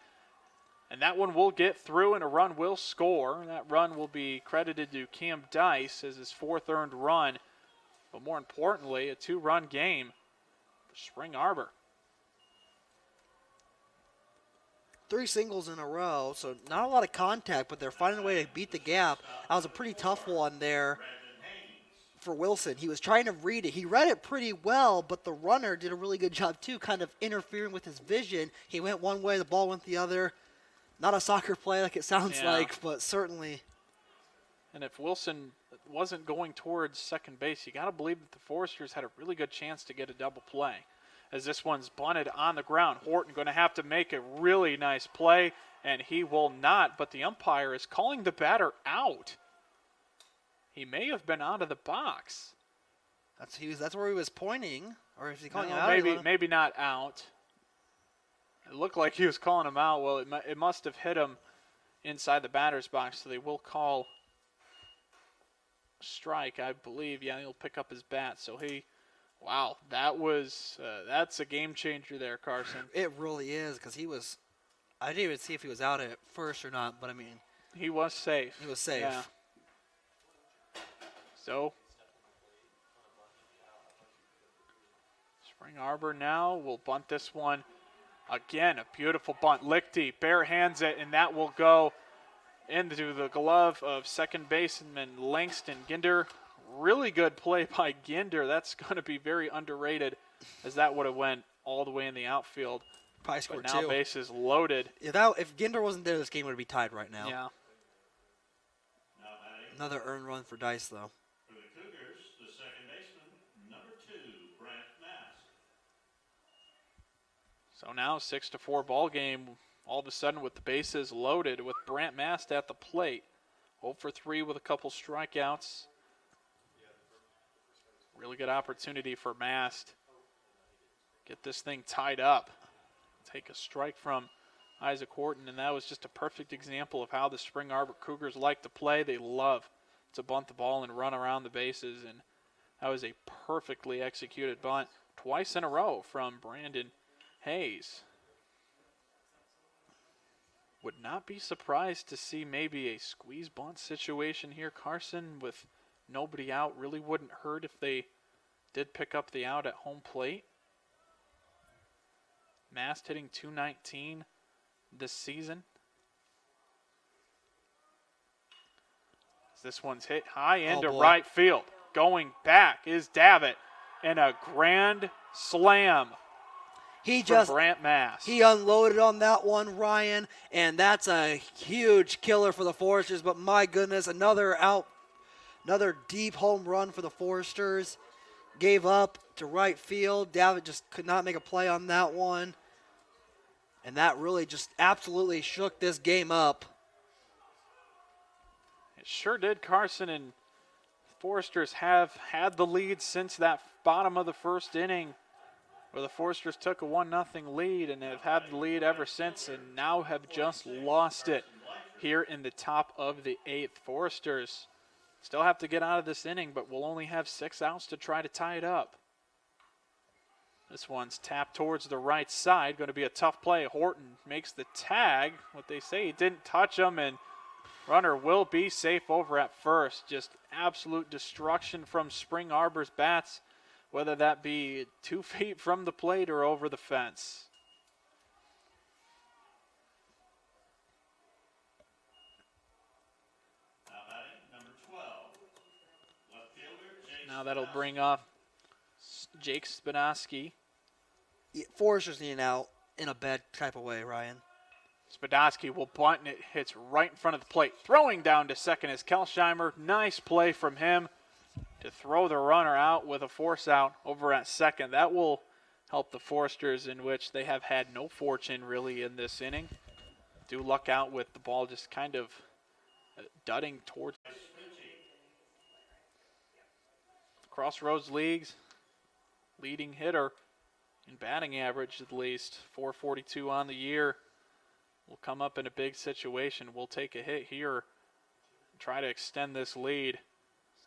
And that one will get through, and a run will score. That run will be credited to Cam Dice as his 4th earned run. But more importantly, a 2-run game for Spring Arbor. 3 singles in a row, so not a lot of contact, but they're finding a way to beat the gap. That was a pretty tough one there for Wilson. He was trying to read it. He read it pretty well, but the runner did a really good job too, kind of interfering with his vision. He went one way, the ball went the other. Not a soccer play like it sounds like, but certainly. And if Wilson wasn't going towards second base, you got to believe that the Foresters had a really good chance to get a double play. As this one's bunted on the ground, Horton going to have to make a really nice play, and he will not, but the umpire is calling the batter out. He may have been out of the box. That's where he was pointing, or is he calling him out? Maybe not out. It looked like he was calling him out. Well, it must have hit him inside the batter's box, so they will call a strike, I believe. Yeah, he'll pick up his bat. So wow, that's a game changer there, Carson. It really is, because I didn't even see if he was out at first or not, but I mean. He was safe. He was safe. Yeah. So, Spring Arbor now will bunt this one. Again, a beautiful bunt. Lichty bare hands it, and that will go into the glove of second baseman Langston Ginder. Really good play by Ginder. That's going to be very underrated, as that would have went all the way in the outfield. Probably scored but now 2. bases loaded. If Ginder wasn't there, this game would be tied right now. Yeah. Another earned run for Dice, though. For the Cougars, the second baseman, number 2, Brent So now 6-4 ball game. All of a sudden with the bases loaded with Brant Mast at the plate. 0 for 3 with a couple strikeouts. Really good opportunity for Mast. Get this thing tied up. Take a strike from Isaac Horton, and that was just a perfect example of how the Spring Arbor Cougars like to play. They love to bunt the ball and run around the bases, and that was a perfectly executed bunt twice in a row from Brandon Hayes. Would not be surprised to see maybe a squeeze bunt situation here, Carson, with nobody out. Really wouldn't hurt if they did pick up the out at home plate. Mast hitting .219 this season. This one's hit high into right field. Going back is Davitt, and a grand slam. He just Brant Mast. He unloaded on that one, Ryan, and that's a huge killer for the Foresters. But my goodness, another deep home run for the Foresters. Gave up to right field. Davitt just could not make a play on that one. And that really just absolutely shook this game up. It sure did, Carson, and Foresters have had the lead since that bottom of the first inning, where the Foresters took a 1-0 lead and have had the lead ever since, and now have just lost it here in the top of the 8th. Foresters still have to get out of this inning, but will only have 6 outs to try to tie it up. This one's tapped towards the right side. Going to be a tough play. Horton makes the tag. What they say, he didn't touch him, and runner will be safe over at first. Just absolute destruction from Spring Arbor's bats, whether that be 2 feet from the plate or over the fence. Now batting, number 12. Left fielder, Jake Now that'll Spadowski. bring up Jake Spadowski. Foresters need an out in a bad type of way, Ryan. Spadowski will bunt, and it hits right in front of the plate. Throwing down to second is Kelsheimer. Nice play from him to throw the runner out with a force out over at second. That will help the Foresters, in which they have had no fortune really in this inning. Do luck out with the ball just kind of dudding towards Crossroads League's leading hitter in batting average, at least .442 on the year. Will come up in a big situation. We'll take a hit here and try to extend this lead.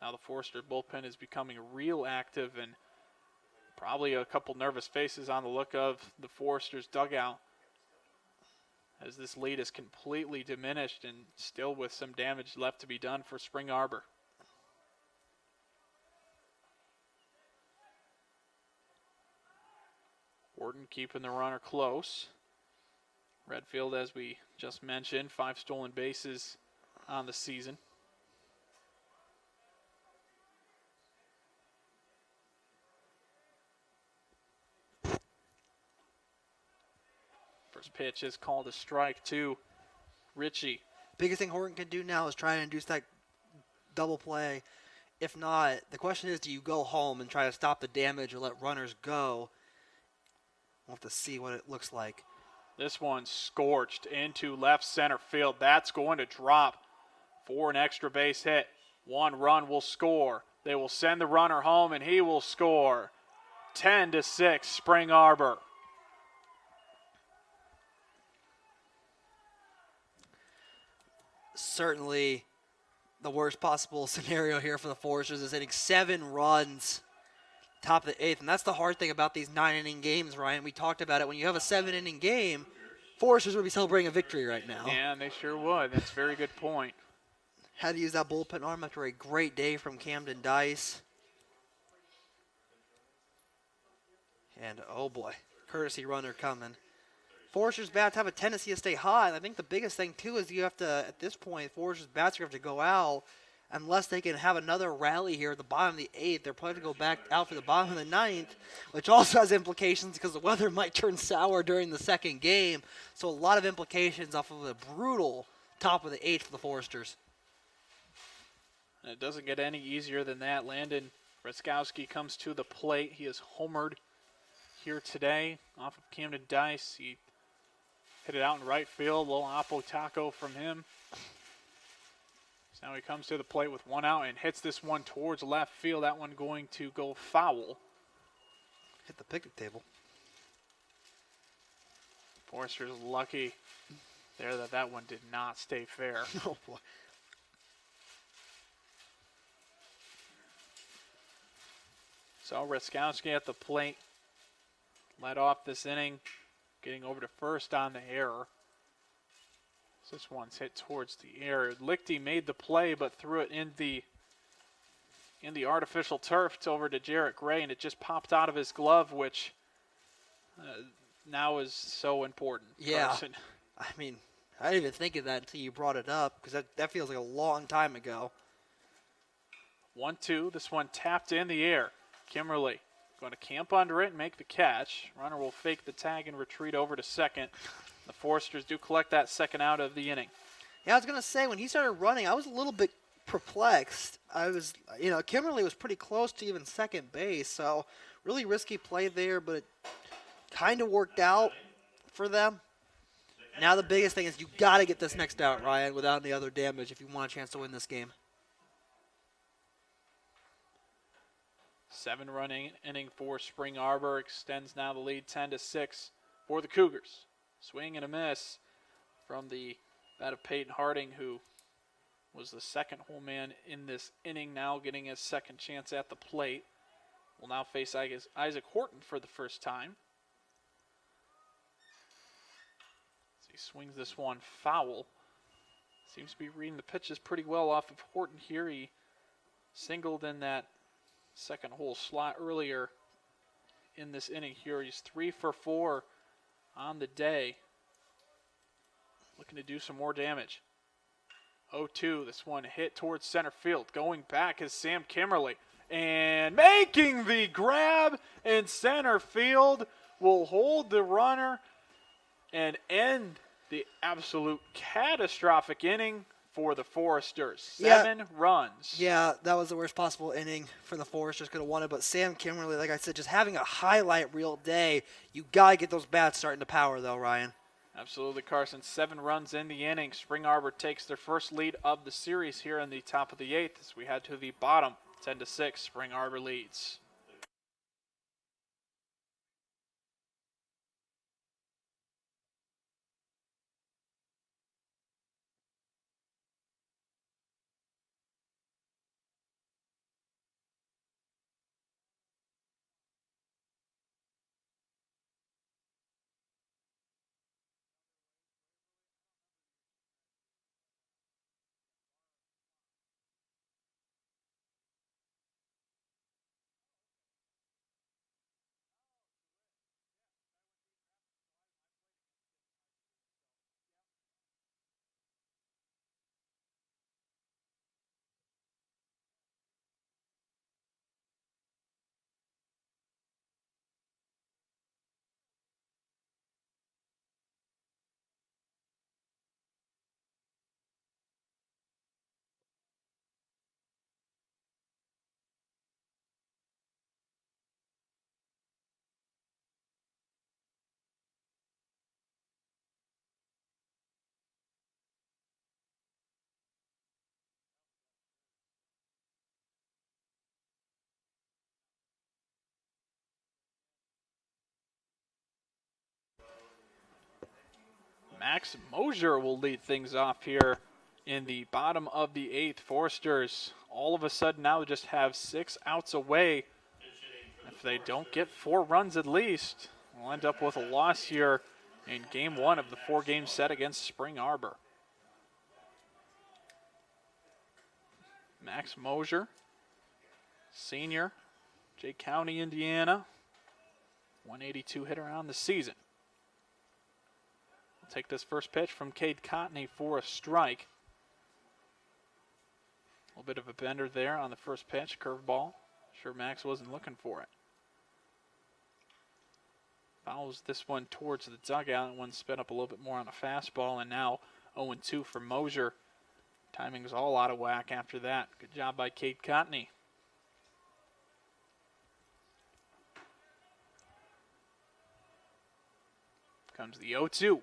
Now the Forester bullpen is becoming real active, and probably a couple nervous faces on the look of the Forester's dugout, as this lead is completely diminished and still with some damage left to be done for Spring Arbor. Horton keeping the runner close. Redfield, as we just mentioned, 5 stolen bases on the season. First pitch is called a strike to Ritchie. Biggest thing Horton can do now is try and induce that double play. If not, the question is, do you go home and try to stop the damage or let runners go? We'll have to see what it looks like. This one scorched into left center field. That's going to drop for an extra base hit. 1 run will score. They will send the runner home, and he will score. 10-6, Spring Arbor. Certainly the worst possible scenario here for the Foresters is hitting 7 runs top of the 8th. And that's the hard thing about these 9-inning games, Ryan. We talked about it. When you have a 7-inning game, Foresters would be celebrating a victory right now. Yeah, they sure would. That's a very good point. Had to use that bullpen arm after a great day from Camden Dice. And, oh boy, courtesy runner coming. Foresters' bats have a tendency to stay high. And I think the biggest thing, too, is you have to, at this point, Foresters' bats are going to have to go out unless they can have another rally here at the bottom of the 8th. They're probably going to go back out for the bottom of the 9th, which also has implications because the weather might turn sour during the second game. So a lot of implications off of a brutal top of the 8th for the Foresters. And it doesn't get any easier than that. Landon Raskowski comes to the plate. He has homered here today off of Camden Dice. He hit it out in right field. Little Oppo Taco from him. So now he comes to the plate with one out and hits this one towards left field. That one going to go foul. Hit the picnic table. Forrester's lucky there that one did not stay fair. Oh, boy. So Raskowski at the plate. Led off this inning. Getting over to first on the error. This one's hit towards the air. Lichty made the play, but threw it in the artificial turf over to Jarrett Gray, and it just popped out of his glove, which now is so important. Yeah. Carson. I mean, I didn't even think of that until you brought it up, because that feels like a long time ago. 1-2. This one tapped in the air. Kimmerly going to camp under it and make the catch. Runner will fake the tag and retreat over to second. The Foresters do collect that second out of the inning. Yeah, I was going to say, when he started running, I was a little bit perplexed. Kimberly was pretty close to even second base, so really risky play there, but it kind of worked out for them. Now the biggest thing is you got to get this next out, Ryan, without any other damage if you want a chance to win this game. 7-run inning for Spring Arbor extends now the lead 10-6 for the Cougars. Swing and a miss from the bat of Peyton Harding, who was the second hole man in this inning, now getting his second chance at the plate. Will now face Isaac Horton for the first time. As he swings this one foul. Seems to be reading the pitches pretty well off of Horton here. He singled in that second hole slot earlier in this inning here. He's 3 for 4 on the day. Looking to do some more damage. 0-2, this one hit towards center field. Going back is Sam Kimmerly. And making the grab in center field will hold the runner and end the absolute catastrophic inning for the Foresters. 7 runs. Yeah, that was the worst possible inning for the Foresters. Could have won it, but Sam Kimberly, like I said, just having a highlight reel day. You got to get those bats starting to power, though, Ryan. Absolutely, Carson. 7 runs in the inning. Spring Arbor takes their first lead of the series here in the top of the 8th as we head to the bottom. 10-6, Spring Arbor leads. Max Mosier will lead things off here in the bottom of the 8th. Foresters all of a sudden now just have 6 outs away. If they don't get 4 runs at least, we'll end up with a loss here in game 1 of the 4-game set against Spring Arbor. Max Mosier, senior, Jay County, Indiana, 182 hitter on the season. Take this first pitch from Cade Cotney for a strike. A little bit of a bender there on the first pitch, curveball. Sure Max wasn't looking for it. Fouls this one towards the dugout. One sped up a little bit more on a fastball, and now 0-2 for Mosier. Timing's all out of whack after that. Good job by Cade Cotney. Comes the 0-2.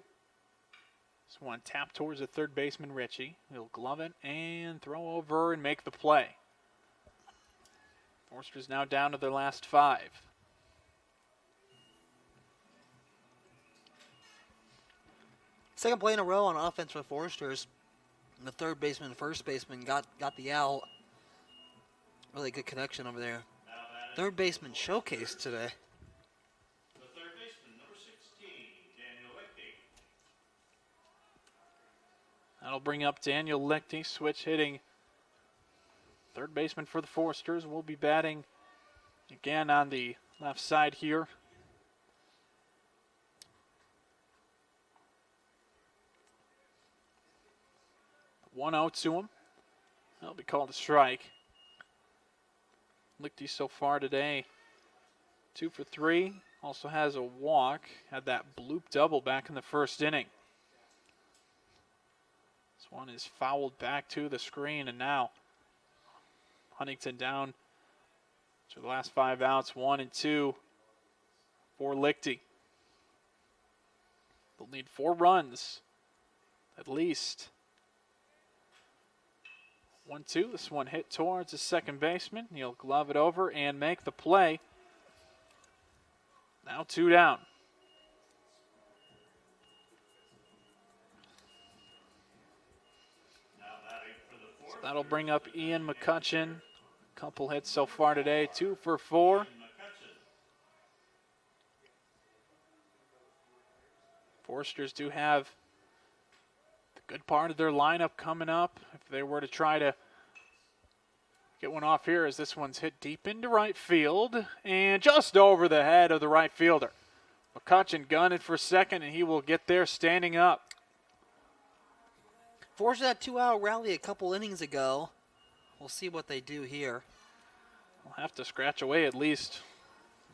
This one tapped towards the third baseman, Ritchie. He'll glove it and throw over and make the play. Forster's now down to their last 5. Second play in a row on offense for Foresters. The third baseman and first baseman got the out. Really good connection over there. Third baseman showcased today. The third baseman, number 16, Daniel Lichty. That'll bring up Daniel Lichty, switch hitting. Third baseman for the Foresters will be batting again on the left side here. 1-0 to him. That'll be called a strike. Lichty so far today, 2 for 3. Also has a walk. Had that bloop double back in the first inning. This one is fouled back to the screen, and now Huntington down to the last 5 outs, 1 and 2 for Lichty. They'll need 4 runs at least. 1-2. This one hit towards the second baseman. He'll glove it over and make the play. Now 2 down. So that'll bring up Ian McCutcheon. Couple hits so far today, 2 for 4. Foresters do have the good part of their lineup coming up. If they were to try to get one off here, as this one's hit deep into right field and just over the head of the right fielder. McCutcheon gunning for second, and he will get there standing up. Forced that 2-out rally a couple innings ago. We'll see what they do here. We'll have to scratch away at least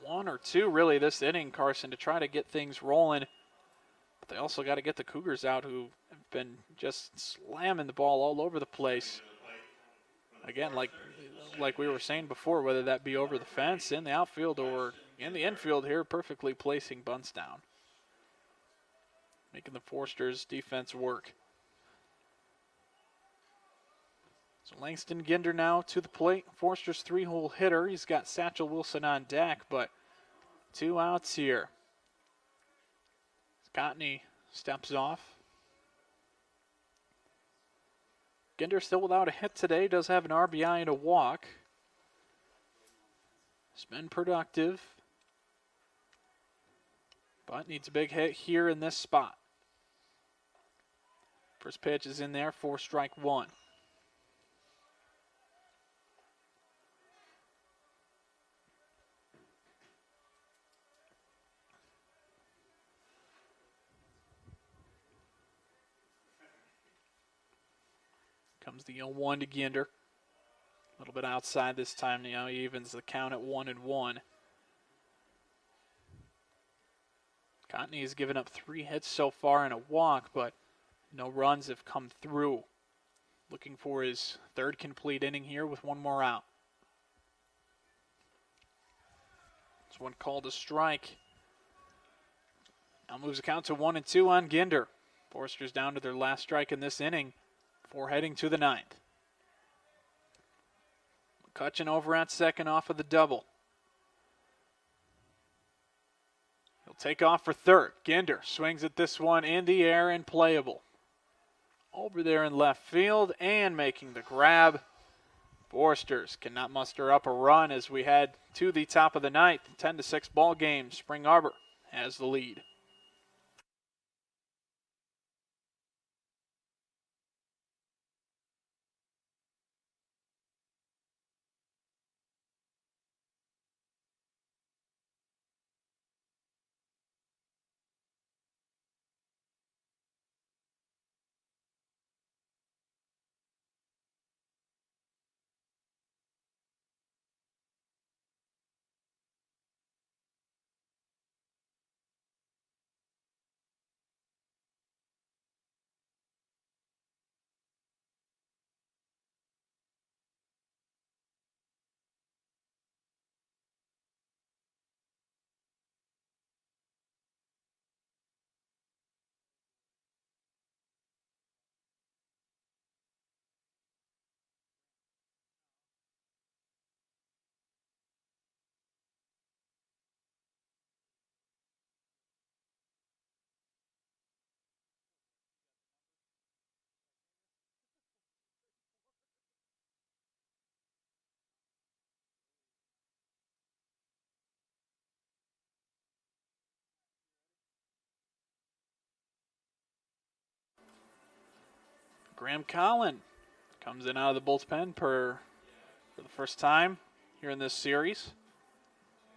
1 or 2 really this inning, Carson, to try to get things rolling. But they also got to get the Cougars out, who have been just slamming the ball all over the place. Again, like we were saying before, whether that be over the fence, in the outfield, or in the infield here, perfectly placing bunts down. Making the Foresters' defense work. So Langston Ginder now to the plate. Forster's 3-hole hitter. He's got Satchel Wilson on deck, but 2 outs here. Scottney steps off. Ginder still without a hit today. Does have an RBI and a walk. He's been productive, but needs a big hit here in this spot. First pitch is in there for strike 1. Comes the 0-1 to Ginder. A little bit outside this time. Now he evens the count at 1-1. Cottney has given up 3 hits so far and a walk, but no runs have come through. Looking for his 3rd complete inning here with 1 more out. This one called a strike. Now moves the count to 1-2 on Ginder. Foresters down to their last strike in this inning before heading to the 9th. McCutcheon over at second off of the double. He'll take off for third. Ginder swings at this one in the air and playable. Over there in left field and making the grab. Foresters cannot muster up a run as we head to the top of the 9th. 10-6 ball game. Spring Arbor has the lead. Graham Collin comes in out of the bullpen for the first time here in this series.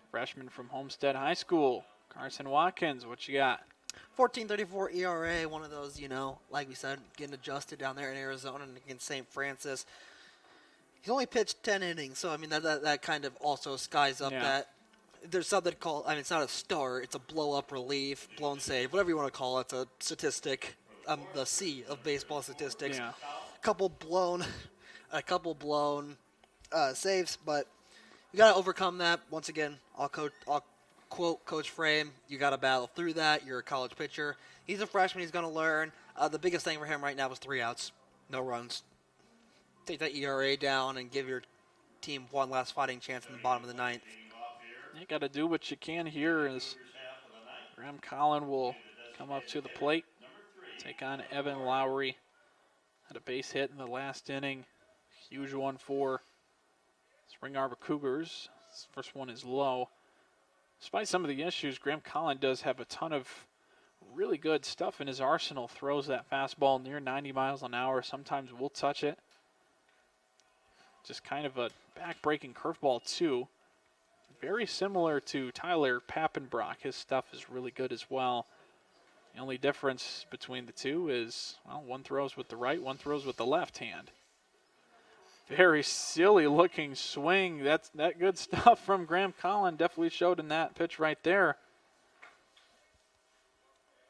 Freshman from Homestead High School. Carson Watkins, what you got? 14.34 ERA, one of those, like we said, getting adjusted down there in Arizona and against St. Francis. He's only pitched 10 innings, so, I mean, that kind of also skies up that. There's something called, it's not a start, it's a blow-up relief, blown save, whatever you want to call it. It's a statistic, the C of baseball statistics. Yeah. A couple blown saves, but you got to overcome that. Once again, I'll quote Coach Frame, you got to battle through that. You're a college pitcher. He's a freshman. He's going to learn. The biggest thing for him right now is 3 outs, no runs. Take that ERA down and give your team one last fighting chance in the bottom of the ninth. You got to do what you can here as Graham Collin will come up to the plate, take on Evan Lowry. Had a base hit in the last inning. Huge one for Spring Arbor Cougars. This first one is low. Despite some of the issues, Graham Collin does have a ton of really good stuff in his arsenal. Throws that fastball near 90 miles an hour. Sometimes we'll touch it. Just kind of a back-breaking curveball, too. Very similar to Tyler Pappenbrock. His stuff is really good as well. The only difference between the two is, well, one throws with the right, one throws with the left hand. Very silly-looking swing. That good stuff from Graham Collin definitely showed in that pitch right there.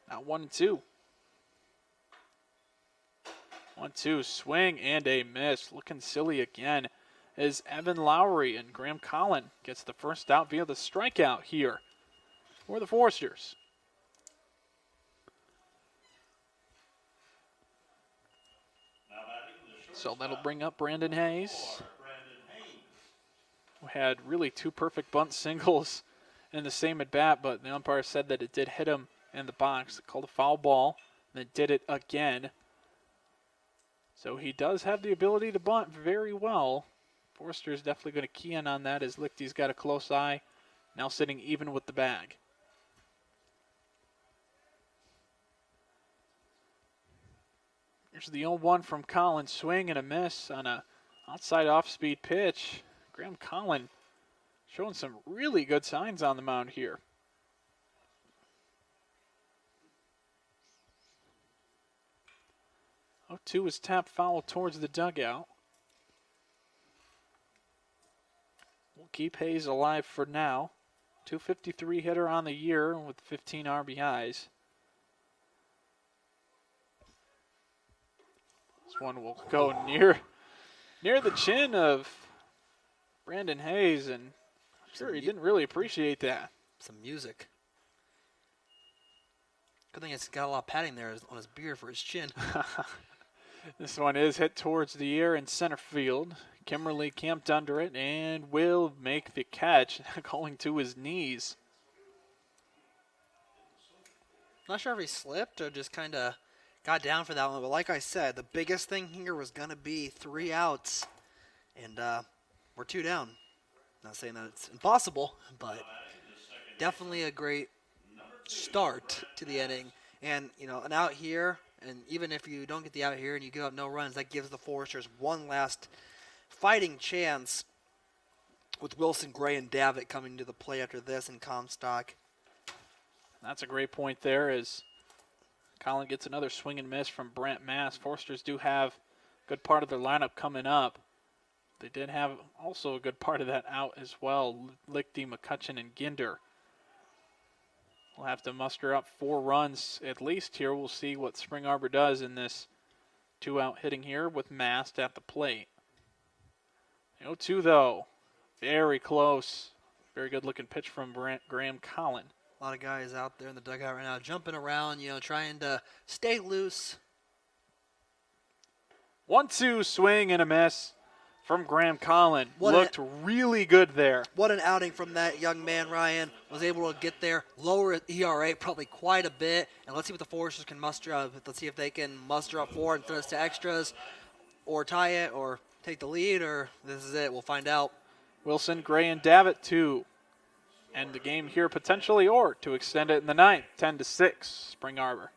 Now 1-2. 1-2, swing and a miss. Looking silly again as Evan Lowry, and Graham Collin gets the first out via the strikeout here for the Foresters. So that'll bring up Brandon Hayes, who had really 2 perfect bunt singles in the same at bat, but the umpire said that it did hit him in the box. They called a foul ball, and then did it again. So he does have the ability to bunt very well. Forster is definitely going to key in on that as Lichty's got a close eye, now sitting even with the bag. Here's the 0-1 from Collin. Swing and a miss on a outside off-speed pitch. Graham Collin showing some really good signs on the mound here. 0-2 is tapped foul towards the dugout. We'll keep Hayes alive for now. 253 hitter on the year with 15 RBIs. This one will go near the chin of Brandon Hayes, and I'm sure he didn't really appreciate that. Some music. Good thing it's got a lot of padding there on his beard for his chin. This one is hit towards the air in center field. Kimberly camped under it and will make the catch, going to his knees. Not sure if he slipped or just kind of got down for that one, but like I said, the biggest thing here was going to be 3 outs, and we're 2 down. Not saying that it's impossible, but definitely a great start to the inning. And, an out here, and even if you don't get the out here and you give up no runs, that gives the Foresters one last fighting chance with Wilson, Gray, and Davitt coming to the play after this in Comstock. That's a great point there as Collin gets another swing and miss from Brent Mass. Foresters do have a good part of their lineup coming up. They did have also a good part of that out as well. Lichty, McCutcheon, and Ginder. We'll have to muster up 4 runs at least here. We'll see what Spring Arbor does in this 2-out hitting here with Mast at the plate. 0-2 though. Very close. Very good looking pitch from Graham Collin. A lot of guys out there in the dugout right now jumping around, trying to stay loose. 1-2 swing and a miss from Graham Collin. Looked really good there. What an outing from that young man, Ryan. Was able to get there, lower ERA probably quite a bit, and let's see what the Foresters can muster up. Let's see if they can muster up 4 and send us to extras, or tie it, or take the lead, or this is it. We'll find out. Wilson, Gray, and Davitt to end the game here potentially, or to extend it in the 9th, 10-6, Spring Arbor.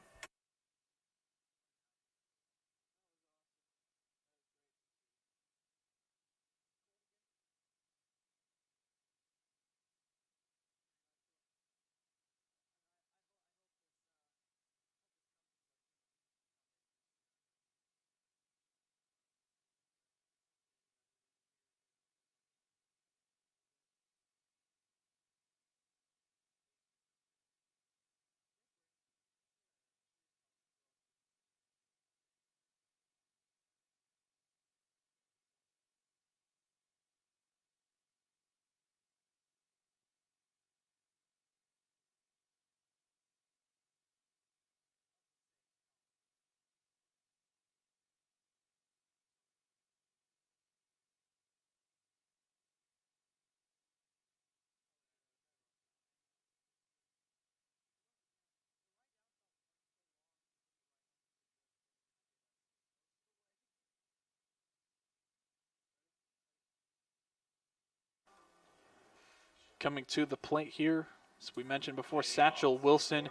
Coming to the plate here, as we mentioned before, Satchel Wilson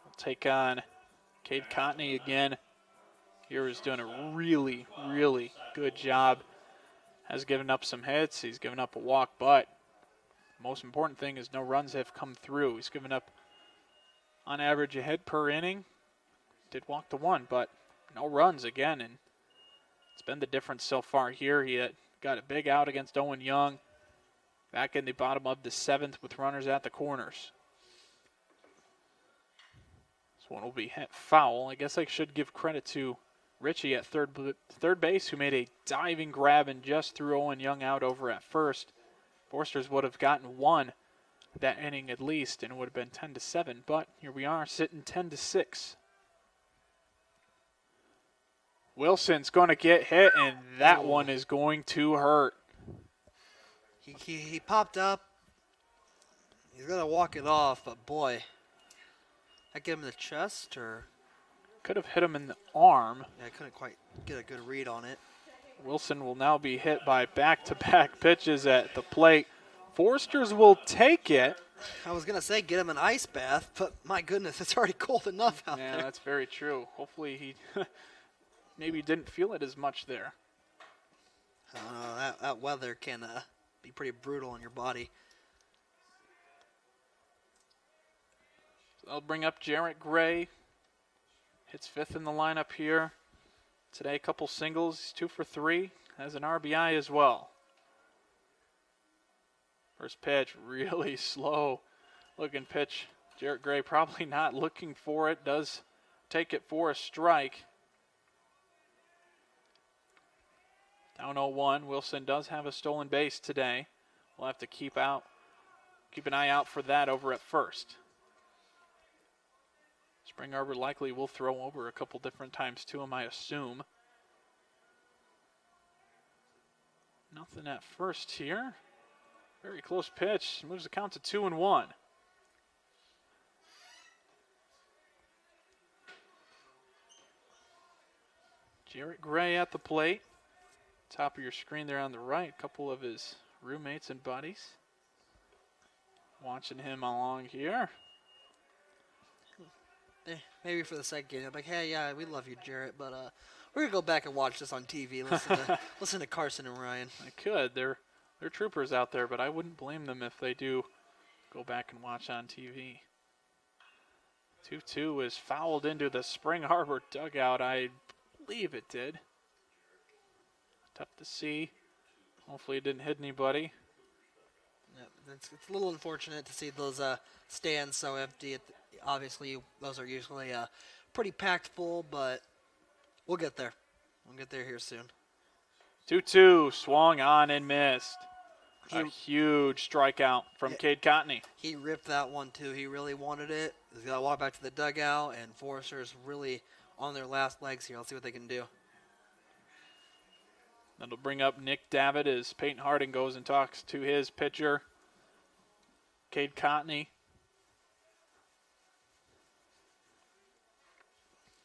will take on Cade Cotney again. Here is doing a really, really good job. Has given up some hits. He's given up a walk, but most important thing is no runs have come through. He's given up, on average, a hit per inning. Did walk the one, but no runs again, and it's been the difference so far here. He had got a big out against Owen Young. Back in the bottom of the 7th with runners at the corners. This one will be hit foul. I guess I should give credit to Richie at third base, who made a diving grab and just threw Owen Young out over at first. Forsters would have gotten one that inning at least, and it would have been 10-7. But here we are, sitting 10-6. Wilson's going to get hit, and that one is going to hurt. He popped up. He's going to walk it off, but boy. I get him in the chest, or? Could have hit him in the arm. Yeah, I couldn't quite get a good read on it. Wilson will now be hit by back-to-back pitches at the plate. Forsters will take it. I was going to say get him an ice bath, but my goodness, it's already cold enough out there. Yeah, that's very true. Hopefully he maybe didn't feel it as much there. That weather can be pretty brutal on your body. So I'll bring up Jarrett Gray. Hits 5th in the lineup here. Today, a couple singles. He's 2 for 3. Has an RBI as well. First pitch, really slow looking pitch. Jarrett Gray probably not looking for it. Does take it for a strike. Down 0-1. Wilson does have a stolen base today. We'll have to keep an eye out for that over at first. Spring Arbor likely will throw over a couple different times to him, I assume. Nothing at first here. Very close pitch. Moves the count to 2-1. Jarrett Gray at the plate. Top of your screen there on the right. A couple of his roommates and buddies. Watching him along here. Maybe for the second game, I'm like, hey, yeah, we love you, Jarrett, but we're gonna go back and watch this on TV. Listen to Carson and Ryan. I could. They're troopers out there, but I wouldn't blame them if they do go back and watch on TV. 2-2 is fouled into the Spring Arbor dugout. I believe it did. Tough to see. Hopefully it didn't hit anybody. Yeah, it's a little unfortunate to see those stands so empty. Obviously, those are usually pretty packed full, but we'll get there. We'll get there here soon. 2-2, swung on and missed. A huge strikeout from Cade Cotney. He ripped that one, too. He really wanted it. He's got to walk back to the dugout, and Forrester's really on their last legs here. Let's see what they can do. That'll bring up Nick Davitt as Peyton Harding goes and talks to his pitcher, Cade Cotney.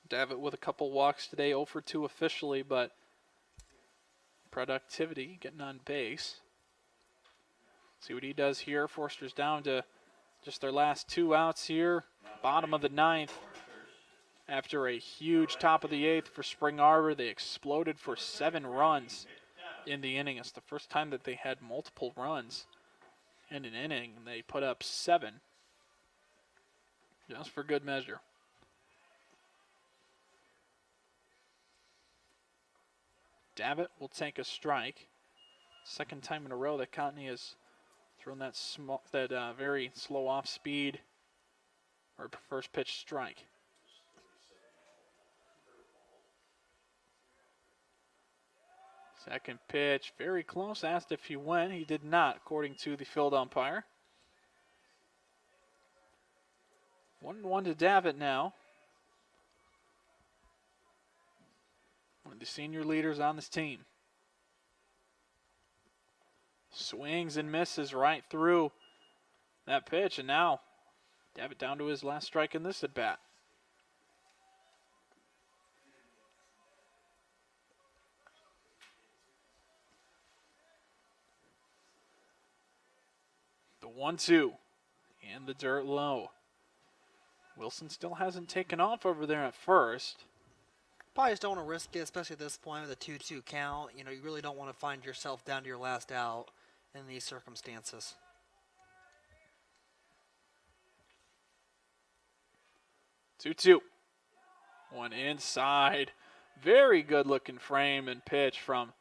Davitt with a couple walks today, 0 for 2 officially, but productivity, getting on base. See what he does here. Forster's down to just their last 2 outs here. Bottom of the 9th. After a huge top of the 8th for Spring Arbor, they exploded for 7 runs in the inning. It's the first time that they had multiple runs in an inning. They put up 7, just for good measure. Davitt will take a strike. Second time in a row that Cotney has thrown that very slow off speed or first pitch strike. Second pitch, very close. Asked if he went. He did not, according to the field umpire. 1-1 to Davitt now. One of the senior leaders on this team. Swings and misses right through that pitch, and now Davitt down to his last strike in this at bat. 1-2. And the dirt low. Wilson still hasn't taken off over there at first. Probably just don't want to risk it, especially at this point with a 2-2 count. You know, you really don't want to find yourself down to your last out in these circumstances. 2-2. One inside. Very good looking frame and pitch from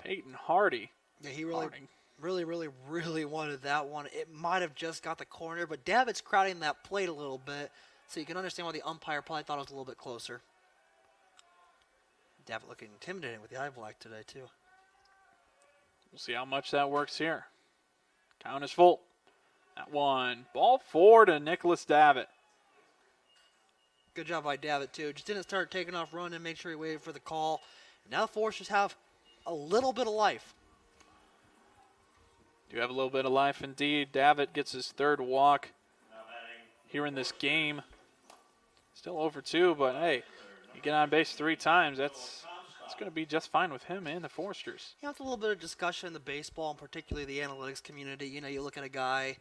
Peyton Hardy. Yeah, he really wanted that one. It might have just got the corner, but Davitt's crowding that plate a little bit, so you can understand why the umpire probably thought it was a little bit closer. Davitt looking intimidating with the eye black today, too. We'll see how much that works here. Count is full. That one. Ball 4 to Nicholas Davitt. Good job by Davitt, too. Just didn't start taking off running, make sure he waited for the call. Now the Foresters have a little bit of life. Do have a little bit of life indeed. Davitt gets his third walk here in this game. Still over 2, but hey, you get on base 3 times. That's going to be just fine with him and the Foresters. You know, it's a little bit of discussion in the baseball and particularly the analytics community. You know, you look at a guy,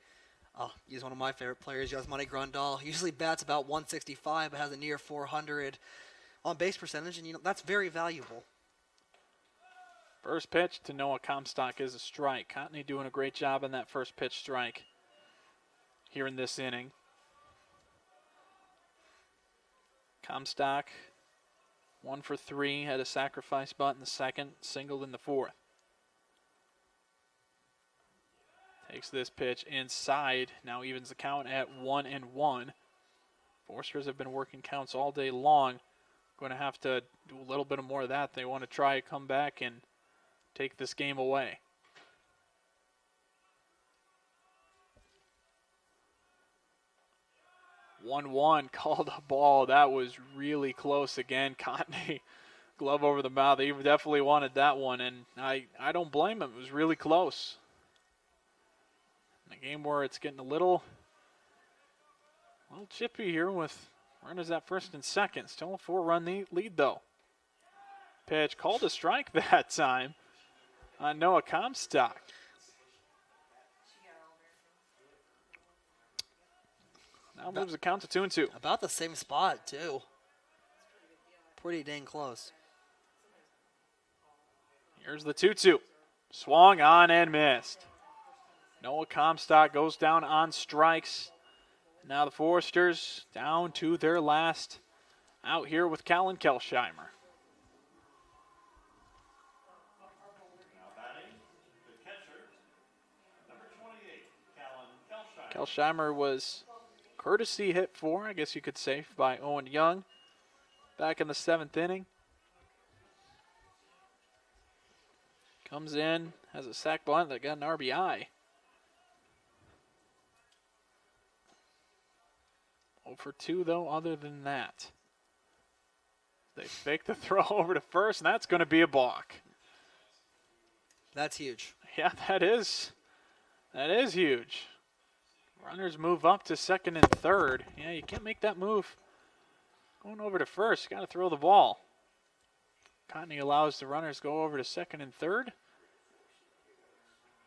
he's one of my favorite players, Yasmani Grandal. Usually bats about 165, but has a near 400 on base percentage, and you know that's very valuable. First pitch to Noah Comstock is a strike. Cotney doing a great job on that first pitch strike here in this inning. Comstock 1 for 3, had a sacrifice bunt in the second, singled in the fourth. Takes this pitch inside, now evens the count at 1-1. Foresters have been working counts all day long. Going to have to do a little bit more of that. They want to try to come back and take this game away. (1-1) called a ball. That was really close again. Cotney, glove over the mouth. He definitely wanted that one, and I don't blame him. It was really close. In a game where it's getting a little chippy here with runners at first and second. Still a 4-run lead though. Pitch called a strike that time on Noah Comstock. Now moves the count to 2-2. About the same spot, too. Pretty dang close. Here's the 2-2. Swung on and missed. Noah Comstock goes down on strikes. Now the Foresters down to their last out here with Callan Kelsheimer. Kelsheimer was courtesy hit for, I guess you could say, by Owen Young back in the 7th inning. Comes in, has a sac bunt that got an RBI. 0 for 2 though, other than that. They fake the throw over to first, and that's going to be a balk. That's huge. Yeah, that is huge. Runners move up to second and third. Yeah, you can't make that move going over to first. You got to throw the ball. Cotney allows the runners to go over to second and third.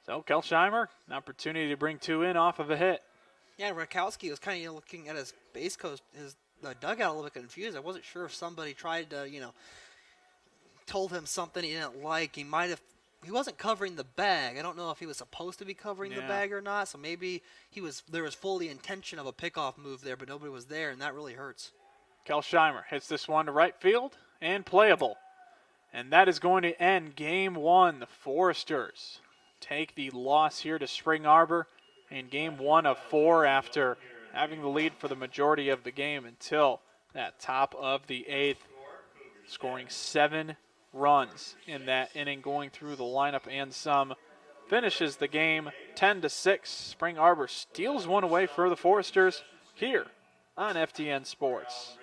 So Kelsheimer, an opportunity to bring 2 in off of a hit. Yeah, Rakowski was kind of looking at his base coach, his dugout a little bit confused. I wasn't sure if somebody tried to, told him something he didn't like. He wasn't covering the bag. I don't know if he was supposed to be covering the bag or not. So maybe there was fully intention of a pickoff move there, but nobody was there, and that really hurts. Kelsheimer hits this one to right field and playable. And that is going to end game 1. The Foresters take the loss here to Spring Arbor in game 1 of 4 after having the lead for the majority of the game until that top of the 8th, scoring 7 runs in that inning, going through the lineup and some. Finishes the game 10-6. Spring Arbor steals one away for the Foresters here on FTN Sports.